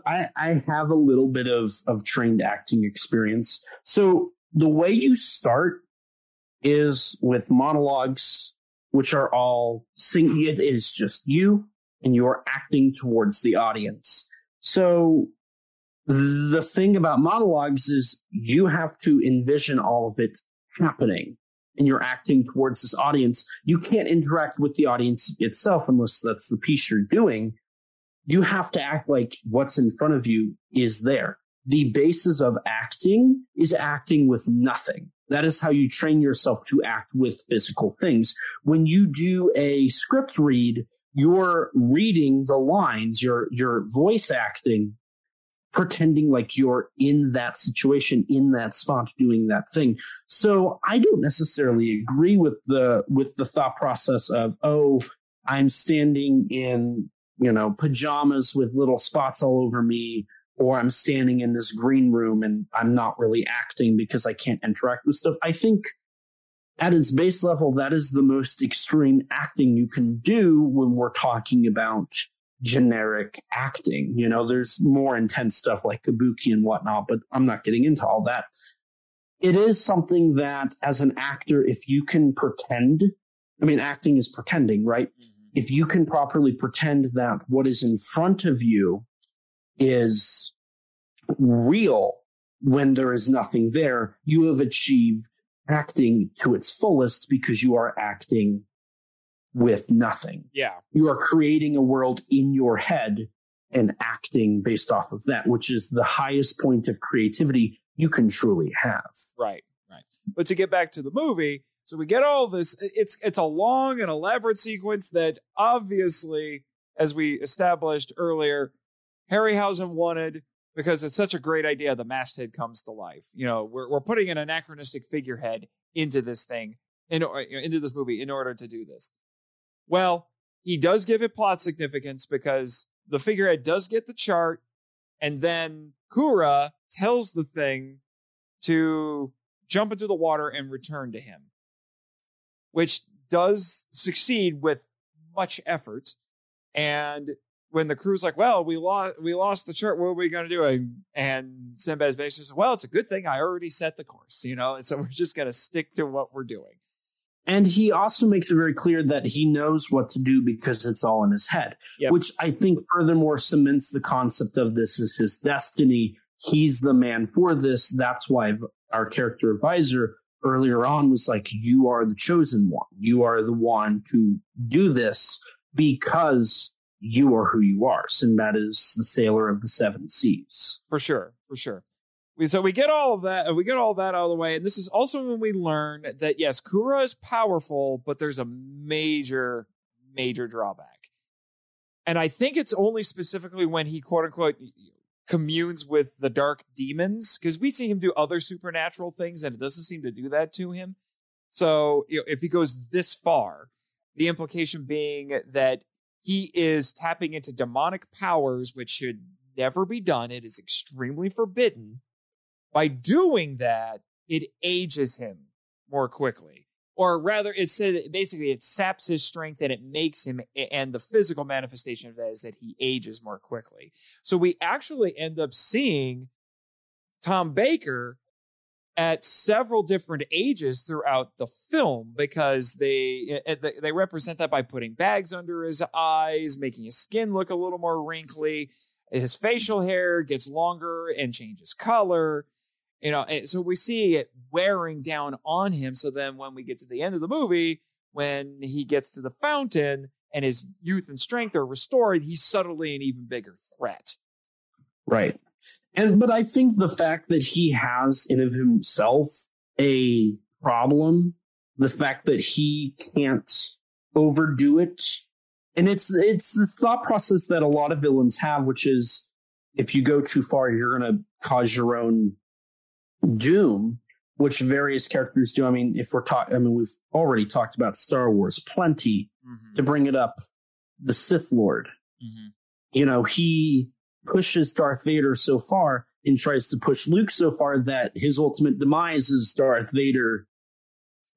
Speaker 2: I have a little bit of trained acting experience. So the way you start is with monologues, which are all it is just you and you're acting towards the audience. So the thing about monologues is you have to envision all of it happening and you're acting towards this audience. You can't interact with the audience itself unless that's the piece you're doing. You have to act like what's in front of you is there. The basis of acting is acting with nothing. That is how you train yourself to act with physical things. When you do a script read, you're reading the lines, you're voice acting, pretending like you're in that situation, in that spot, doing that thing. So I don't necessarily agree with the thought process of, oh, I'm standing in, pajamas with little spots all over me, or I'm standing in this green room and I'm not really acting because I can't interact with stuff. I think at its base level, that is the most extreme acting you can do when we're talking about generic acting. There's more intense stuff like kabuki and whatnot, but I'm not getting into all that. It is something that as an actor, if you can pretend, acting is pretending, right? Mm-hmm. If you can properly pretend that what is in front of you is real when there is nothing there, you have achieved acting to its fullest because you are acting with nothing.
Speaker 1: Yeah.
Speaker 2: You are creating a world in your head and acting based off of that, which is the highest point of creativity you can truly have.
Speaker 1: Right. But to get back to the movie, so we get all this, it's a long and elaborate sequence that obviously, as we established earlier, Harryhausen wanted, because it's such a great idea, the masthead comes to life. We're putting an anachronistic figurehead into this thing, into this movie in order to do this. Well, he does give it plot significance because the figurehead does get the chart, and then Kura tells the thing to jump into the water and return to him, which does succeed with much effort. And when the crew's like, well, we lost the chart, what are we going to do? And Sinbad's basically says, well, it's a good thing I already set the course, and so we're just going to stick to what we're doing.
Speaker 2: And he also makes it very clear that he knows what to do because it's all in his head, which I think furthermore cements the concept of this is his destiny. He's the man for this. That's why our character advisor earlier on was like, you are the chosen one. You are the one to do this because you are who you are. Sinbad is the sailor of the seven seas.
Speaker 1: For sure. So we get all of that, and we get all that out of the way. And this is also when we learn that, yes, Kura is powerful, but there's a major, major drawback. And I think it's only specifically when he, quote unquote, communes with the dark demons, because we see him do other supernatural things, and it doesn't seem to do that to him. So if he goes this far, the implication being that he is tapping into demonic powers, which should never be done. It is extremely forbidden. By doing that, it ages him more quickly. Or rather, it saps his strength and it makes him, and the physical manifestation of that is that he ages more quickly. So we actually end up seeing Tom Baker at several different ages throughout the film, because they represent that by putting bags under his eyes, making his skin look a little more wrinkly. His facial hair gets longer and changes color. So we see it wearing down on him. So then when we get to the end of the movie, when he gets to the fountain and his youth and strength are restored, he's suddenly an even bigger threat.
Speaker 2: Right. But I think the fact that he has in of himself a problem, the fact that he can't overdo it, and it's this thought process that a lot of villains have, which is if you go too far, you're going to cause your own doom, which various characters do. If we're talking, we've already talked about Star Wars plenty. Mm-hmm. To bring it up, the Sith Lord. Mm-hmm. He pushes Darth Vader so far and tries to push Luke so far that his ultimate demise is Darth Vader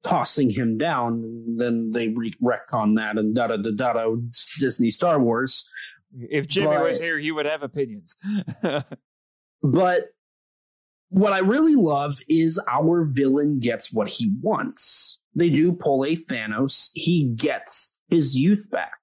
Speaker 2: tossing him down. And then they retcon that and da-da-da-da-da, Disney Star Wars.
Speaker 1: If Jimmy was here, he would have opinions.
Speaker 2: But what I really love is our villain gets what he wants. They do pull a Thanos. He gets his youth back,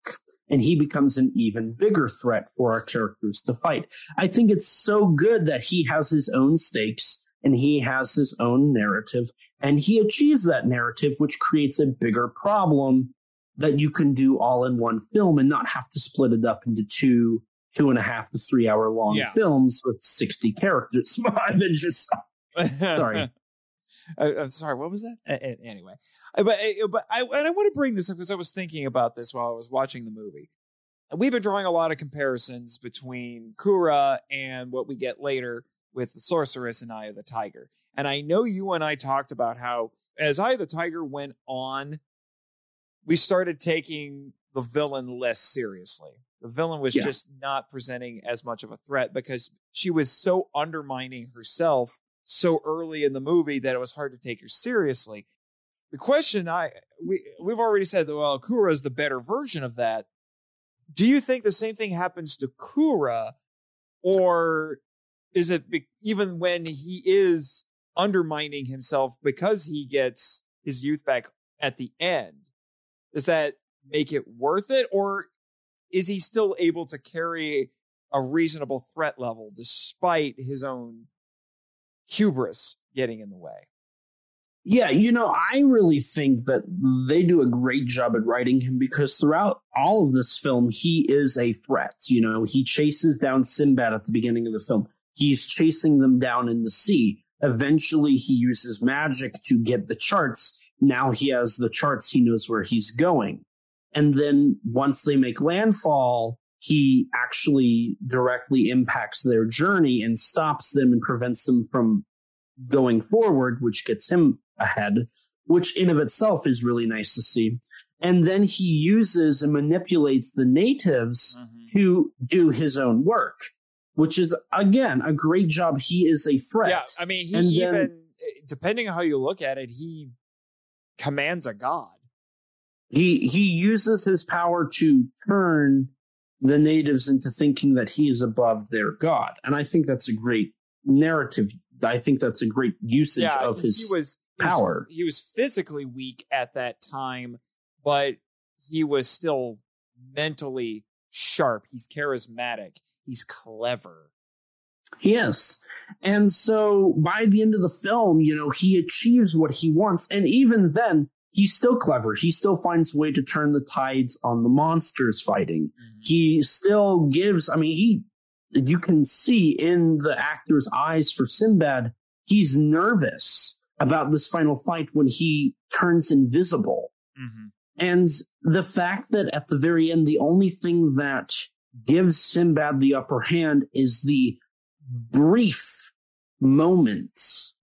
Speaker 2: and he becomes an even bigger threat for our characters to fight. I think it's so good that he has his own stakes, and he has his own narrative, and he achieves that narrative, which creates a bigger problem that you can do all in one film and not have to split it up into 2.5 to 3 hour long films with 60 characters. Sorry.
Speaker 1: I'm sorry. What was that? Anyway, but I want to bring this up because I was thinking about this while I was watching the movie. We've been drawing a lot of comparisons between Kura and what we get later with the Sorceress and Eye of the Tiger. And I know you and I talked about how as Eye of the Tiger went on, we started taking the villain less seriously. The villain was just not presenting as much of a threat because she was so undermining herself so early in the movie that it was hard to take her seriously. The question we've already said that, well, Kura is the better version of that. Do you think the same thing happens to Kura, or is it even when he is undermining himself because he gets his youth back at the end? Does that make it worth it, or is he still able to carry a reasonable threat level despite his own hubris getting in the way?
Speaker 2: Yeah, I really think that they do a great job at writing him because throughout all of this film, he is a threat. He chases down Sinbad at the beginning of the film. He's chasing them down in the sea. Eventually, he uses magic to get the charts. Now he has the charts. He knows where he's going. And then once they make landfall, he actually directly impacts their journey and stops them and prevents them from going forward, which gets him ahead, which in of itself is really nice to see. And then he uses and manipulates the natives to do his own work, which is, again, a great job. He is a threat.
Speaker 1: Yeah, I mean, depending on how you look at it, he commands a god.
Speaker 2: He uses his power to turn the natives into thinking that he is above their god. And I think that's a great narrative. I think that's a great usage of his power.
Speaker 1: He was physically weak at that time, but he was still mentally sharp. He's charismatic. He's clever.
Speaker 2: Yes. And so by the end of the film, he achieves what he wants. And even then, he's still clever. He still finds a way to turn the tides on the monsters fighting. Mm-hmm. He still gives, you can see in the actor's eyes for Sinbad, he's nervous about this final fight when he turns invisible. Mm-hmm. And the fact that at the very end, the only thing that gives Sinbad the upper hand is the brief moments,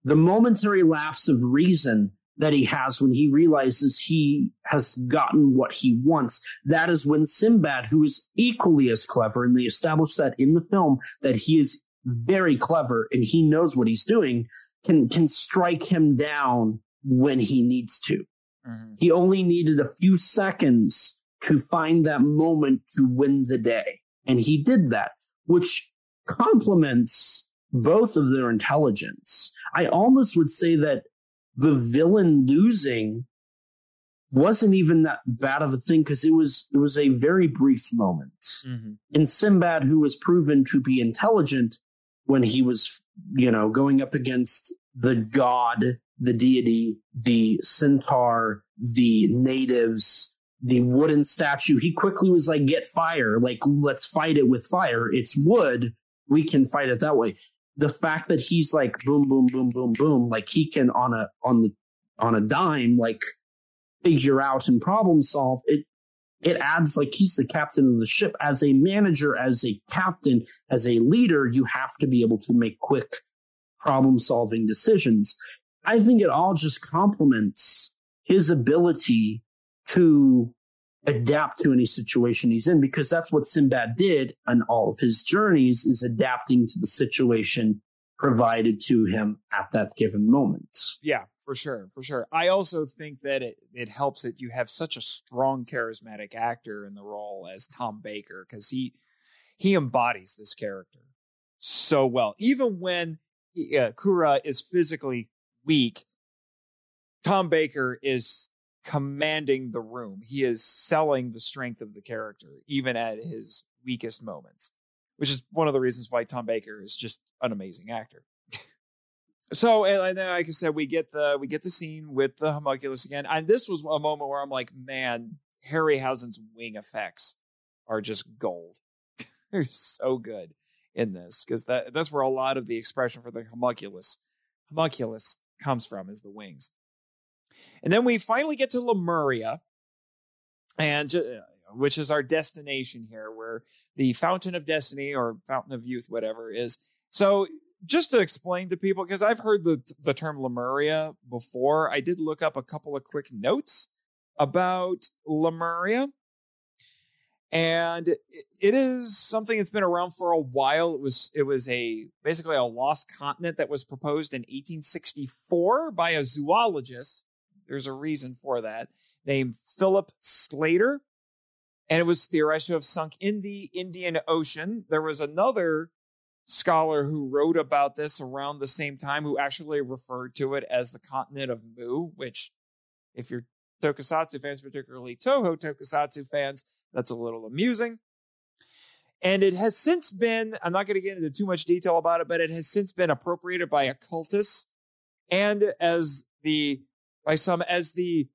Speaker 2: the momentary lapse of reason that he has when he realizes he has gotten what he wants. That is when Sinbad, who is equally as clever, and they establish that in the film, that he is very clever and he knows what he's doing, can strike him down when he needs to. Mm-hmm. He only needed a few seconds to find that moment to win the day. And he did that, which complements both of their intelligence. I almost would say that the villain losing wasn't even that bad of a thing because it was a very brief moment. Mm-hmm. And Sinbad, who was proven to be intelligent when he was, going up against the god, the deity, the centaur, the natives, the wooden statue, he quickly was like, get fire. Like, let's fight it with fire. It's wood. We can fight it that way. The fact that he's like boom, boom, boom, boom, boom, like he can on a dime, like figure out and problem solve it. It adds like he's the captain of the ship. As a manager, as a captain, as a leader, you have to be able to make quick problem solving decisions. I think it all just complements his ability to adapt to any situation he's in, because that's what Sinbad did on all of his journeys, is adapting to the situation provided to him at that given moment.
Speaker 1: Yeah, for sure. I also think that it helps that you have such a strong, charismatic actor in the role as Tom Baker, because he embodies this character so well. Even when Kura is physically weak, Tom Baker is commanding the room. He is selling the strength of the character, even at his weakest moments, which is one of the reasons why Tom Baker is just an amazing actor. So, and then, like I said, we get the scene with the homunculus again, and this was a moment where I'm like, man, Harryhausen's wing effects are just gold. They're so good in this, because that's where a lot of the expression for the homunculus comes from, is the wings. And then we finally get to Lemuria, and which is our destination here, where the Fountain of Destiny or Fountain of Youth, whatever is. So just to explain to people, because I've heard the term Lemuria before, I did look up a couple of quick notes about Lemuria. And it is something that's been around for a while. It was basically a lost continent that was proposed in 1864 by a zoologist. There's a reason for that, named Philip Slater. And it was theorized to have sunk in the Indian Ocean. There was another scholar who wrote about this around the same time, who actually referred to it as the continent of Mu, which, if you're Tokusatsu fans, particularly Toho Tokusatsu fans, that's a little amusing. And it has since been, I'm not going to get into too much detail about it, but it has since been appropriated by occultists and by some as the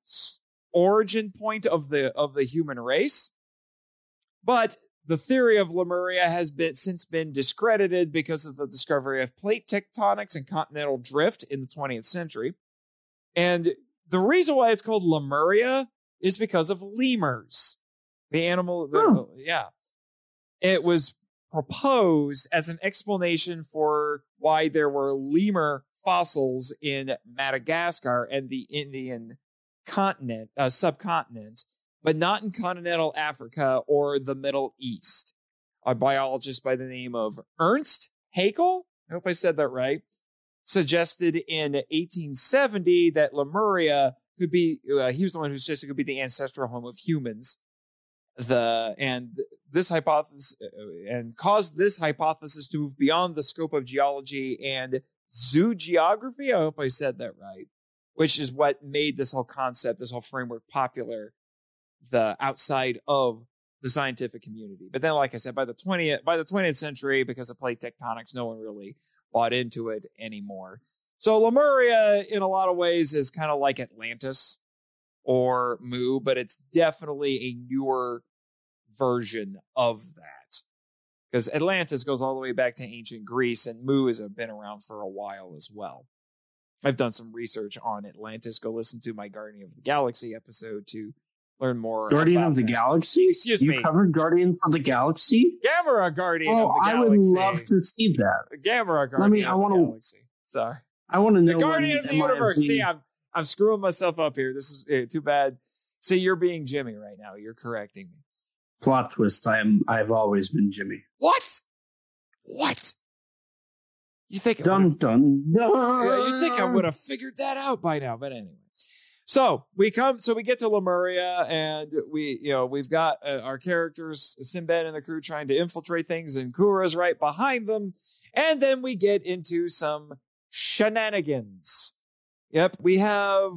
Speaker 1: origin point of the human race. But the theory of Lemuria has since been discredited because of the discovery of plate tectonics and continental drift in the 20th century. And the reason why it's called Lemuria is because of lemurs. The animal, yeah. It was proposed as an explanation for why there were lemur fossils in Madagascar and the Indian subcontinent, but not in continental Africa or the Middle East. A biologist by the name of Ernst Haeckel, I hope I said that right, suggested in 1870 that Lemuria could be, he was the one who suggested it could be the ancestral home of humans. This hypothesis caused this hypothesis to move beyond the scope of geology and zoogeography. I hope I said that right, which is what made this whole concept, this whole framework popular, outside of the scientific community. But then, like I said, by the 20th century, because of plate tectonics, no one really bought into it anymore. So Lemuria, in a lot of ways, is kind of like Atlantis or Mu, but it's definitely a newer version of that. Because Atlantis goes all the way back to ancient Greece, and Mu has been around for a while as well. I've done some research on Atlantis. Go listen to my Guardian of the Galaxy episode to learn more.
Speaker 2: Guardian of the Galaxy?
Speaker 1: Excuse me.
Speaker 2: You covered Guardian of the Galaxy?
Speaker 1: Gamera Guardian of the Galaxy.
Speaker 2: I would love to see that.
Speaker 1: Gamera Guardian of the Galaxy. Sorry.
Speaker 2: I want to know.
Speaker 1: The Guardian of the Universe. See, I'm screwing myself up here. This is too bad. See, you're being Jimmy right now. You're correcting me.
Speaker 2: Plot twist. I've always been Jimmy.
Speaker 1: What? You think
Speaker 2: dun.
Speaker 1: You think I would have figured that out by now? But anyway, so we get to Lemuria, and we've got our characters, Sinbad and the crew, trying to infiltrate things, and Kura's right behind them, and then we get into some shenanigans. Yep, we have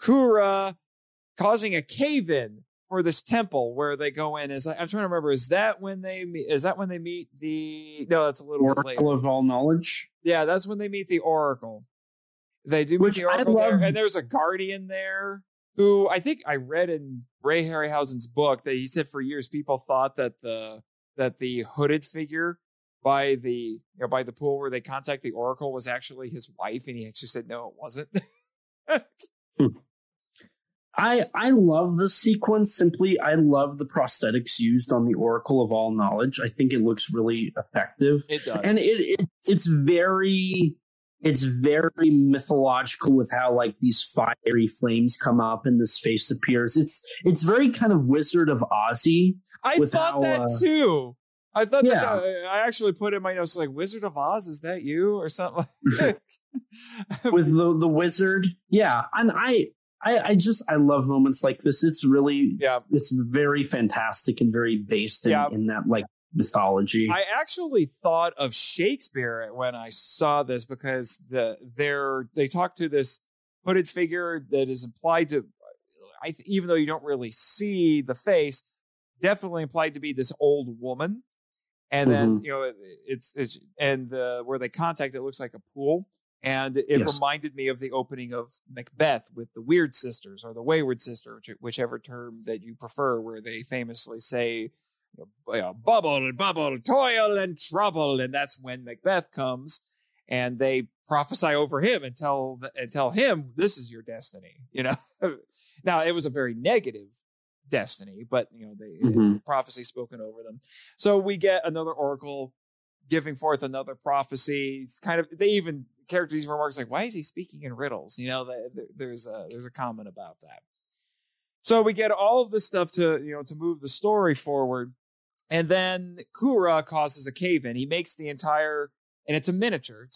Speaker 1: Kura causing a cave-in for this temple where they go in. I'm trying to remember. Is that when they meet the? No, that's a little bit later.
Speaker 2: Oracle of all knowledge.
Speaker 1: Yeah, that's when they meet the Oracle. They do meet the Oracle there, and there's a Guardian there who I think I read in Ray Harryhausen's book that he said for years people thought that the hooded figure by the pool where they contact the Oracle was actually his wife, and he actually said no, it wasn't.
Speaker 2: I love the sequence. Simply, I love the prosthetics used on the Oracle of all knowledge. I think it looks really effective. It does, and it's very mythological with how like these fiery flames come up and this face appears. It's very kind of Wizard of Ozzy.
Speaker 1: I thought that too. I thought that I actually put in my notes like Wizard of Oz. Is that you or something? Like
Speaker 2: with the wizard. Yeah, and I love moments like this. It's really it's very fantastic and very based in that like mythology.
Speaker 1: I actually thought of Shakespeare when I saw this because they talk to this hooded figure that is implied to, even though you don't really see the face, definitely implied to be this old woman. And then, it's where they contact, it looks like a pool. And it reminded me of the opening of Macbeth with the Weird Sisters or the Wayward Sister, whichever term that you prefer, where they famously say, bubble, toil, and trouble. And that's when Macbeth comes and they prophesy over him and tell him, this is your destiny. Now, it was a very negative destiny, but prophecy spoken over them. So we get another oracle giving forth another prophecy. It's kind of, characters remarks like, why is he speaking in riddles? There's a comment about that. So we get all of this stuff to move the story forward. And then Kura causes a cave in. He makes the entire, and it's a miniature.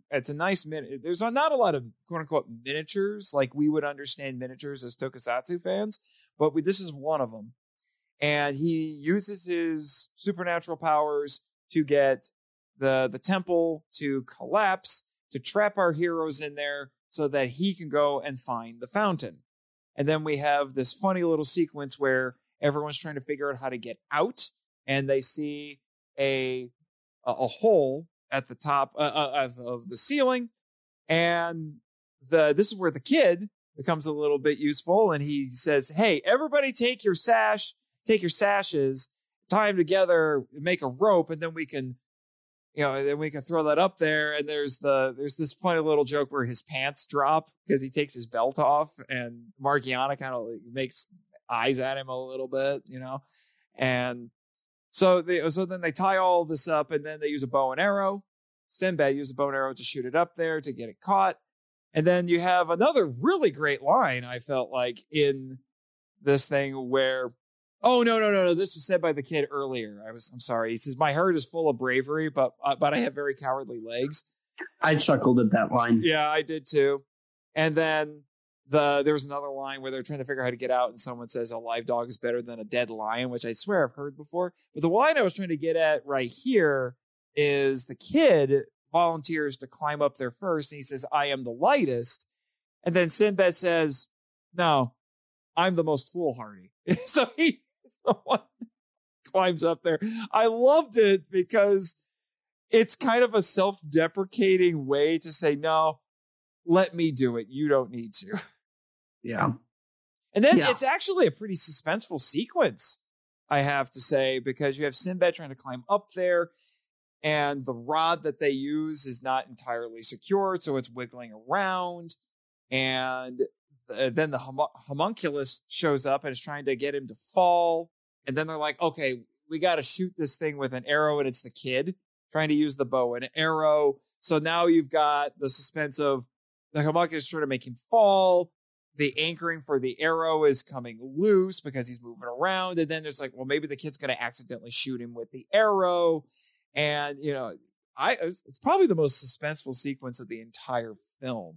Speaker 1: It's a nice miniature. There's not a lot of quote unquote miniatures like we would understand miniatures as Tokusatsu fans, but this is one of them. And he uses his supernatural powers to get the temple to collapse, to trap our heroes in there so that he can go and find the fountain. And then we have this funny little sequence where everyone's trying to figure out how to get out, and they see a hole at the top of the ceiling, and this is where the kid becomes a little bit useful, and he says, "Hey, everybody, take your sashes, tie them together, make a rope, and then we can." Then we can throw that up there. And there's this funny little joke where his pants drop because he takes his belt off, and Marchiana kind of makes eyes at him a little bit, And so then they tie all this up, and then they use a bow and arrow. Sinbad used a bow and arrow to shoot it up there to get it caught. And then you have another really great line, I felt like, in this thing where, oh, no. This was said by the kid earlier. I'm sorry. He says, my heart is full of bravery, but I have very cowardly legs.
Speaker 2: I chuckled at that line.
Speaker 1: Yeah, I did too. And then there was another line where they're trying to figure out how to get out, and someone says a live dog is better than a dead lion, which I swear I've heard before. But the line I was trying to get at right here is the kid volunteers to climb up there first, and he says, I am the lightest. And then Sinbad says, no, I'm the most foolhardy. So he's the one climbs up there. I loved it because it's kind of a self-deprecating way to say, no, let me do it. You don't need to.
Speaker 2: Yeah.
Speaker 1: And then it's actually a pretty suspenseful sequence, I have to say, because you have Sinbad trying to climb up there, and the rod that they use is not entirely secured, so it's wiggling around. And then the homunculus shows up and is trying to get him to fall. And then they're like, okay, we got to shoot this thing with an arrow, and it's the kid trying to use the bow and arrow. So now you've got the suspense of the homunculus trying to make him fall. The anchoring for the arrow is coming loose because he's moving around. And then there's like, well, maybe the kid's going to accidentally shoot him with the arrow. And, it's probably the most suspenseful sequence of the entire film.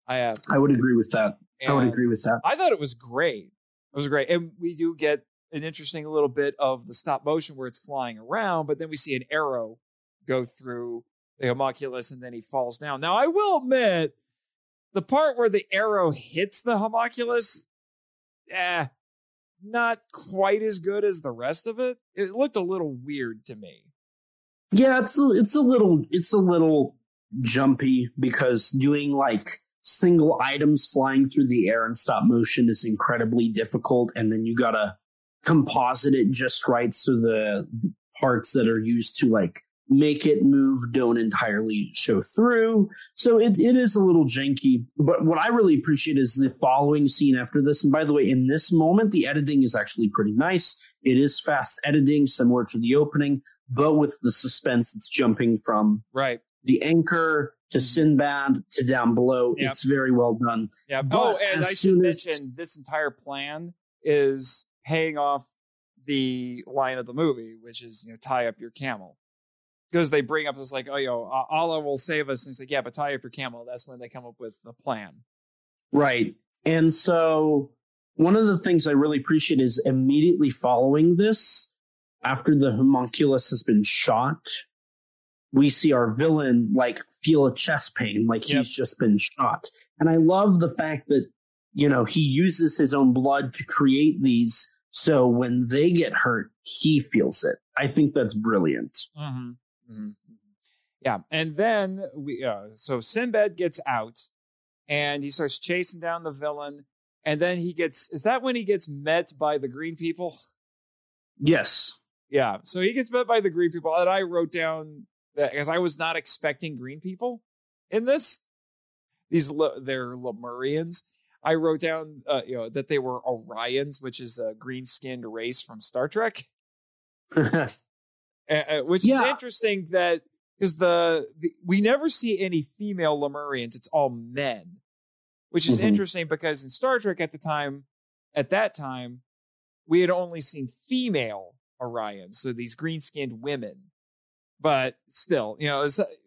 Speaker 1: I would agree with that.
Speaker 2: I
Speaker 1: thought it was great. It was great. And we do get an interesting little bit of the stop motion where it's flying around, but then we see an arrow go through the homunculus and then he falls down. Now, I will admit, the part where the arrow hits the homunculus, not quite as good as the rest of it. It looked a little weird to me.
Speaker 2: Yeah, it's a little jumpy because doing like single items flying through the air in stop motion is incredibly difficult, and then you gotta composite it just right so the parts that are used to like make it move don't entirely show through. So it is a little janky. But what I really appreciate is the following scene after this. And by the way, in this moment, the editing is actually pretty nice. It is fast editing, similar to the opening, but with the suspense, it's jumping from the anchor to Sinbad to down below. Yep. It's very well done.
Speaker 1: Yeah. Oh, and I should mention this entire plan is paying off the line of the movie, which is, tie up your camel. because they bring up this like, oh, Allah will save us. And it's like, yeah, but tie up your camel. That's when they come up with the plan.
Speaker 2: Right. And so one of the things I really appreciate is immediately following this, after the homunculus has been shot, we see our villain like feel a chest pain, like he's just been shot. And I love the fact that, he uses his own blood to create these. So when they get hurt, he feels it. I think that's brilliant.
Speaker 1: Mm-hmm. Mm-hmm. Yeah. And then so Sinbad gets out and he starts chasing down the villain. And then is that when he gets met by the green people?
Speaker 2: Yes.
Speaker 1: Yeah. So he gets met by the green people. And I wrote down that because I was not expecting green people in this. They're Lemurians. I wrote down, that they were Orions, which is a green-skinned race from Star Trek. Which is interesting that because we never see any female Lemurians; it's all men, which is interesting because in Star Trek at that time, we had only seen female Orions, so these green-skinned women. But still,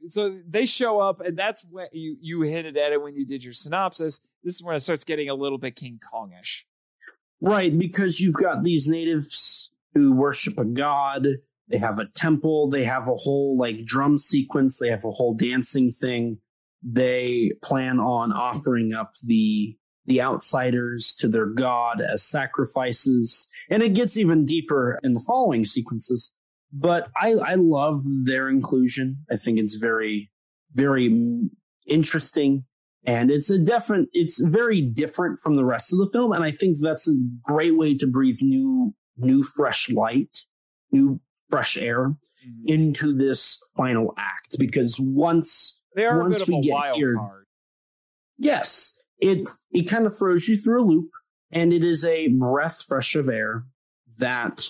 Speaker 1: so they show up, and that's when you hinted at it when you did your synopsis. This is when it starts getting a little bit King Kong-ish.
Speaker 2: Right, because you've got these natives who worship a god. They have a temple. They have a whole drum sequence. They have a whole dancing thing. They plan on offering up the outsiders to their god as sacrifices. And it gets even deeper in the following sequences. But I love their inclusion. I think it's very, very interesting. And it's very different from the rest of the film. And I think that's a great way to breathe new fresh light, new fresh air into this final act. Because once
Speaker 1: they are a bit of
Speaker 2: we
Speaker 1: a
Speaker 2: get
Speaker 1: wild
Speaker 2: here,
Speaker 1: card.
Speaker 2: Yes, it kind of throws you through a loop. And it is a breath fresh of air that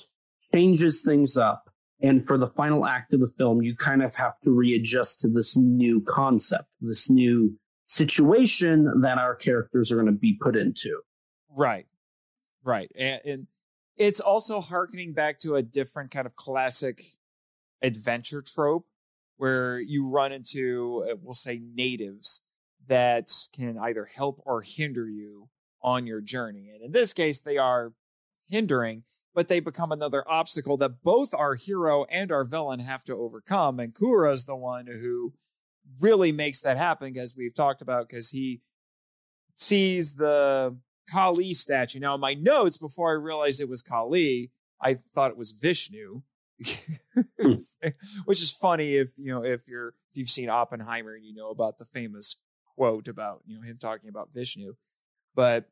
Speaker 2: changes things up. And for the final act of the film, you kind of have to readjust to this new concept, this new situation that our characters are going to be put into.
Speaker 1: Right. And it's also hearkening back to a different kind of classic adventure trope where you run into, we'll say, natives that can either help or hinder you on your journey. And in this case, they are hindering, but they become another obstacle that both our hero and our villain have to overcome. And Kura's the one who really makes that happen, as we've talked about, because he sees the Kali statue. Now, in my notes, before I realized it was Kali, I thought it was Vishnu, which is funny if you've seen Oppenheimer and you know about the famous quote about him talking about Vishnu. But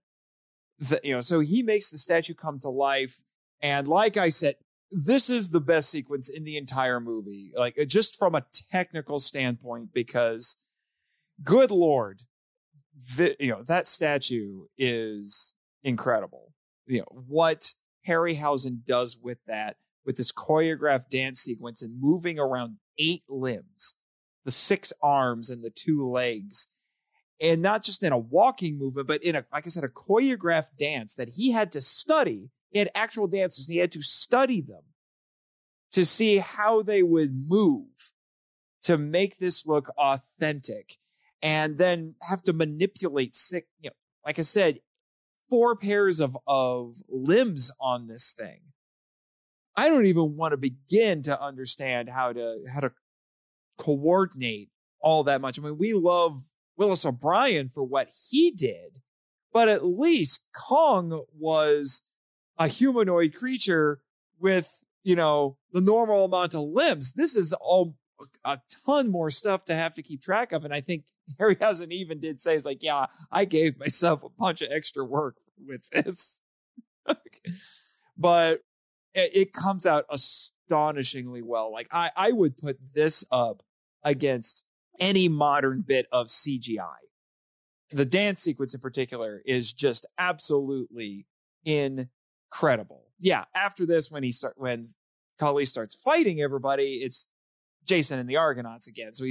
Speaker 1: so he makes the statue come to life. And like I said, this is the best sequence in the entire movie, just from a technical standpoint, because good Lord, that statue is incredible. What Harryhausen does with this choreographed dance sequence and moving around 8 limbs, the 6 arms and the 2 legs, and not just in a walking movement, but in a choreographed dance that he had to study. He had actual dancers, and he had to study them to see how they would move to make this look authentic, and then have to manipulate 6, like I said, 4 pairs of limbs on this thing. I don't even want to begin to understand how to coordinate all that much. I mean, we love Willis O'Brien for what he did, but at least Kong was a humanoid creature with, the normal amount of limbs. This is all a ton more stuff to have to keep track of. And I think Harryhausen even did say, it's like, yeah, I gave myself a bunch of extra work with this. But it comes out astonishingly well. I would put this up against any modern bit of CGI. The dance sequence in particular is just absolutely incredible. Yeah, after this, when Kali starts fighting everybody, it's Jason and the Argonauts again. So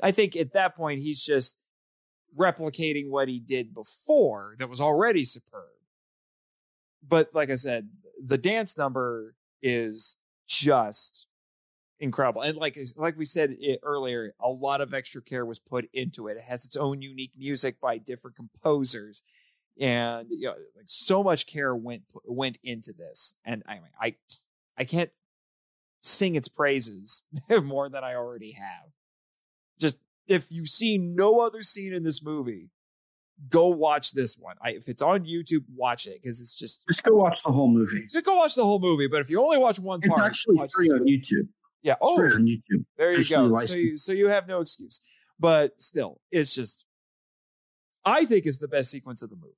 Speaker 1: I think at that point, he's just replicating what he did before that was already superb. But like I said, the dance number is just incredible. And like we said earlier, a lot of extra care was put into it. It has its own unique music by different composers, and like so much care went into this. And I can't sing its praises more than I already have. Just if you've seen no other scene in this movie, go watch this one. If it's on YouTube, watch it, because it's just
Speaker 2: go watch the whole movie.
Speaker 1: Just go watch the whole movie. But if you only watch one part,
Speaker 2: it's actually free on YouTube.
Speaker 1: Yeah.
Speaker 2: It's free on YouTube.
Speaker 1: There you go. So you have no excuse. But still, it's just, I think it's the best sequence of the movie.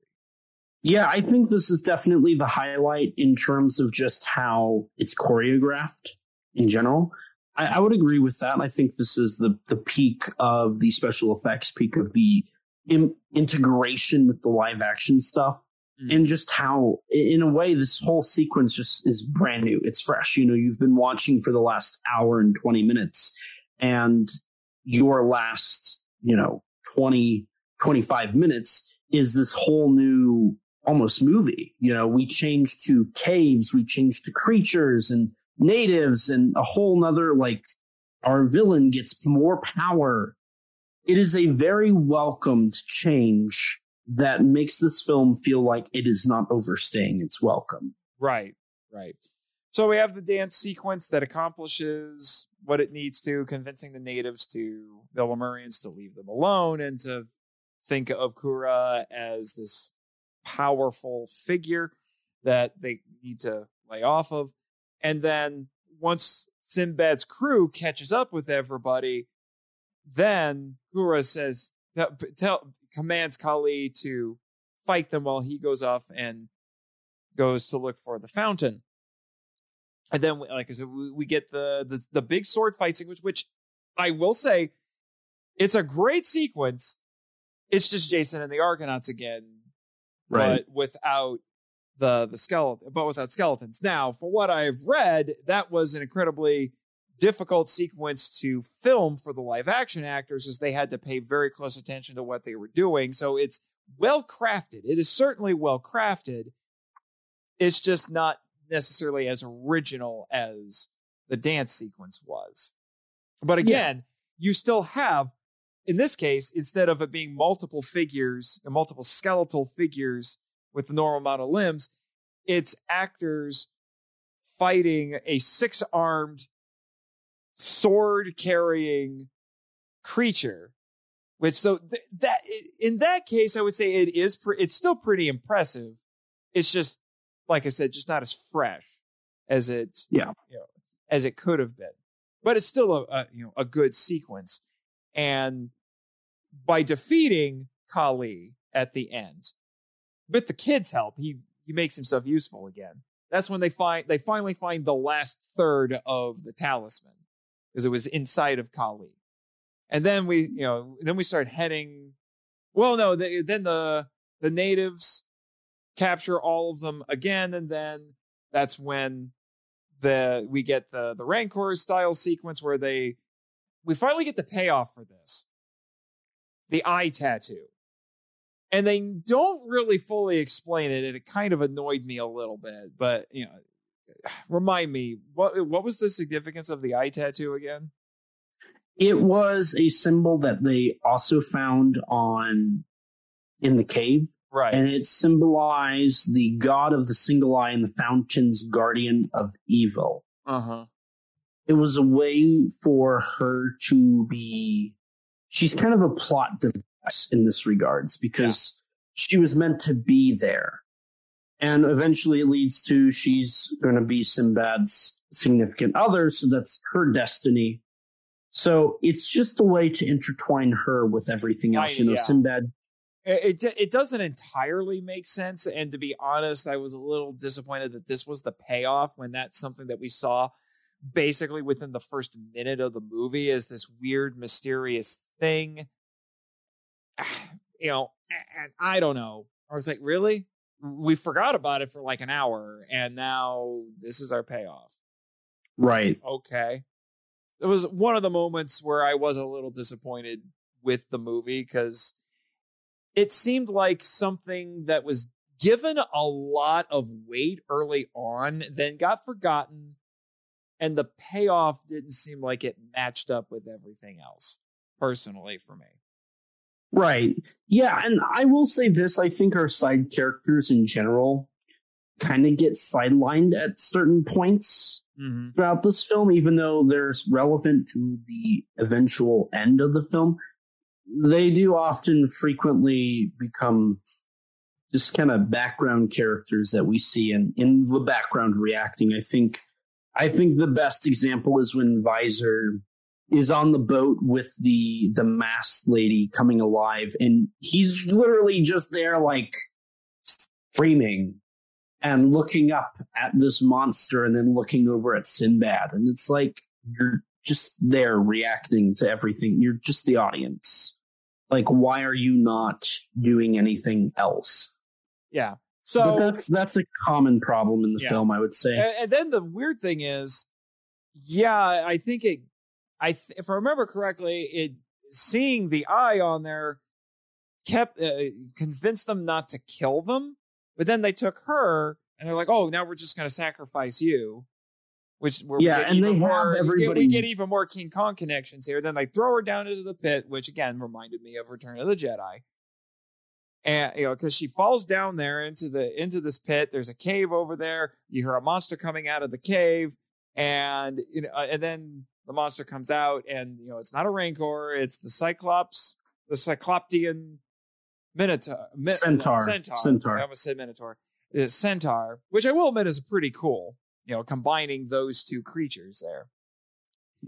Speaker 2: Yeah, I think this is definitely the highlight in terms of just how it's choreographed in general. I would agree with that. I think this is the peak of the special effects, peak of the integration with the live action stuff, and just how, in a way, this whole sequence just is brand new. It's fresh. You've been watching for the last hour and 20 minutes, and your last, 20, 25 minutes is this whole new almost movie. We changed to caves, we changed to creatures and natives, and a whole nother, like, our villain gets more power. It is a very welcomed change that makes this film feel like it is not overstaying its welcome.
Speaker 1: Right. So we have the dance sequence that accomplishes what it needs to, convincing the natives the Lemurians to leave them alone and to think of Kura as this powerful figure that they need to lay off of. And then once Sinbad's crew catches up with everybody, then Kura commands Kali to fight them while he goes off and goes to look for the fountain. And then, like I said, we get the big sword fight sequence, which I will say, it's a great sequence. It's just Jason and the Argonauts again,
Speaker 2: right?
Speaker 1: But without the skeleton, but without skeletons. Now, for what I've read, that was an incredibly difficult sequence to film for the live action actors, as they had to pay very close attention to what they were doing. So it's well crafted. It is certainly well crafted. It's just not necessarily as original as the dance sequence was. But again, you still have, in this case, instead of it being multiple figures and multiple skeletal figures with the normal amount of limbs, it's actors fighting a 6-armed, sword-carrying creature. Which, that in that case, I would say it's still pretty impressive. It's just, like I said, just not as fresh as as it could have been. But it's still a good sequence. And by defeating Kali at the end, with the kids' help, he makes himself useful again. That's when they finally find the last third of the talisman, because it was inside of Kali. And then we start heading. Well, no, then the natives capture all of them again, and then that's when we get the Rancor style sequence where we finally get the payoff for this. The eye tattoo. And they don't really fully explain it, and it kind of annoyed me a little bit. But, remind me, what was the significance of the eye tattoo again?
Speaker 2: It was a symbol that they also found in the cave.
Speaker 1: Right.
Speaker 2: And it symbolized the god of the single eye and the fountain's guardian of evil.
Speaker 1: Uh-huh.
Speaker 2: It was a way for her to be... She's kind of a plot device in this regards, because she was meant to be there. And eventually it leads to she's going to be Sinbad's significant other, so that's her destiny. So it's just a way to intertwine her with everything else. Sinbad...
Speaker 1: It doesn't entirely make sense, and to be honest, I was a little disappointed that this was the payoff, when that's something that we saw basically within the first minute of the movie, is this weird, mysterious thing. And I don't know. I was like, really? We forgot about it for like an hour, and now this is our payoff.
Speaker 2: Right.
Speaker 1: Okay. It was one of the moments where I was a little disappointed with the movie, because it seemed like something that was given a lot of weight early on, then got forgotten, and the payoff didn't seem like it matched up with everything else, personally, for me.
Speaker 2: Right. Yeah, and I will say this, I think our side characters in general kind of get sidelined at certain points throughout this film, even though they're relevant to the eventual end of the film. They do often frequently become just kind of background characters that we see in the background reacting. I think the best example is when Visor is on the boat with the masked lady coming alive, and he's literally just there, like, screaming and looking up at this monster and then looking over at Sinbad. And it's like, you're just there reacting to everything. You're just the audience. Like, why are you not doing anything else?
Speaker 1: Yeah. So
Speaker 2: but that's a common problem in the film, I would say.
Speaker 1: And then the weird thing is, I think if I remember correctly, seeing the eye on there kept convinced them not to kill them. But then they took her, and they're like, "Oh, now we're just going to sacrifice you." Which we get even more King Kong connections here. Then they throw her down into the pit, which again reminded me of Return of the Jedi. And because she falls down there into this pit. There's a cave over there. You hear a monster coming out of the cave, and and then the monster comes out, and it's not a Rancor, it's the Cycloptean Centaur. I almost said Minotaur. It's Centaur, which I will admit is pretty cool. Combining those two creatures there.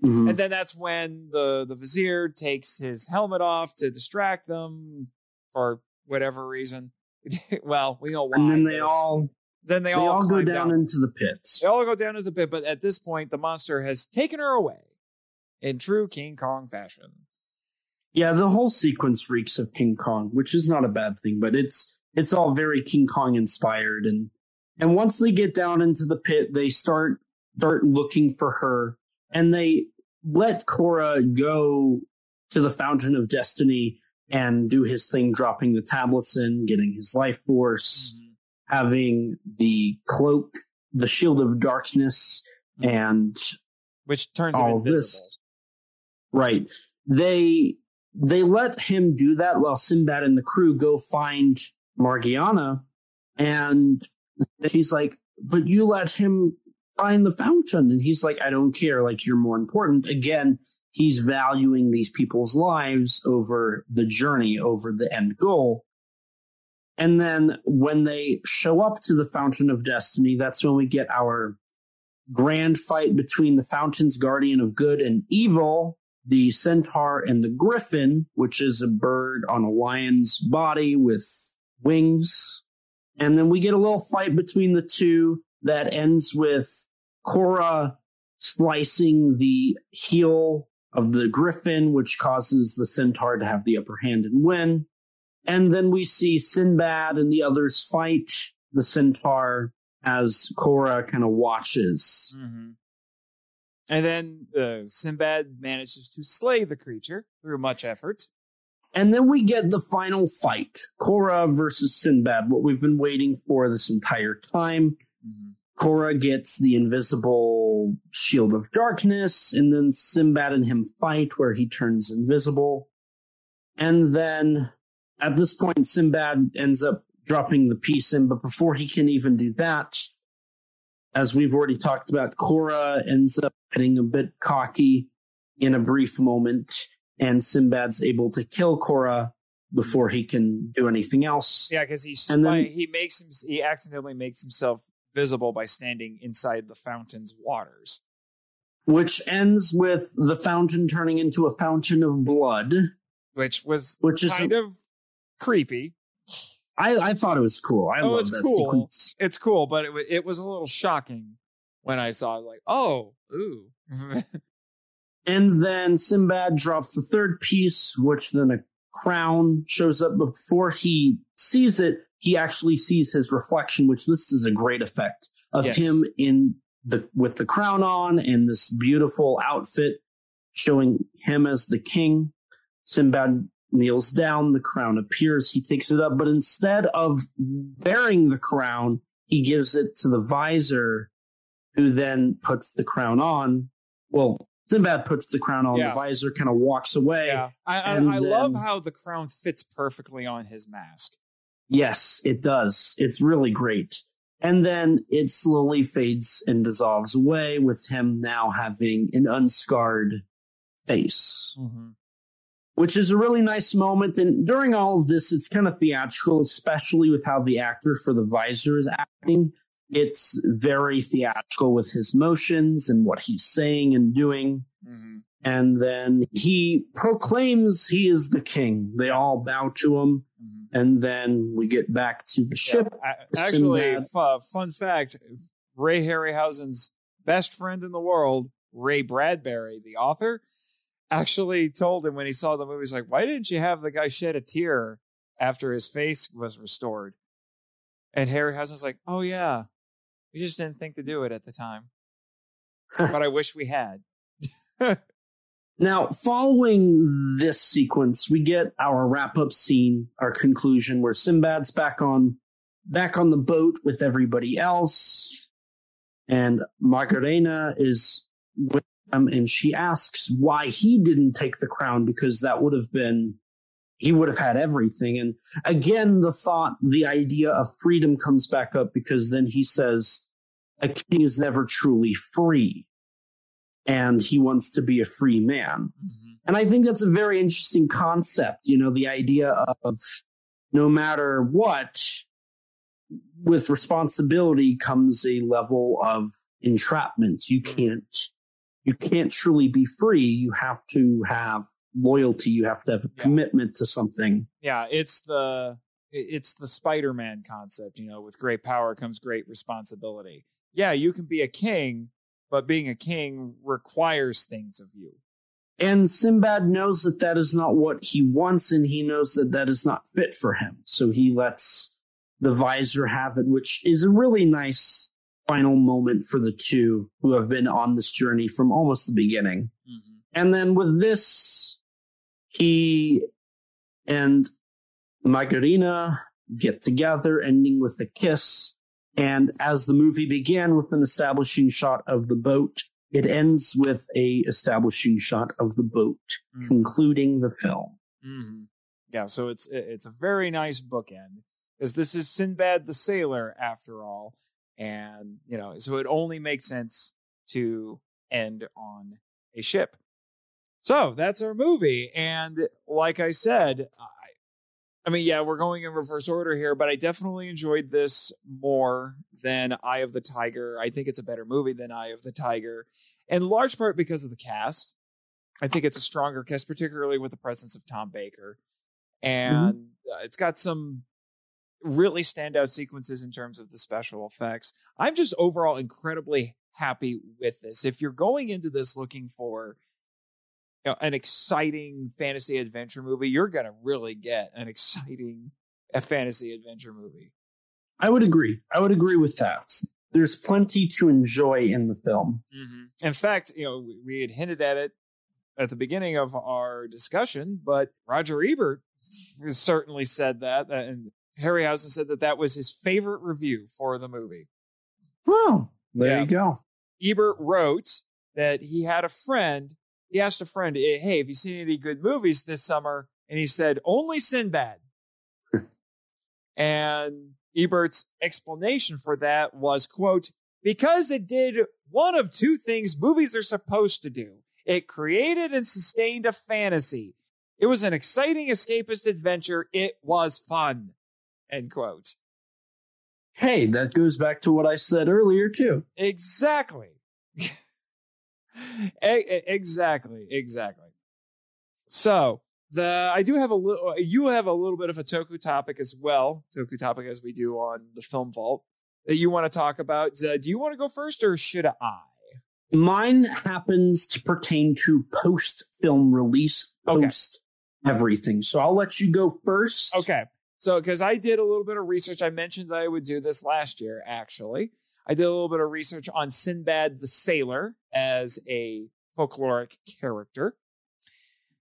Speaker 1: And then that's when the Vizier takes his helmet off to distract them for whatever reason. Well, we know why.
Speaker 2: And then they all go down into the pits.
Speaker 1: They all go down into the pit, but at this point, the monster has taken her away in true King Kong fashion.
Speaker 2: Yeah, the whole sequence reeks of King Kong, which is not a bad thing, but it's all very King Kong inspired. And once they get down into the pit, they start looking for her, and they let Korra go to the Fountain of Destiny and do his thing, dropping the tablets in, getting his life force, having the cloak, the shield of darkness, and
Speaker 1: which turns him invisible.
Speaker 2: This. Right. They let him do that while Sinbad and the crew go find Morgiana, and she's like, "But you let him find the fountain." And he's like, "I don't care. Like, you're more important." Again, he's valuing these people's lives over the journey, over the end goal. And then when they show up to the Fountain of Destiny, that's when we get our grand fight between the Fountain's Guardian of Good and Evil, the Centaur and the Griffin, which is a bird on a lion's body with wings. And then we get a little fight between the two that ends with Korra slicing the heel of the Griffin, which causes the Centaur to have the upper hand and win. And then we see Sinbad and the others fight the Centaur as Korra kind of watches.
Speaker 1: And then Sinbad manages to slay the creature through much effort.
Speaker 2: And then we get the final fight, Korra versus Sinbad, what we've been waiting for this entire time. Korra gets the invisible shield of darkness, and then Sinbad and him fight where he turns invisible. And then at this point, Sinbad ends up dropping the piece in, but before he can even do that, as we've already talked about, Korra ends up getting a bit cocky in a brief moment, and Sinbad's able to kill Korra before he can do anything else.
Speaker 1: Yeah, because he accidentally makes himself visible by standing inside the fountain's waters.
Speaker 2: Which ends with the fountain turning into a fountain of blood.
Speaker 1: Which is kind of creepy.
Speaker 2: I thought it was cool. I love that sequence.
Speaker 1: It's cool, but it was a little shocking when I saw it. Like, oh, ooh.
Speaker 2: And then Sinbad drops the third piece, which then a crown shows up. Before he sees it, he actually sees his reflection, which this is a great effect of him with the crown on and this beautiful outfit showing him as the king. Sinbad kneels down, the crown appears, he takes it up, but instead of bearing the crown, he gives it to the Visor, who then puts the crown on. Well, Sinbad puts the crown on,
Speaker 1: Yeah.
Speaker 2: the visor kind of walks away.
Speaker 1: Yeah. I love how the crown fits perfectly on his mask.
Speaker 2: Yes, it does. It's really great. And then it slowly fades and dissolves away with him now having an unscarred face, which is a really nice moment. And during all of this, it's kind of theatrical, especially with how the actor for the visor is acting. It's very theatrical with his motions and what he's saying and doing. And then he proclaims he is the king. They all bow to him. And then we get back to the ship.
Speaker 1: Actually, fun fact, Ray Harryhausen's best friend in the world, Ray Bradbury, the author, actually told him when he saw the movie, he's like, why didn't you have the guy shed a tear after his face was restored? And Harryhausen's like, oh, yeah, we just didn't think to do it at the time. But I wish we had.
Speaker 2: Now, following this sequence, we get our wrap-up scene, our conclusion, where Sinbad's back on the boat with everybody else, and Margarena is with them, and she asks why he didn't take the crown, because that would have been, he would have had everything. And again, the idea of freedom comes back up, because then he says, a king is never truly free. And he wants to be a free man. And I think that's a very interesting concept, the idea of no matter what, with responsibility comes a level of entrapment. You can't truly be free. You have to have loyalty. You have to have a commitment to something.
Speaker 1: Yeah, it's the Spider-Man concept, with great power comes great responsibility. Yeah, you can be a king, but being a king requires things of you.
Speaker 2: And Sinbad knows that is not what he wants, and he knows that is not fit for him. So he lets the visor have it, which is a really nice final moment for the two who have been on this journey from almost the beginning. And then with this, he and Margarina get together, ending with a kiss. And as the movie began with an establishing shot of the boat, it ends with a establishing shot of the boat, concluding the film.
Speaker 1: Yeah, so it's a very nice bookend, because this is Sinbad the Sailor after all, and so it only makes sense to end on a ship. So that's our movie, and like I said, we're going in reverse order here, but I definitely enjoyed this more than Eye of the Tiger. I think it's a better movie than Eye of the Tiger, in large part because of the cast. I think it's a stronger cast, particularly with the presence of Tom Baker. And it's got some really standout sequences in terms of the special effects. I'm just overall incredibly happy with this. If you're going into this looking for an exciting fantasy adventure movie, you're going to really get an exciting fantasy adventure movie.
Speaker 2: I would agree. I would agree with that. There's plenty to enjoy in the film.
Speaker 1: In fact, we had hinted at it at the beginning of our discussion, but Roger Ebert certainly said that, and Harryhausen said that was his favorite review for the movie.
Speaker 2: Well, there you go.
Speaker 1: Ebert wrote that he had a friend. He asked a friend, hey, have you seen any good movies this summer? And he said, only Sinbad. And Ebert's explanation for that was, quote, because it did one of two things movies are supposed to do. It created and sustained a fantasy. It was an exciting escapist adventure. It was fun. End quote.
Speaker 2: Hey, that goes back to what I said earlier, too.
Speaker 1: Exactly. Exactly. So I do have you have a little bit of a Toku topic as well. Toku topic as we do on the Film Vault that you want to talk about. Do you want to go first or should I?
Speaker 2: Mine happens to pertain to post-film release, post everything. So I'll let you go first.
Speaker 1: Okay. So, because I did a little bit of research, I mentioned that I would do this last year, actually. I did a little bit of research on Sinbad the Sailor as a folkloric character,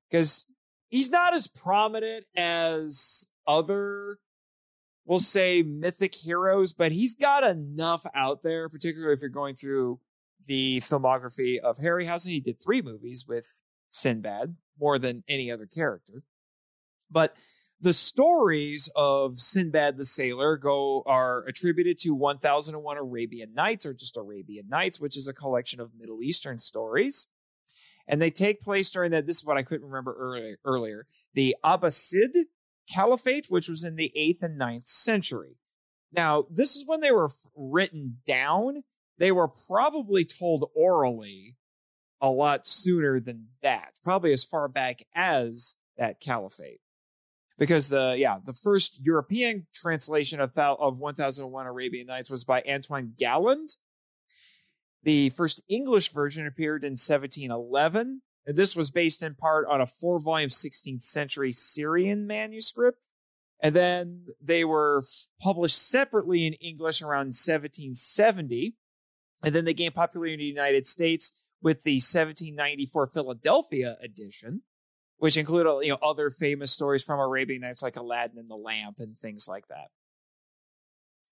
Speaker 1: because he's not as prominent as other, we'll say, mythic heroes, but he's got enough out there, particularly if you're going through the filmography of Harryhausen. He did 3 movies with Sinbad, more than any other character. But the stories of Sinbad the Sailor are attributed to 1001 Arabian Nights, or just Arabian Nights, which is a collection of Middle Eastern stories. And they take place during this is what I couldn't remember earlier, the Abbasid Caliphate, which was in the 8th and 9th century. Now, this is when they were written down. They were probably told orally a lot sooner than that, probably as far back as that caliphate. Because the first European translation of 1001 Arabian Nights was by Antoine Galland. The first English version appeared in 1711. And this was based in part on a 4-volume 16th century Syrian manuscript. And then they were published separately in English around 1770. And then they gained popularity in the United States with the 1794 Philadelphia edition, which included other famous stories from Arabian Nights like Aladdin and the Lamp and things like that.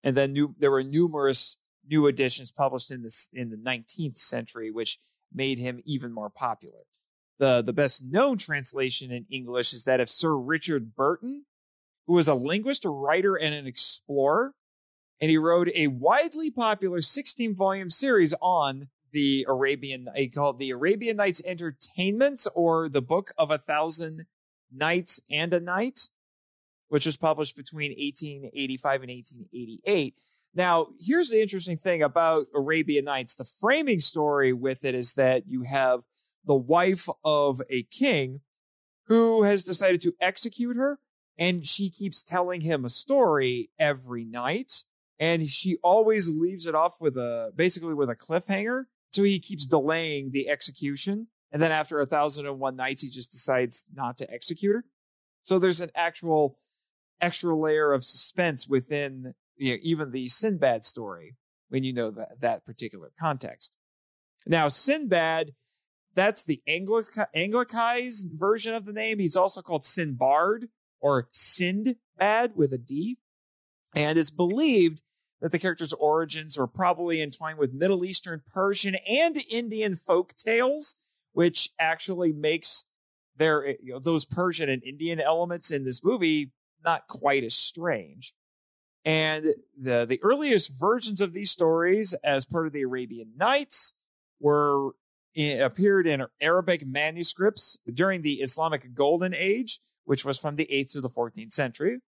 Speaker 1: And then there were numerous new editions published in the 19th century, which made him even more popular. The best known translation in English is that of Sir Richard Burton, who was a linguist, a writer, and an explorer. And he wrote a widely popular 16-volume series on the called the Arabian Nights Entertainments, or the Book of 1,000 Nights and a Night, which was published between 1885 and 1888. Now, here's the interesting thing about Arabian Nights. The framing story with it is that you have the wife of a king who has decided to execute her, and she keeps telling him a story every night, and she always leaves it off basically with a cliffhanger. So he keeps delaying the execution. And then after 1001 Nights, he just decides not to execute her. So there's an actual extra layer of suspense within even the Sinbad story when you know that particular context. Now, Sinbad, that's the Anglicized version of the name. He's also called Sinbad or Sindbad with a D. And it's believed that the character's origins are probably entwined with Middle Eastern, Persian, and Indian folk tales, which actually makes those Persian and Indian elements in this movie not quite as strange. And the earliest versions of these stories, as part of the Arabian Nights, appeared in Arabic manuscripts during the Islamic Golden Age, which was from the 8th to the 14th century.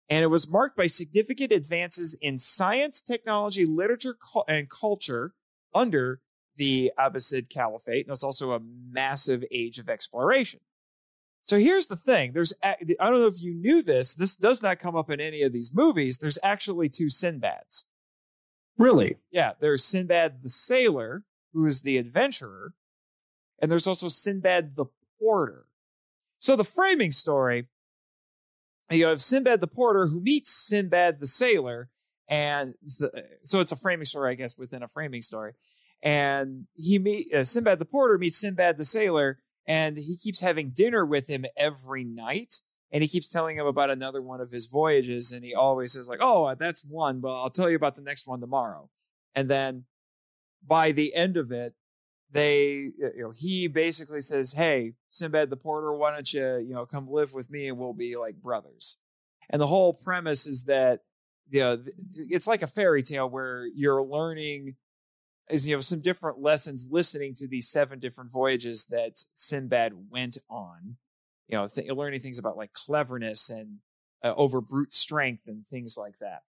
Speaker 1: And it was marked by significant advances in science, technology, literature, and culture under the Abbasid Caliphate. And it was also a massive age of exploration. So here's the thing. I don't know if you knew this. This does not come up in any of these movies. There's actually 2 Sinbads.
Speaker 2: Really?
Speaker 1: Yeah, there's Sinbad the Sailor, who is the adventurer. And there's also Sinbad the Porter. So the framing story, you have Sinbad the Porter who meets Sinbad the Sailor, and so it's a framing story, I guess, within a framing story. And Sinbad the Porter meets Sinbad the Sailor, and he keeps having dinner with him every night, and he keeps telling him about another one of his voyages, and he always says "Oh, that's one, but I'll tell you about the next one tomorrow." And then by the end of it, he basically says, "Hey, Sinbad the Porter, why don't you, come live with me and we'll be like brothers." And the whole premise is that, it's like a fairy tale where you're learning some different lessons listening to these 7 different voyages that Sinbad went on, learning things about like cleverness and over brute strength and things like that.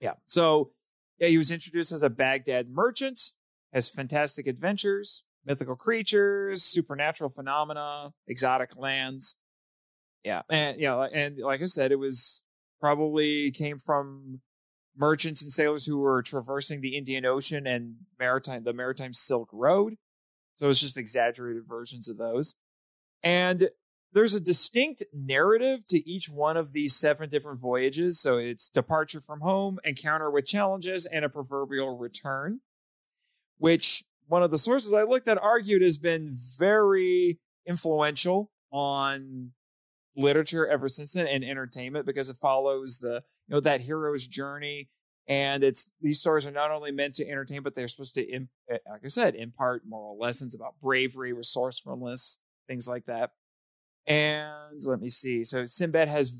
Speaker 1: Yeah. So he was introduced as a Baghdad merchant, has fantastic adventures, mythical creatures, supernatural phenomena, exotic lands. Yeah. And like I said, it was probably came from merchants and sailors who were traversing the Indian Ocean and the Maritime Silk Road. So it's just exaggerated versions of those. And there's a distinct narrative to each one of these 7 different voyages. So it's departure from home, encounter with challenges, and a proverbial return, which one of the sources I looked at argued has been very influential on literature ever since then and entertainment, because it follows that hero's journey And these stories are not only meant to entertain, but they're supposed to, like I said, impart moral lessons about bravery, resourcefulness, things like that. And let me see. So Sinbad has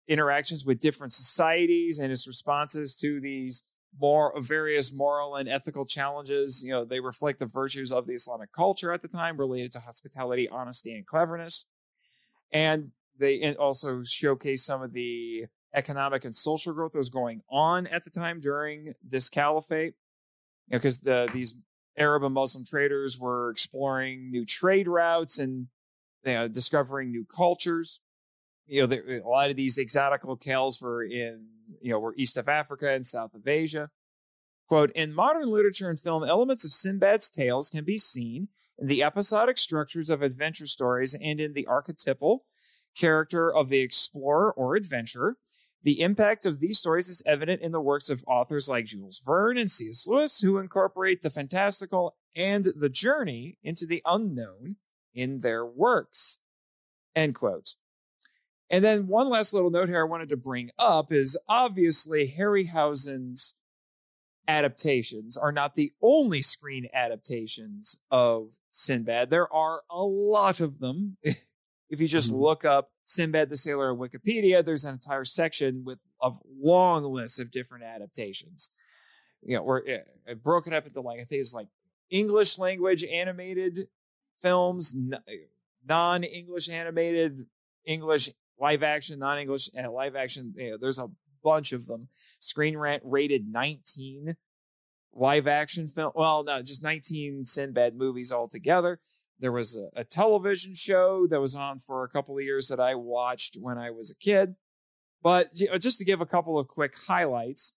Speaker 1: interactions with different societies, and his responses to these various moral and ethical challenges, they reflect the virtues of the Islamic culture at the time related to hospitality, honesty, and cleverness. And they also showcase some of the economic and social growth that was going on at the time during this caliphate, because these Arab and Muslim traders were exploring new trade routes and discovering new cultures. A lot of these exotic locales were were east of Africa and south of Asia. Quote, in modern literature and film, elements of Sinbad's tales can be seen in the episodic structures of adventure stories and in the archetypal character of the explorer or adventurer. The impact of these stories is evident in the works of authors like Jules Verne and C.S. Lewis, who incorporate the fantastical and the journey into the unknown in their works. End quote. And then one last little note here I wanted to bring up is obviously Harryhausen's adaptations are not the only screen adaptations of Sinbad. There are a lot of them. If you just look up Sinbad the Sailor on Wikipedia, there's an entire section with a long list of different adaptations. Or broken up into I think it's English language animated films, non-English animated, English live action, non-English live action. There's a bunch of them. Screen Rant rated 19 live action film. Well, no, just 19 Sinbad movies altogether. There was a television show that was on for a couple of years that I watched when I was a kid. But just to give a couple of quick highlights,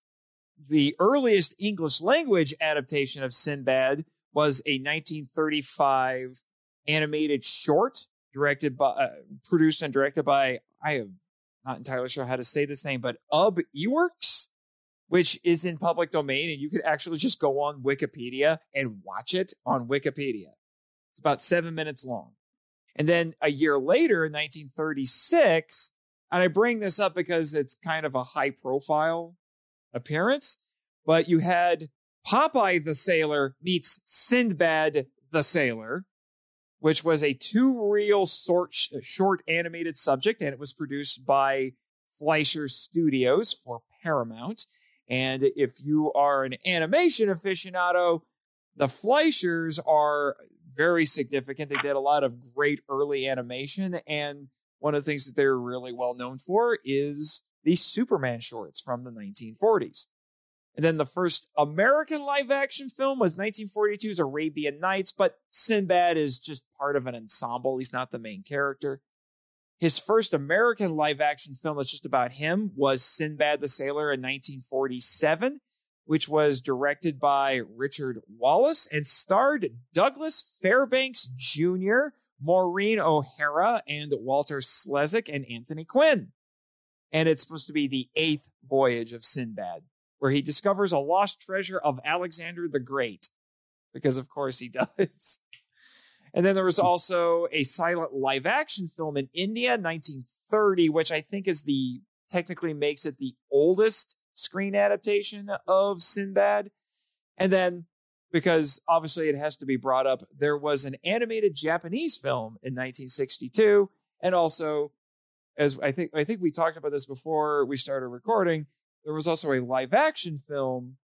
Speaker 1: the earliest English language adaptation of Sinbad was a 1935 animated short produced and directed by, I am not entirely sure how to say this name, but Ub Iwerks, which is in public domain, and you could actually just go on Wikipedia and watch it on Wikipedia. It's about 7 minutes long. And then a year later, in 1936, and I bring this up because it's kind of a high-profile appearance, but you had Popeye the Sailor meets Sinbad the Sailor, which was a two-reel short animated subject, and it was produced by Fleischer Studios for Paramount. And if you are an animation aficionado, the Fleischers are very significant. They did a lot of great early animation, and one of the things that they're really well known for is the Superman shorts from the 1940s. And then the first American live-action film was 1942's Arabian Nights, but Sinbad is just part of an ensemble. He's not the main character. His first American live-action film that's just about him was Sinbad the Sailor in 1947, which was directed by Richard Wallace and starred Douglas Fairbanks Jr., Maureen O'Hara, and Walter Slezak and Anthony Quinn. And it's supposed to be the 8th voyage of Sinbad, where he discovers a lost treasure of Alexander the Great, because of course he does. And then there was also a silent live action film in India, 1930, which I think technically makes it the oldest screen adaptation of Sinbad. And then, because obviously it has to be brought up, there was an animated Japanese film in 1962. And also, as I think we talked about this before we started recording, there was also a live action film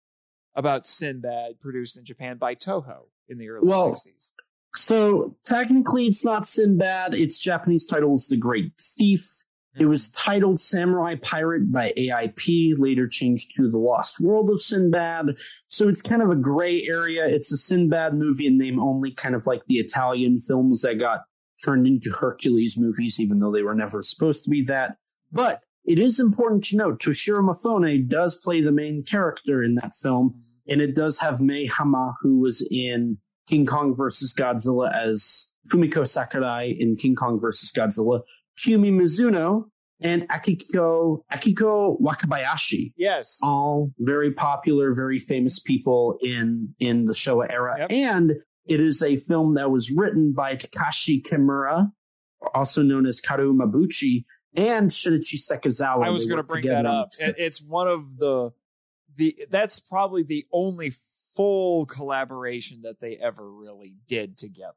Speaker 1: about Sinbad produced in Japan by Toho in the early 60s.
Speaker 2: So technically it's not Sinbad. Its Japanese title is The Great Thief. It was titled Samurai Pirate by AIP, later changed to The Lost World of Sinbad. So it's kind of a gray area. It's a Sinbad movie in name only, kind of like the Italian films that got turned into Hercules movies, even though they were never supposed to be that. But it is important to note, Toshiro Mifune does play the main character in that film, and it does have Mei Hama, who was in King Kong vs. Godzilla as Fumiko Sakurai in King Kong vs. Godzilla, Kyumi Mizuno, and Akiko Wakabayashi.
Speaker 1: Yes.
Speaker 2: All very popular, very famous people in the Showa era. Yep. And it is a film that was written by Takashi Kimura, also known as Karu Mabuchi, and Shinichi Sekizawa.
Speaker 1: I was going to bring that up. It's one of the that's probably the only full collaboration that they ever really did together.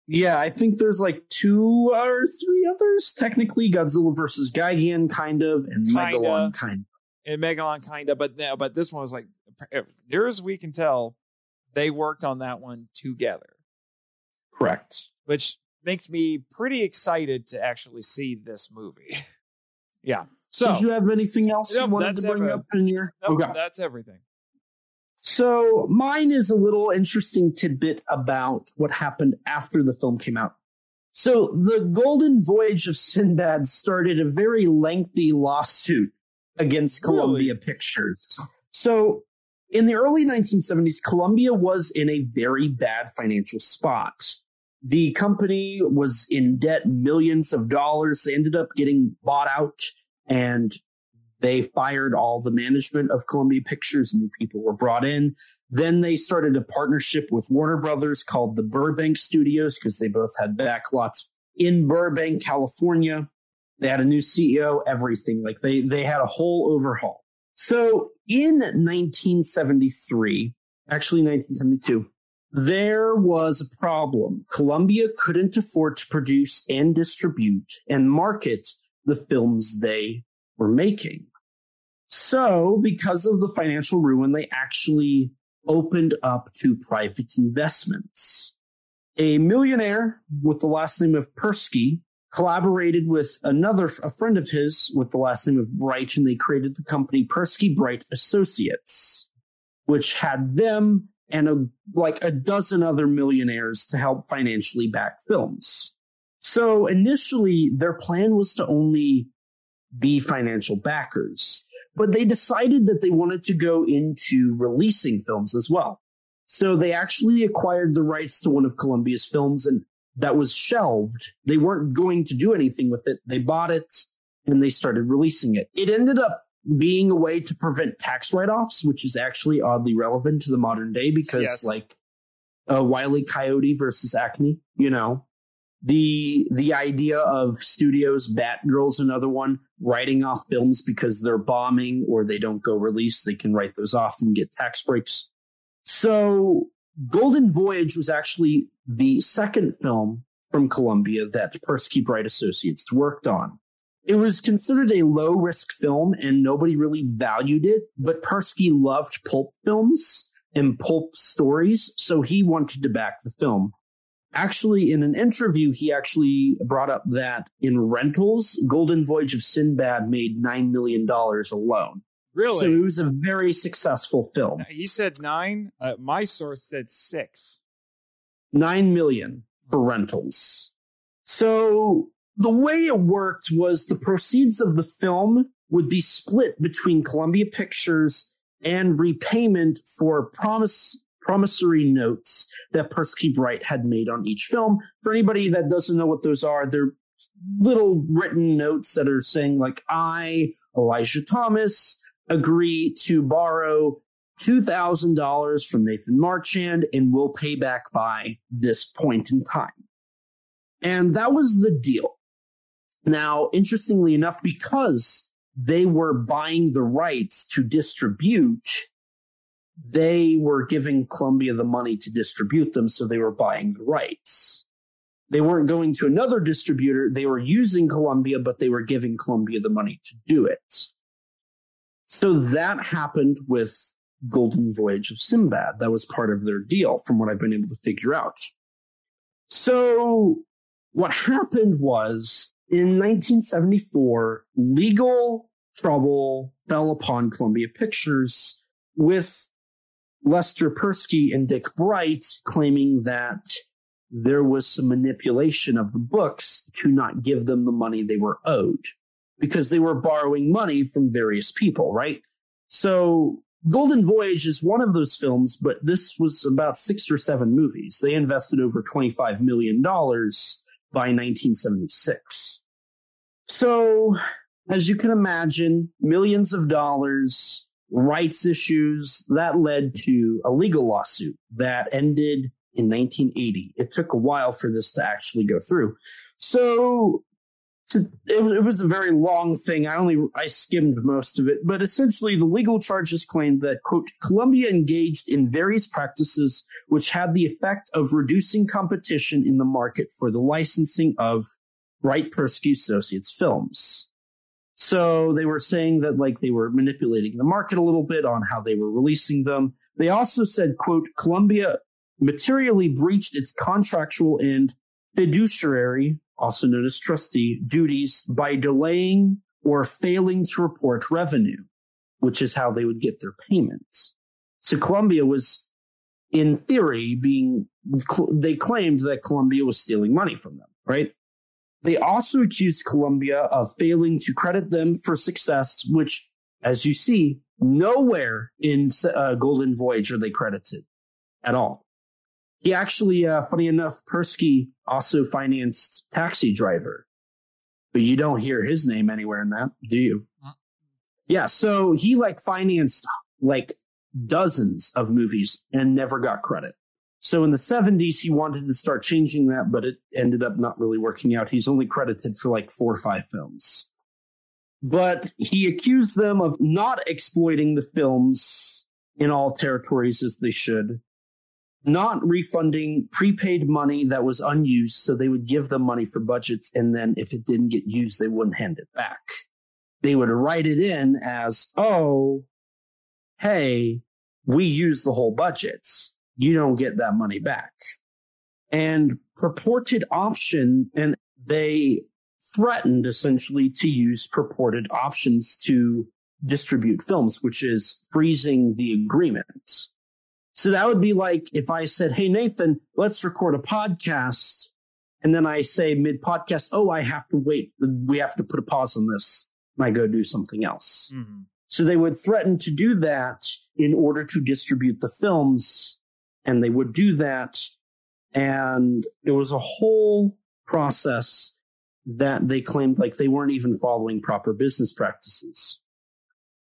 Speaker 2: Yeah, I think there's like 2 or 3 others. Technically, Godzilla versus Gigan, kind of, and Megalon, kind of.
Speaker 1: And Megalon, kind of, but this one was like, near as we can tell, they worked on that one together.
Speaker 2: Correct.
Speaker 1: Which makes me pretty excited to actually see this movie. Yeah. So,
Speaker 2: did you have anything else you wanted to bring up in your?
Speaker 1: Nope, okay. That's everything.
Speaker 2: So mine is a little interesting tidbit about what happened after the film came out. So the Golden Voyage of Sinbad started a very lengthy lawsuit against Columbia Pictures. So in the early 1970s, Columbia was in a very bad financial spot. The company was in debt millions of dollars. They ended up getting bought out, and they fired all the management of Columbia Pictures. New people were brought in. Then they started a partnership with Warner Brothers called the Burbank Studios, because they both had backlots in Burbank, California. They had a new CEO, everything. Like they had a whole overhaul. So in 1973, actually 1972, there was a problem. Columbia couldn't afford to produce and distribute and market the films they were making. So, because of the financial ruin, they actually opened up to private investments. A millionaire with the last name of Persky collaborated with a friend of his with the last name of Bright, and they created the company Persky Bright Associates, which had them and a dozen other millionaires to help financially back films. So initially, their plan was to only be financial backers, but they decided that they wanted to go into releasing films as well. So they actually acquired the rights to one of Columbia's films, and that was shelved. They weren't going to do anything with it. They bought it and they started releasing it. It ended up being a way to prevent tax write-offs, which is actually oddly relevant to the modern day because Wile E. Coyote versus Acme, the idea of studios, Batgirl's another one, writing off films because they're bombing or they don't go release. They can write those off and get tax breaks. So Golden Voyage was actually the second film from Columbia that Persky Bright Associates worked on. It was considered a low-risk film, and nobody really valued it, but Persky loved pulp films and pulp stories, so he wanted to back the film. Actually, in an interview, he actually brought up that in rentals, Golden Voyage of Sinbad made $9 million alone.
Speaker 1: Really?
Speaker 2: So it was a very successful film.
Speaker 1: He said 9. My source said 6.
Speaker 2: 9 million for rentals. So the way it worked was the proceeds of the film would be split between Columbia Pictures and repayment for promissory notes that Persky Bright had made on each film. For anybody that doesn't know what those are, they're little written notes that are saying, like, I, Elijah Thomas, agree to borrow $2,000 from Nathan Marchand and will pay back by this point in time. And that was the deal. Now, interestingly enough, because they were buying the rights to distribute, they were giving Columbia the money to distribute them, so they were buying the rights. They weren't going to another distributor. They were using Columbia, but they were giving Columbia the money to do it. So that happened with Golden Voyage of Sinbad. That was part of their deal, from what I've been able to figure out. So what happened was, in 1974, legal trouble fell upon Columbia Pictures, with Lester Persky and Dick Bright claiming that there was some manipulation of the books to not give them the money they were owed, because they were borrowing money from various people, right? So Golden Voyage is one of those films, but this was about 6 or 7 movies. They invested over $25 million by 1976. So, as you can imagine, millions of dollars, rights issues, that led to a legal lawsuit that ended in 1980. It took a while for this to actually go through. So So it was a very long thing. I skimmed most of it, but essentially the legal charges claimed that, quote, Columbia engaged in various practices which had the effect of reducing competition in the market for the licensing of Wright Persky Associates films. So they were saying that, like, they were manipulating the market a little bit on how they were releasing them. They also said, quote, Columbia materially breached its contractual and fiduciary, also known as trustee, duties by delaying or failing to report revenue, which is how they would get their payments. So Columbia was, in theory, they claimed that Columbia was stealing money from them, right? They also accused Columbia of failing to credit them for success, which, as you see, nowhere in Golden Voyage are they credited at all. He actually, funny enough, Persky also financed Taxi Driver, but you don't hear his name anywhere in that, do you? Yeah, so he financed dozens of movies and never got credit. So in the 70s, he wanted to start changing that, but it ended up not really working out. He's only credited for 4 or 5 films. But he accused them of not exploiting the films in all territories as they should, not refunding prepaid money that was unused, so they would give them money for budgets, and then if it didn't get used, they wouldn't hand it back. They would write it in as, oh, hey, we used the whole budget. You don't get that money back. And purported option, and they threatened essentially to use purported options to distribute films, which is freezing the agreement. So that would be like if I said, hey, Nathan, let's record a podcast. And then I say mid-podcast, oh, I have to wait. We have to put a pause on this. And I go do something else. Mm-hmm. So they would threaten to do that in order to distribute the films. And they would do that. And it was a whole process that they claimed they weren't even following proper business practices.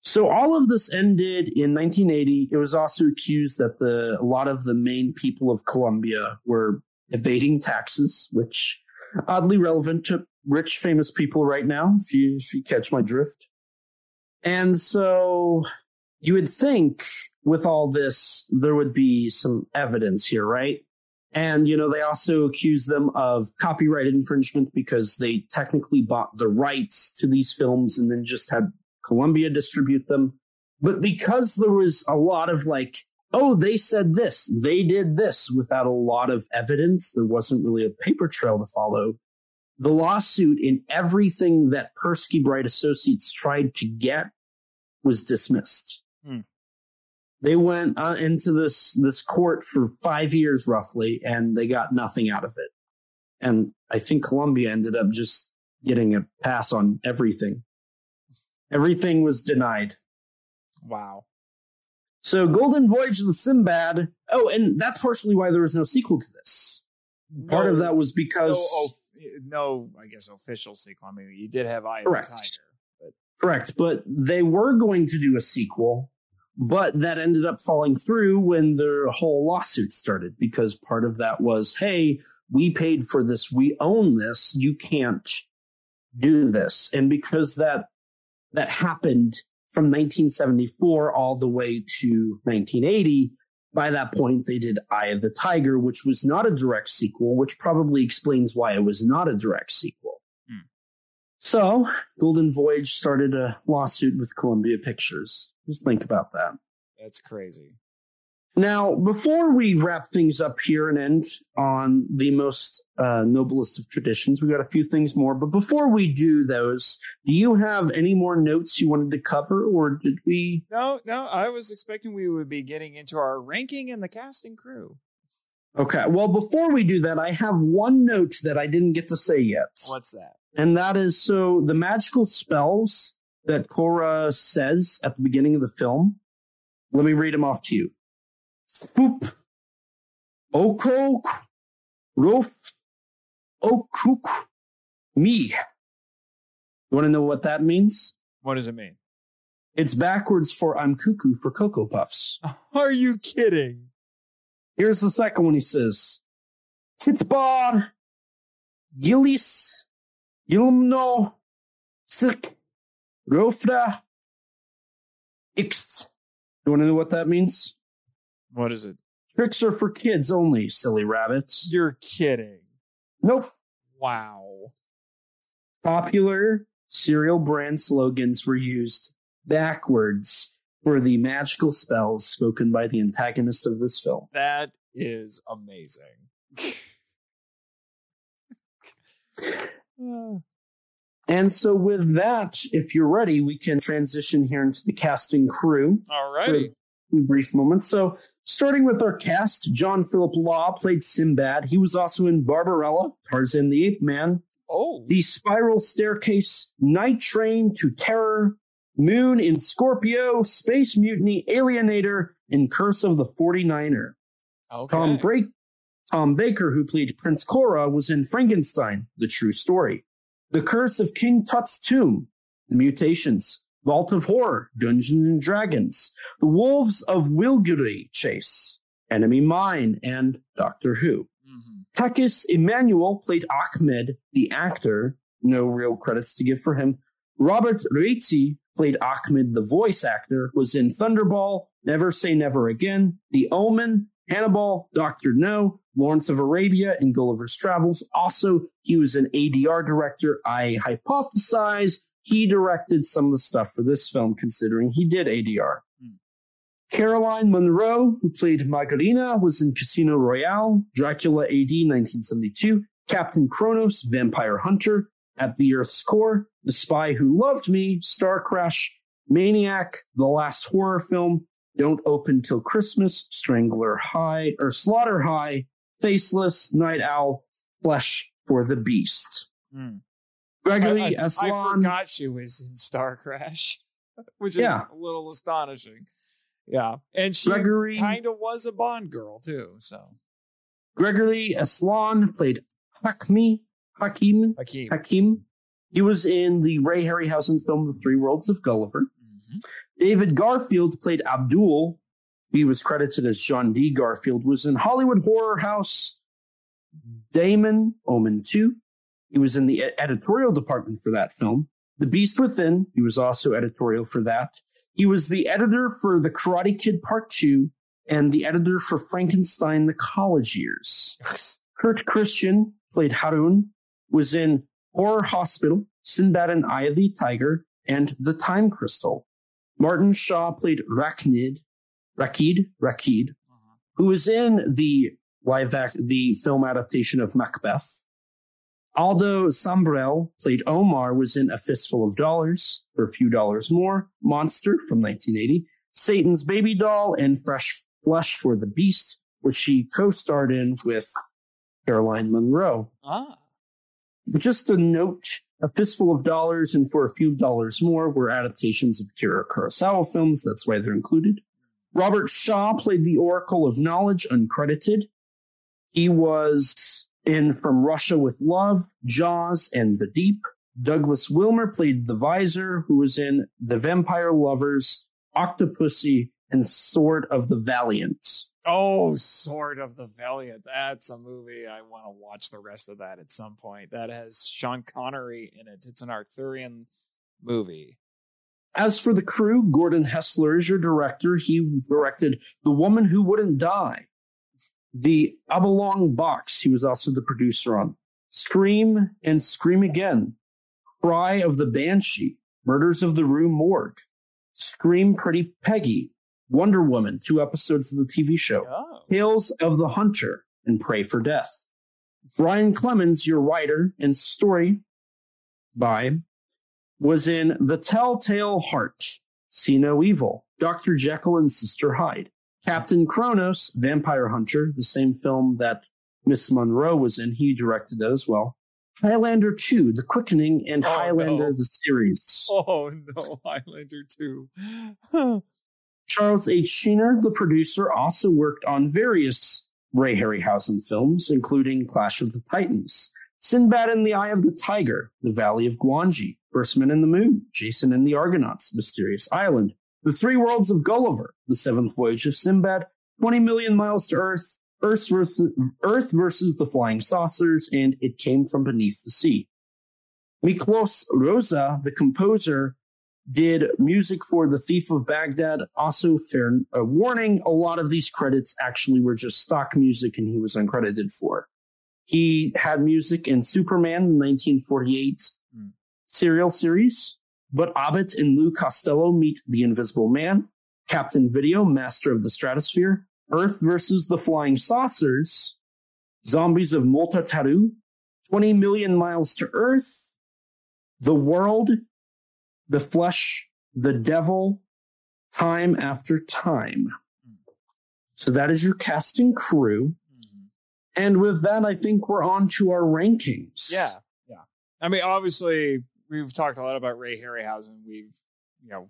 Speaker 2: So all of this ended in 1980. It was also accused that a lot of the main people of Columbia were evading taxes, which oddly relevant to rich, famous people right now, if you catch my drift. And so you would think with all this, there would be some evidence here, right? And, they also accuse them of copyright infringement because they technically bought the rights to these films and then just had Columbia distribute them. But because there was a lot of oh, they said this, they did this without a lot of evidence, there wasn't really a paper trail to follow. The lawsuit in everything that Persky Bright Associates tried to get was dismissed. They went into this court for 5 years roughly, and they got nothing out of it. And I think Columbia ended up just getting a pass on everything. Everything was denied.
Speaker 1: Wow.
Speaker 2: So Golden Voyage of Sinbad. Oh, and that's partially why there was no sequel to this. Part of that was because...
Speaker 1: No, I guess official sequel. I mean, you did have Eye of
Speaker 2: Correct.
Speaker 1: the Tiger. But...
Speaker 2: Correct, but they were going to do a sequel, but that ended up falling through when the whole lawsuit started, because part of that was, hey, we paid for this, we own this, you can't do this. And because that happened from 1974 all the way to 1980, by that point, they did Eye of the Tiger, which was not a direct sequel, which probably explains why it was not a direct sequel. So, Golden Voyage started a lawsuit with Columbia Pictures. Just think about that.
Speaker 1: That's crazy.
Speaker 2: Now, before we wrap things up here and end on the most noblest of traditions, we got a few things more. But before we do those, do you have any more notes you wanted to cover, or did we?
Speaker 1: No. I was expecting we would be getting into our ranking and the casting crew.
Speaker 2: Okay. Well, before we do that, I have one note that I didn't get to say yet.
Speaker 1: What's that?
Speaker 2: And that is, so the magical spells that Korra says at the beginning of the film, let me read them off to you. Spoop, Okrok, Rof, Okruk, me. You want to know what that means?
Speaker 1: What does it mean?
Speaker 2: It's backwards for I'm cuckoo for Cocoa Puffs.
Speaker 1: Are you kidding?
Speaker 2: Here's the second one. He says, Titbar, Gillis, Ilumno Sik Rofra Ix. You want to know what that means?
Speaker 1: What is it?
Speaker 2: Tricks are for kids only, silly rabbits.
Speaker 1: You're kidding.
Speaker 2: Nope.
Speaker 1: Wow.
Speaker 2: Popular cereal brand slogans were used backwards for the magical spells spoken by the antagonist of this film.
Speaker 1: That is amazing.
Speaker 2: And so with that, if you're ready, we can transition here into the casting crew.
Speaker 1: Alrighty.
Speaker 2: For a brief moment. So starting with our cast, John Philip Law played Sinbad. He was also in Barbarella, Tarzan the Ape Man, The Spiral Staircase, Night Train to Terror, Moon in Scorpio, Space Mutiny, Alienator, and Curse of the 49er.
Speaker 1: Okay.
Speaker 2: Tom Baker, who played Prince Cora, was in Frankenstein, The True Story, The Curse of King Tut's Tomb, The Mutations, Vault of Horror, Dungeons and Dragons, The Wolves of Wilguri Chase, Enemy Mine, and Doctor Who. Takis Emmanuel played Ahmed, the actor. No real credits to give for him. Robert Reitzi played Ahmed, the voice actor, was in Thunderball, Never Say Never Again, The Omen, Hannibal, Dr. No, Lawrence of Arabia, and Gulliver's Travels. Also, he was an ADR director. I hypothesize he directed some of the stuff for this film, considering he did ADR. Caroline Munro, who played Margarina, was in Casino Royale, Dracula AD 1972, Captain Kronos, Vampire Hunter, At the Earth's Core, The Spy Who Loved Me, Star Crash, Maniac, The Last Horror Film, Don't Open Till Christmas, Strangler High, or Slaughter High, Faceless, Night Owl, Flesh for the Beast. Gregory Aslan.
Speaker 1: I forgot she was in Star Crash, which is a little astonishing. Yeah, and she kind of was a Bond girl too. So
Speaker 2: Gregory Aslan played Hakim. He was in the Ray Harryhausen film The Three Worlds of Gulliver. David Garfield played Abdul. He was credited as John D. Garfield. Was in Hollywood Horror House, Damon, Omen 2. He was in the editorial department for that film. The Beast Within. He was also editorial for that. He was the editor for The Karate Kid Part 2 and the editor for Frankenstein, The College Years. Kurt Christian played Harun, was in Horror Hospital, Sinbad and Eye of the Tiger, and The Time Crystal. Martin Shaw played Rakid, who was in the film adaptation of Macbeth. Aldo Sambrel played Omar, was in A Fistful of Dollars, For a Few Dollars More, Monster from 1980, Satan's Baby Doll, and Fresh Flesh for the Beast, which she co-starred in with Caroline Munro. But just a note, A Fistful of Dollars and For a Few Dollars More were adaptations of Akira Kurosawa films. That's why they're included. Robert Shaw played the Oracle of Knowledge, uncredited. He was in From Russia with Love, Jaws, and The Deep. Douglas Wilmer played the Visor, who was in The Vampire Lovers, Octopussy, and Sword of the Valiant.
Speaker 1: Oh, Sword of the Valiant. That's a movie. I want to watch the rest of that at some point. That has Sean Connery in it. It's an Arthurian movie.
Speaker 2: As for the crew, Gordon Hessler is your director. He directed The Woman Who Wouldn't Die, The Oblong Box. He was also the producer on Scream and Scream Again, Cry of the Banshee, Murders of the Rue Morgue, Scream Pretty Peggy, Wonder Woman, 2 episodes of the TV show, Tales of the Hunter, and Pray for Death. Brian Clemens, your writer and story by, was in The Telltale Heart, See No Evil, Dr. Jekyll and Sister Hyde, Captain Kronos, Vampire Hunter, the same film that Miss Monroe was in. He directed that as well. Highlander 2, The Quickening, and Highlander, the series.
Speaker 1: Oh, no, Highlander 2.
Speaker 2: Charles H. Sheener, the producer, also worked on various Ray Harryhausen films, including Clash of the Titans, Sinbad and the Eye of the Tiger, The Valley of Gwangi, First Men in the Moon, Jason and the Argonauts, Mysterious Island, The Three Worlds of Gulliver, The Seventh Voyage of Sinbad, 20 Million Miles to Earth, Earth versus the Flying Saucers, and It Came from Beneath the Sea. Miklos Rosa, the composer, did music for The Thief of Baghdad. Also, fair warning, a lot of these credits actually were just stock music and he was uncredited for. He had music in Superman, the 1948 serial series, But Abbott and Lou Costello Meet the Invisible Man, Captain Video, Master of the Stratosphere, Earth versus the Flying Saucers, Zombies of Molta Taru, 20 Million Miles to Earth, The World, The Flesh, The Devil, Time After Time. So that is your cast and crew. And with that, I think we're on to our rankings.
Speaker 1: Yeah. I mean, obviously, we've talked a lot about Ray Harryhausen. We've,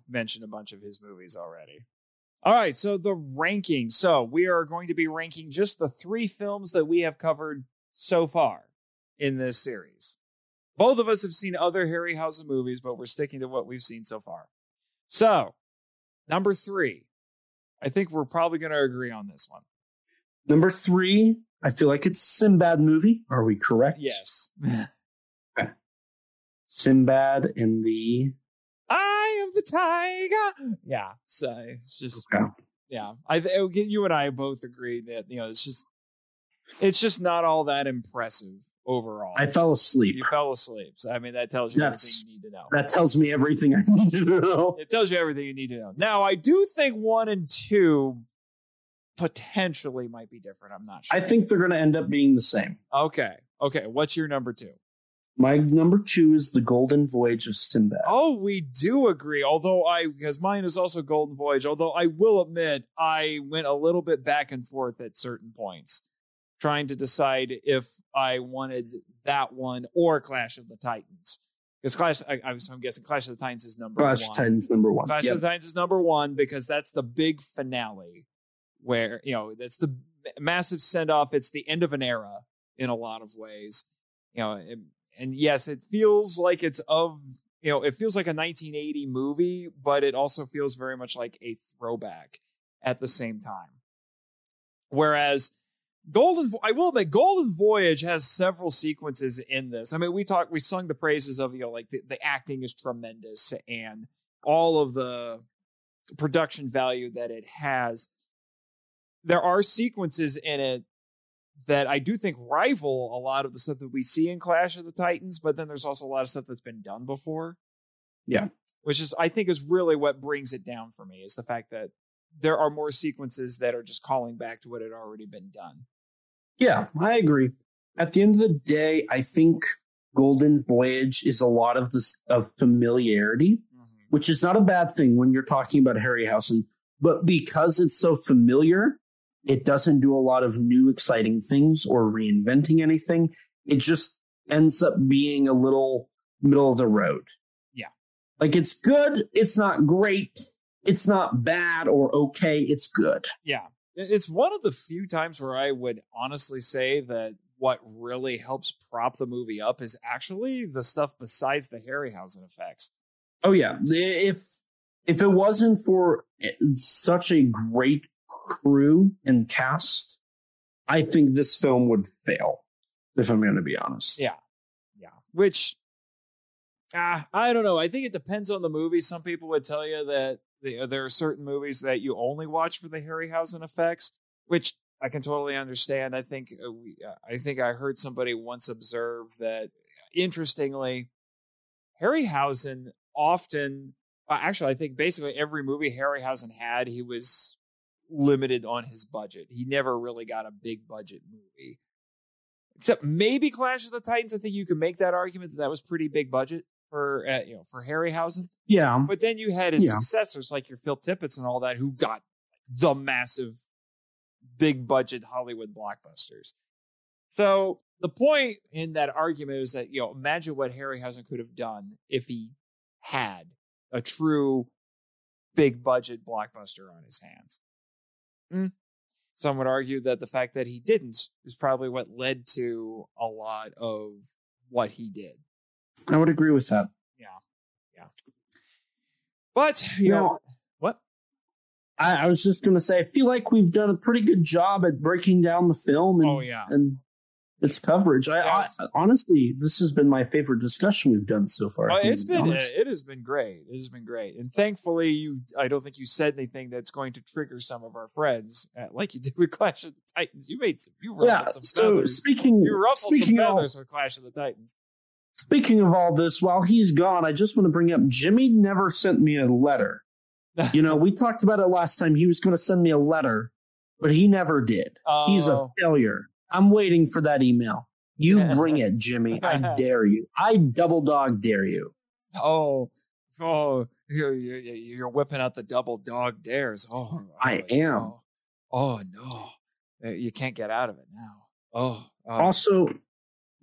Speaker 1: mentioned a bunch of his movies already. All right, so the ranking. So we are going to be ranking just the 3 films that we have covered so far in this series. Both of us have seen other Harryhausen movies, but we're sticking to what we've seen so far. So, number 3. I think we're probably going to agree on this one.
Speaker 2: Number 3, I feel like it's Sinbad movie. Are we correct?
Speaker 1: Yes.
Speaker 2: Okay. Sinbad in the
Speaker 1: Eye of the Tiger. Yeah. So it's just, yeah. You and I both agree that, it's just not all that impressive overall.
Speaker 2: I fell asleep.
Speaker 1: You fell asleep. So, I mean, that tells you everything you need to know.
Speaker 2: That tells me everything I need to know.
Speaker 1: It tells you everything you need to know. Now, I do think 1 and 2 potentially might be different. I'm not sure.
Speaker 2: I think they're going to end up being the same.
Speaker 1: Okay. What's your number 2?
Speaker 2: My number 2 is The Golden Voyage of Sinbad.
Speaker 1: Oh, we do agree. Because mine is also Golden Voyage. Although I will admit, I went a little bit back and forth at certain points, trying to decide if I wanted that one or Clash of the Titans. Because I'm guessing Clash of the Titans is number 1.
Speaker 2: Clash of the Titans number 1.
Speaker 1: Clash of the Titans is number 1 because that's the big finale where, that's the massive send-off. It's the end of an era in a lot of ways. And yes, it feels like it feels like a 1980 movie, but it also feels very much like a throwback at the same time. Whereas I will admit, Golden Voyage has several sequences in this. I mean, we sung the praises of, the acting is tremendous and all of the production value that it has. There are sequences in it that I do think rival a lot of the stuff that we see in Clash of the Titans, but then there's also a lot of stuff that's been done before.
Speaker 2: Yeah.
Speaker 1: Which I think is really what brings it down for me, is the fact that there are more sequences that are just calling back to what had already been done.
Speaker 2: Yeah, I agree. At the end of the day, I think Golden Voyage is a lot of familiarity, which is not a bad thing when you're talking about Harryhausen. But because it's so familiar, it doesn't do a lot of new exciting things or reinventing anything. It just ends up being a little middle of the road.
Speaker 1: Yeah.
Speaker 2: Like, it's good. It's not great. It's not bad or okay. It's good.
Speaker 1: Yeah. It's one of the few times where I would honestly say that what really helps prop the movie up is actually the stuff besides the Harryhausen effects.
Speaker 2: Oh, yeah. If it wasn't for such a great crew and cast, I think this film would fail, if I'm going to be honest.
Speaker 1: Yeah. Which, I don't know. I think it depends on the movie. Some people would tell you that there are certain movies that you only watch for the Harryhausen effects, which I can totally understand. I think I heard somebody once observe that, interestingly, Harryhausen often, actually, I think basically every movie Harryhausen had, he was limited on his budget. He never really got a big budget movie, except maybe Clash of the Titans. I think you could make that argument that was pretty big budget for Harryhausen.
Speaker 2: Yeah,
Speaker 1: but then you had his successors like your Phil Tippett's and all that, who got the massive, big budget Hollywood blockbusters. So the point in that argument is that, imagine what Harryhausen could have done if he had a true big budget blockbuster on his hands. Some would argue that the fact that he didn't is probably what led to a lot of what he did.
Speaker 2: I would agree with that.
Speaker 1: Yeah. But, you know, what?
Speaker 2: I was just going to say, I feel like we've done a pretty good job at breaking down the film. And, its coverage. I honestly, this has been my favorite discussion we've done so far.
Speaker 1: It has been great. It has been great. And thankfully, I don't think you said anything that's going to trigger some of our friends, like you did with Clash of the Titans. You ruffled some feathers. You ruffled some feathers with Clash of the Titans.
Speaker 2: Speaking of all this, while he's gone, I just want to bring up Jimmy never sent me a letter. We talked about it last time. He was going to send me a letter, but he never did. He's a failure. I'm waiting for that email. You bring it, Jimmy. I dare you. I double dog dare you.
Speaker 1: Oh, you're whipping out the double dog dares.
Speaker 2: I am.
Speaker 1: Oh, no. You can't get out of it now.
Speaker 2: Also,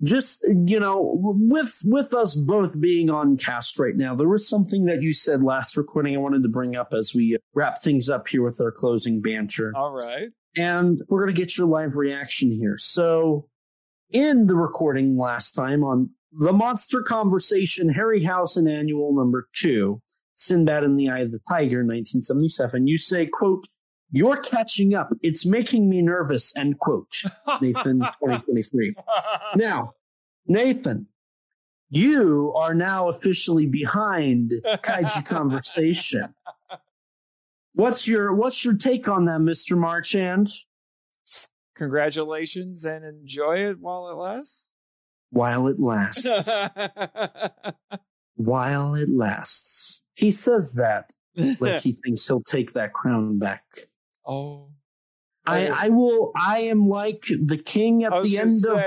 Speaker 2: just, with us both being on cast right now, there was something that you said last recording I wanted to bring up as we wrap things up here with our closing banter.
Speaker 1: All right.
Speaker 2: And we're going to get your live reaction here. So, in the recording last time on the Monster Conversation Harryhausen Annual number 2, Sinbad in the Eye of the Tiger, 1977, you say, quote, "You're catching up. It's making me nervous," end quote. Nathan, 2023. Now, Nathan, you are now officially behind Kaiju Conversation. What's your take on that, Mr. Marchand?
Speaker 1: Congratulations and enjoy it while it lasts.
Speaker 2: While it lasts. While it lasts. He says that like he thinks he'll take that crown back. I am like the king at the end of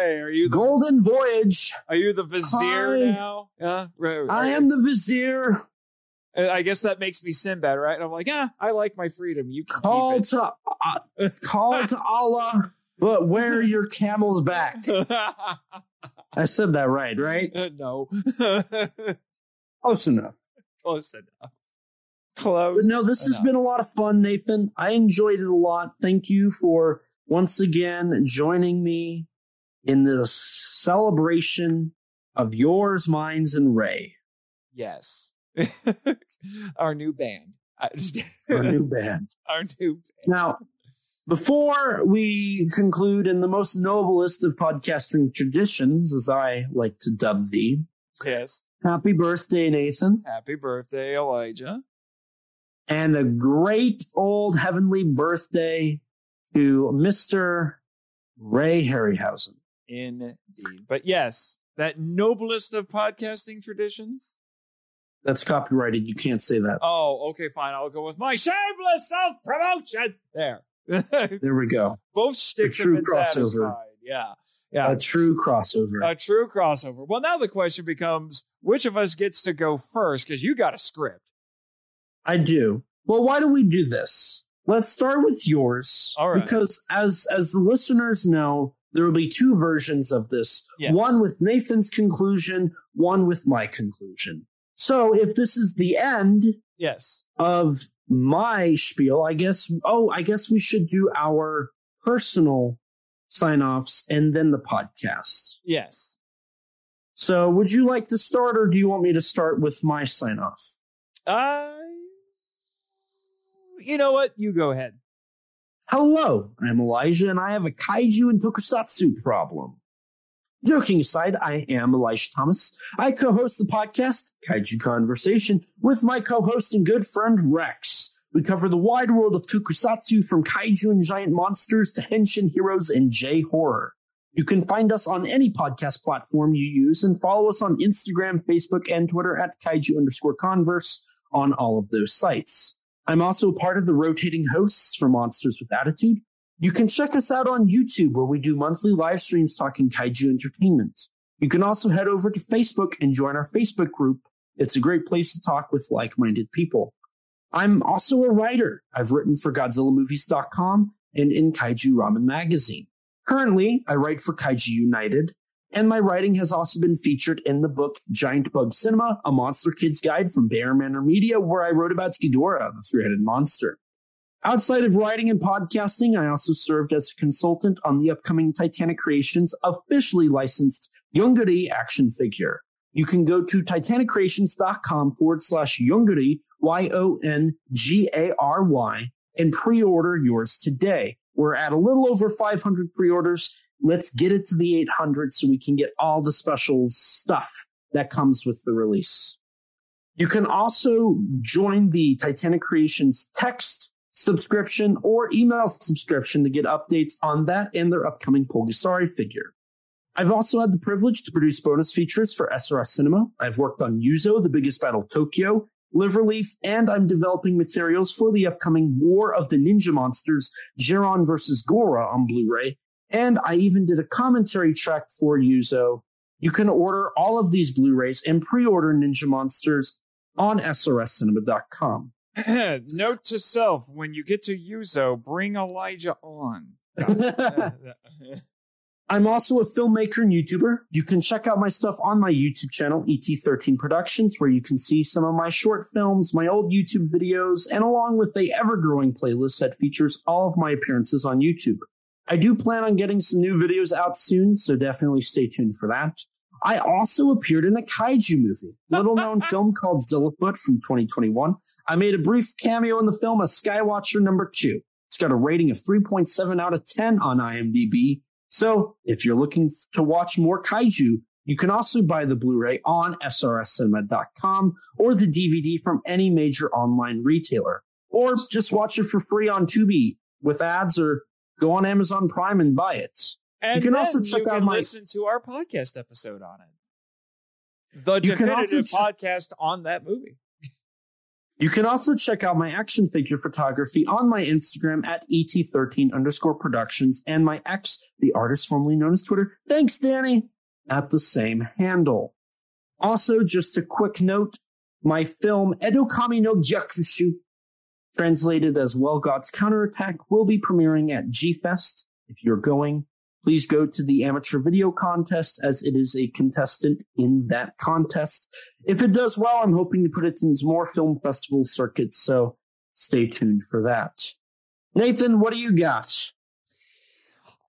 Speaker 2: Golden Voyage.
Speaker 1: Are you the vizier now? Yeah,
Speaker 2: I am the vizier.
Speaker 1: I guess that makes me Sinbad, right? And I'm like, I like my freedom. You can
Speaker 2: call
Speaker 1: keep it.
Speaker 2: Call to Allah, but wear your camel's back. I said that right?
Speaker 1: No.
Speaker 2: Close enough.
Speaker 1: Close enough. Close.
Speaker 2: But no, this has been a lot of fun, Nathan. I enjoyed it a lot. Thank you for once again joining me in this celebration of yours, mine's, and Ray.
Speaker 1: Yes. Our new band.
Speaker 2: Our new band.
Speaker 1: Our new band.
Speaker 2: Now, before we conclude in the most noblest of podcasting traditions, as I like to dub thee.
Speaker 1: Yes.
Speaker 2: Happy birthday, Nathan.
Speaker 1: Happy birthday, Elijah.
Speaker 2: And a great old heavenly birthday to Mr. Ray Harryhausen.
Speaker 1: Indeed. But yes, that noblest of podcasting traditions.
Speaker 2: That's copyrighted. You can't say that.
Speaker 1: Oh, okay, fine. I'll go with my shameless self-promotion. There.
Speaker 2: There we go.
Speaker 1: Both sticks have been satisfied. Yeah.
Speaker 2: A true crossover.
Speaker 1: A true crossover. Well, now the question becomes, which of us gets to go first? Because you got a script.
Speaker 2: I do. Well, why do we do this? Let's start with yours.
Speaker 1: All right.
Speaker 2: Because as the listeners know, there will be 2 versions of this.
Speaker 1: Yes.
Speaker 2: One with Nathan's conclusion, one with my conclusion. So if this is the end of my spiel, I guess we should do our personal sign-offs and then the podcast.
Speaker 1: Yes.
Speaker 2: So would you like to start, or do you want me to start with my sign-off?
Speaker 1: You know what? You go ahead.
Speaker 2: Hello, I'm Elijah, and I have a kaiju and tokusatsu problem. Joking aside, I am Elijah Thomas. I co-host the podcast, Kaiju Conversation, with my co-host and good friend, Rex. We cover the wide world of tokusatsu, from kaiju and giant monsters to henshin heroes and J-horror. You can find us on any podcast platform you use, and follow us on Instagram, Facebook, and Twitter at Kaiju_Converse on all of those sites. I'm also part of the rotating hosts for Monsters with Attitude. You can check us out on YouTube, where we do monthly live streams talking kaiju entertainment. You can also head over to Facebook and join our Facebook group. It's a great place to talk with like-minded people. I'm also a writer. I've written for GodzillaMovies.com and in Kaiju Ramen Magazine. Currently, I write for Kaiju United, and my writing has also been featured in the book Giant Bug Cinema, a Monster Kid's Guide from Bear Manor Media, where I wrote about Ghidorah, the three-headed monster. Outside of writing and podcasting, I also served as a consultant on the upcoming Titanic Creations officially licensed Yongari action figure. You can go to titanicreations.com/Yongari, YONGARY, and pre-order yours today. We're at a little over 500 pre-orders. let's get it to the 800 so we can get all the special stuff that comes with the release. You can also join the Titanic Creations text subscription or email subscription to get updates on that and their upcoming Pulgasari figure. I've also had the privilege to produce bonus features for SRS Cinema. I've worked on Yuzo, The Biggest Battle Tokyo, Liverleaf, and I'm developing materials for the upcoming War of the Ninja Monsters, Jiron vs. Gora on Blu-ray, and I even did a commentary track for Yuzo. You can order all of these Blu-rays and pre-order Ninja Monsters on srscinema.com.
Speaker 1: Note to self, when you get to Yuzo, bring Elijah on.
Speaker 2: I'm also a filmmaker and YouTuber. You can check out my stuff on my YouTube channel, ET13 Productions, where you can see some of my short films, my old YouTube videos, and along with the ever-growing playlist that features all of my appearances on YouTube. I do plan on getting some new videos out soon, so definitely stay tuned for that. I also appeared in a kaiju movie, little-known film called Zillafoot from 2021. I made a brief cameo in the film as Skywatcher number 2. It's got a rating of 3.7 out of 10 on IMDb. So, if you're looking to watch more kaiju, you can also buy the Blu-ray on srscinema.com or the DVD from any major online retailer. Or just watch it for free on Tubi with ads, or go on Amazon Prime and buy it.
Speaker 1: And
Speaker 2: you can
Speaker 1: then
Speaker 2: also check out
Speaker 1: listen to our podcast episode on it. The definitive podcast on that movie.
Speaker 2: You can also check out my action figure photography on my Instagram at ET13_productions and my X, the artist formerly known as Twitter, thanks Danny, at the same handle. Also, just a quick note, my film Edokami no Gyakushu, translated as Well God's Counterattack, will be premiering at G-Fest. If you're going, please go to the amateur video contest, as it is a contestant in that contest. If it does well, I'm hoping to put it into more film festival circuits, so stay tuned for that. Nathan, what do you got?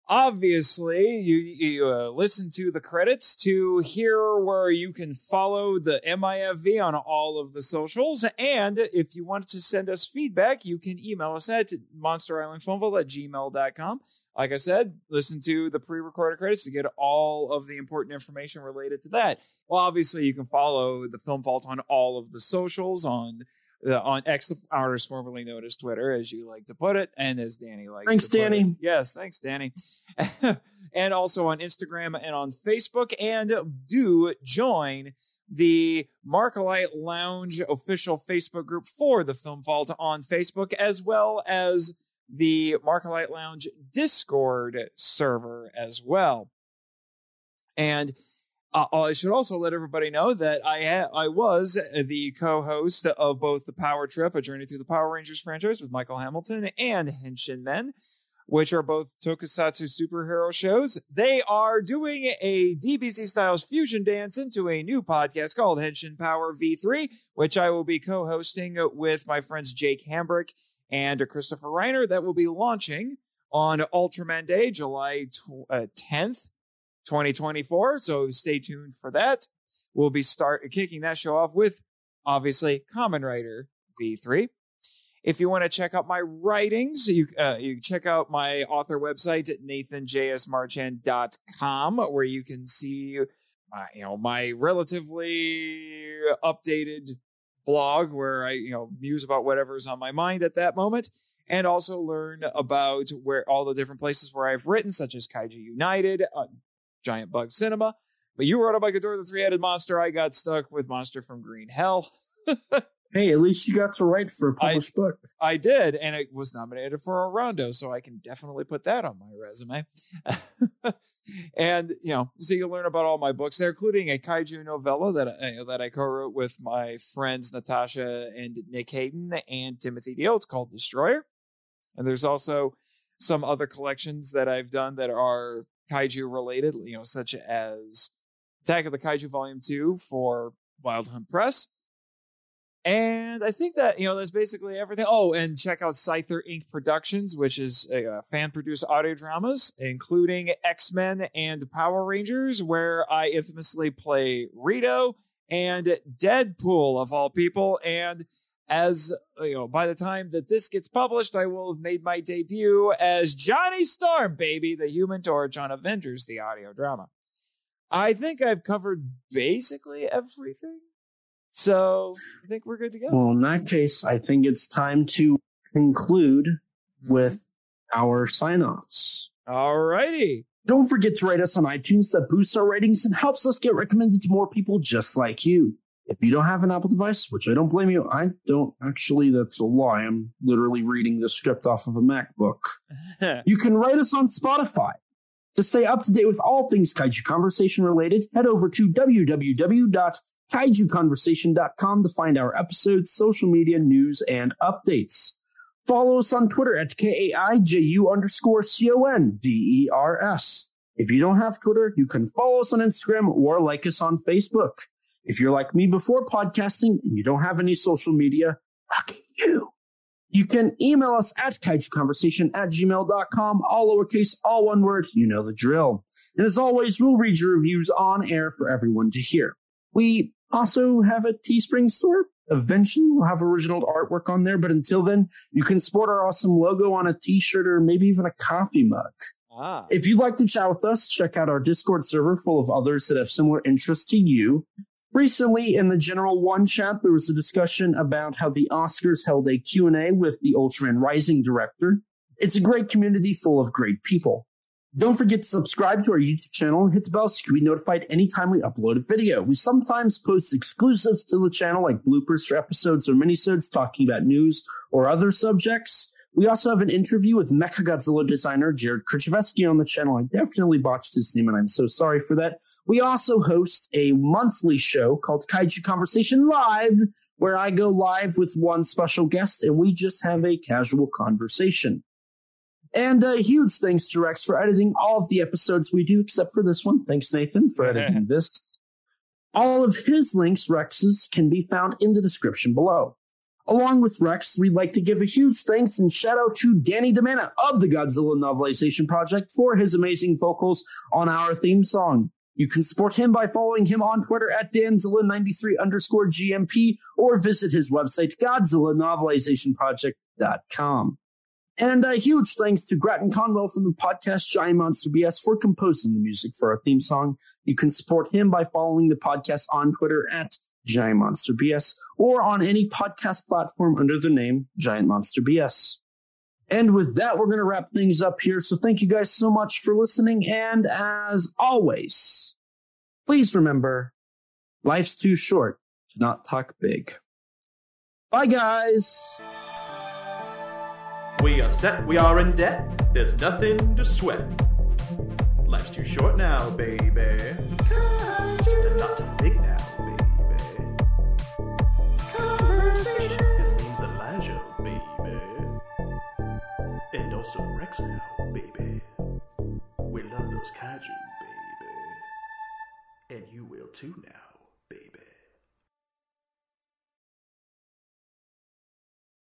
Speaker 1: Obviously, you listen to the credits to hear where you can follow the MIFV on all of the socials. And if you want to send us feedback, you can email us at monsterislandfilmvault@gmail.com. Like I said, listen to the pre-recorded credits to get all of the important information related to that. Well, obviously, you can follow the Film Vault on all of the socials on X, the artist formerly known as Twitter, as you like to put it, and as Danny likes
Speaker 2: thanks,
Speaker 1: to put
Speaker 2: Danny.
Speaker 1: it. Yes, thanks, Danny. And also on Instagram and on Facebook. And do join the Markalite Lounge official Facebook group for the Film Vault on Facebook, as well as the Markalite Lounge Discord server as well. And I should also let everybody know that I was the co-host of both The Power Trip, A Journey Through the Power Rangers franchise with Michael Hamilton, and Henshin Men, which are both tokusatsu superhero shows. They are doing a DBZ Styles fusion dance into a new podcast called Henshin Power V3, which I will be co-hosting with my friends Jake Hambrick and Christopher Reiner. That will be launching on Ultraman Day, July 10th. 2024, so stay tuned for that. We'll be kicking that show off with, obviously, Kamen Rider V3. If you want to check out my writings, you check out my author website at nathanjsmarchand.com, where you can see my relatively updated blog where I muse about whatever's on my mind at that moment, and also learn about where all the different places where I've written, such as Kaiju United, Giant Bug Cinema. But you wrote about Ghidorah the Three-Headed Monster. I got stuck with Monster from Green Hell.
Speaker 2: Hey, at least you got to write for a published book.
Speaker 1: I did, and it was nominated for a Rondo, so I can definitely put that on my resume. And, so you'll learn about all my books there, including a kaiju novella that I co-wrote with my friends Natasha and Nick Hayden and Timothy Deal. It's called Destroyer. And there's also some other collections that I've done that are kaiju related, such as Attack of the Kaiju Volume 2 for Wild Hunt Press. And I think that, that's basically everything. Oh, and check out Scyther Inc. Productions, which is fan-produced audio dramas, including X-Men and Power Rangers, where I infamously play Rito, and Deadpool, of all people. And as by the time that this gets published, I will have made my debut as Johnny Storm, baby, the Human Torch on Avengers, the audio drama. I think I've covered basically everything. So I think we're good to go.
Speaker 2: Well, in that case, I think it's time to conclude with our sign-offs.
Speaker 1: All righty.
Speaker 2: Don't forget to rate us on iTunes. That boosts our ratings and helps us get recommended to more people just like you. If you don't have an Apple device, which I don't blame you, I don't actually, that's a lie. I'm literally reading the script off of a MacBook. You can rate us on Spotify. To stay up to date with all things Kaiju Conversation related, head over to www.kaijuconversation.com to find our episodes, social media, news, and updates. Follow us on Twitter at KAIJU_CONVERS. If you don't have Twitter, you can follow us on Instagram or like us on Facebook. If you're like me before podcasting and you don't have any social media, lucky you. You can email us at kaijuconversation@gmail.com, all lowercase, all one word, you know the drill. And as always, we'll read your reviews on air for everyone to hear. We also have a Teespring store. Eventually, we'll have original artwork on there, but until then, you can sport our awesome logo on a t-shirt or maybe even a coffee mug. If you'd like to chat with us, check out our Discord server full of others that have similar interests to you. Recently, in the General One chat, there was a discussion about how the Oscars held a Q&A with the Ultraman Rising director. It's a great community full of great people. Don't forget to subscribe to our YouTube channel and hit the bell so you can be notified anytime we upload a video. We sometimes post exclusives to the channel, like bloopers for episodes or minisodes talking about news or other subjects. We also have an interview with MechaGodzilla designer Jared Krzyzewski on the channel. I definitely botched his name, and I'm so sorry for that. We also host a monthly show called Kaiju Conversation Live, where I go live with one special guest, and we just have a casual conversation. And a huge thanks to Rex for editing all of the episodes we do, except for this one. Thanks, Nathan, for editing this. All of his links, Rex's, can be found in the description below. Along with Rex, we'd like to give a huge thanks and shout out to Danny DiManna of the Godzilla Novelization Project for his amazing vocals on our theme song. You can support him by following him on Twitter at Danzilla93_GMP or visit his website, GodzillaNovelizationProject.com. And a huge thanks to Grattan Conwell from the podcast Giant Monster BS for composing the music for our theme song. You can support him by following the podcast on Twitter at Giant Monster BS or on any podcast platform under the name Giant Monster BS. And with that, we're going to wrap things up here. So thank you guys so much for listening. And as always, please remember, life's too short to not talk big. Bye, guys.
Speaker 3: We are set, we are in debt, there's nothing to sweat. Life's too short now, baby. And not too big now, baby. Conversation. His name's Elijah, baby. And also Rex now, baby. We love those kaiju, baby. And you will too now.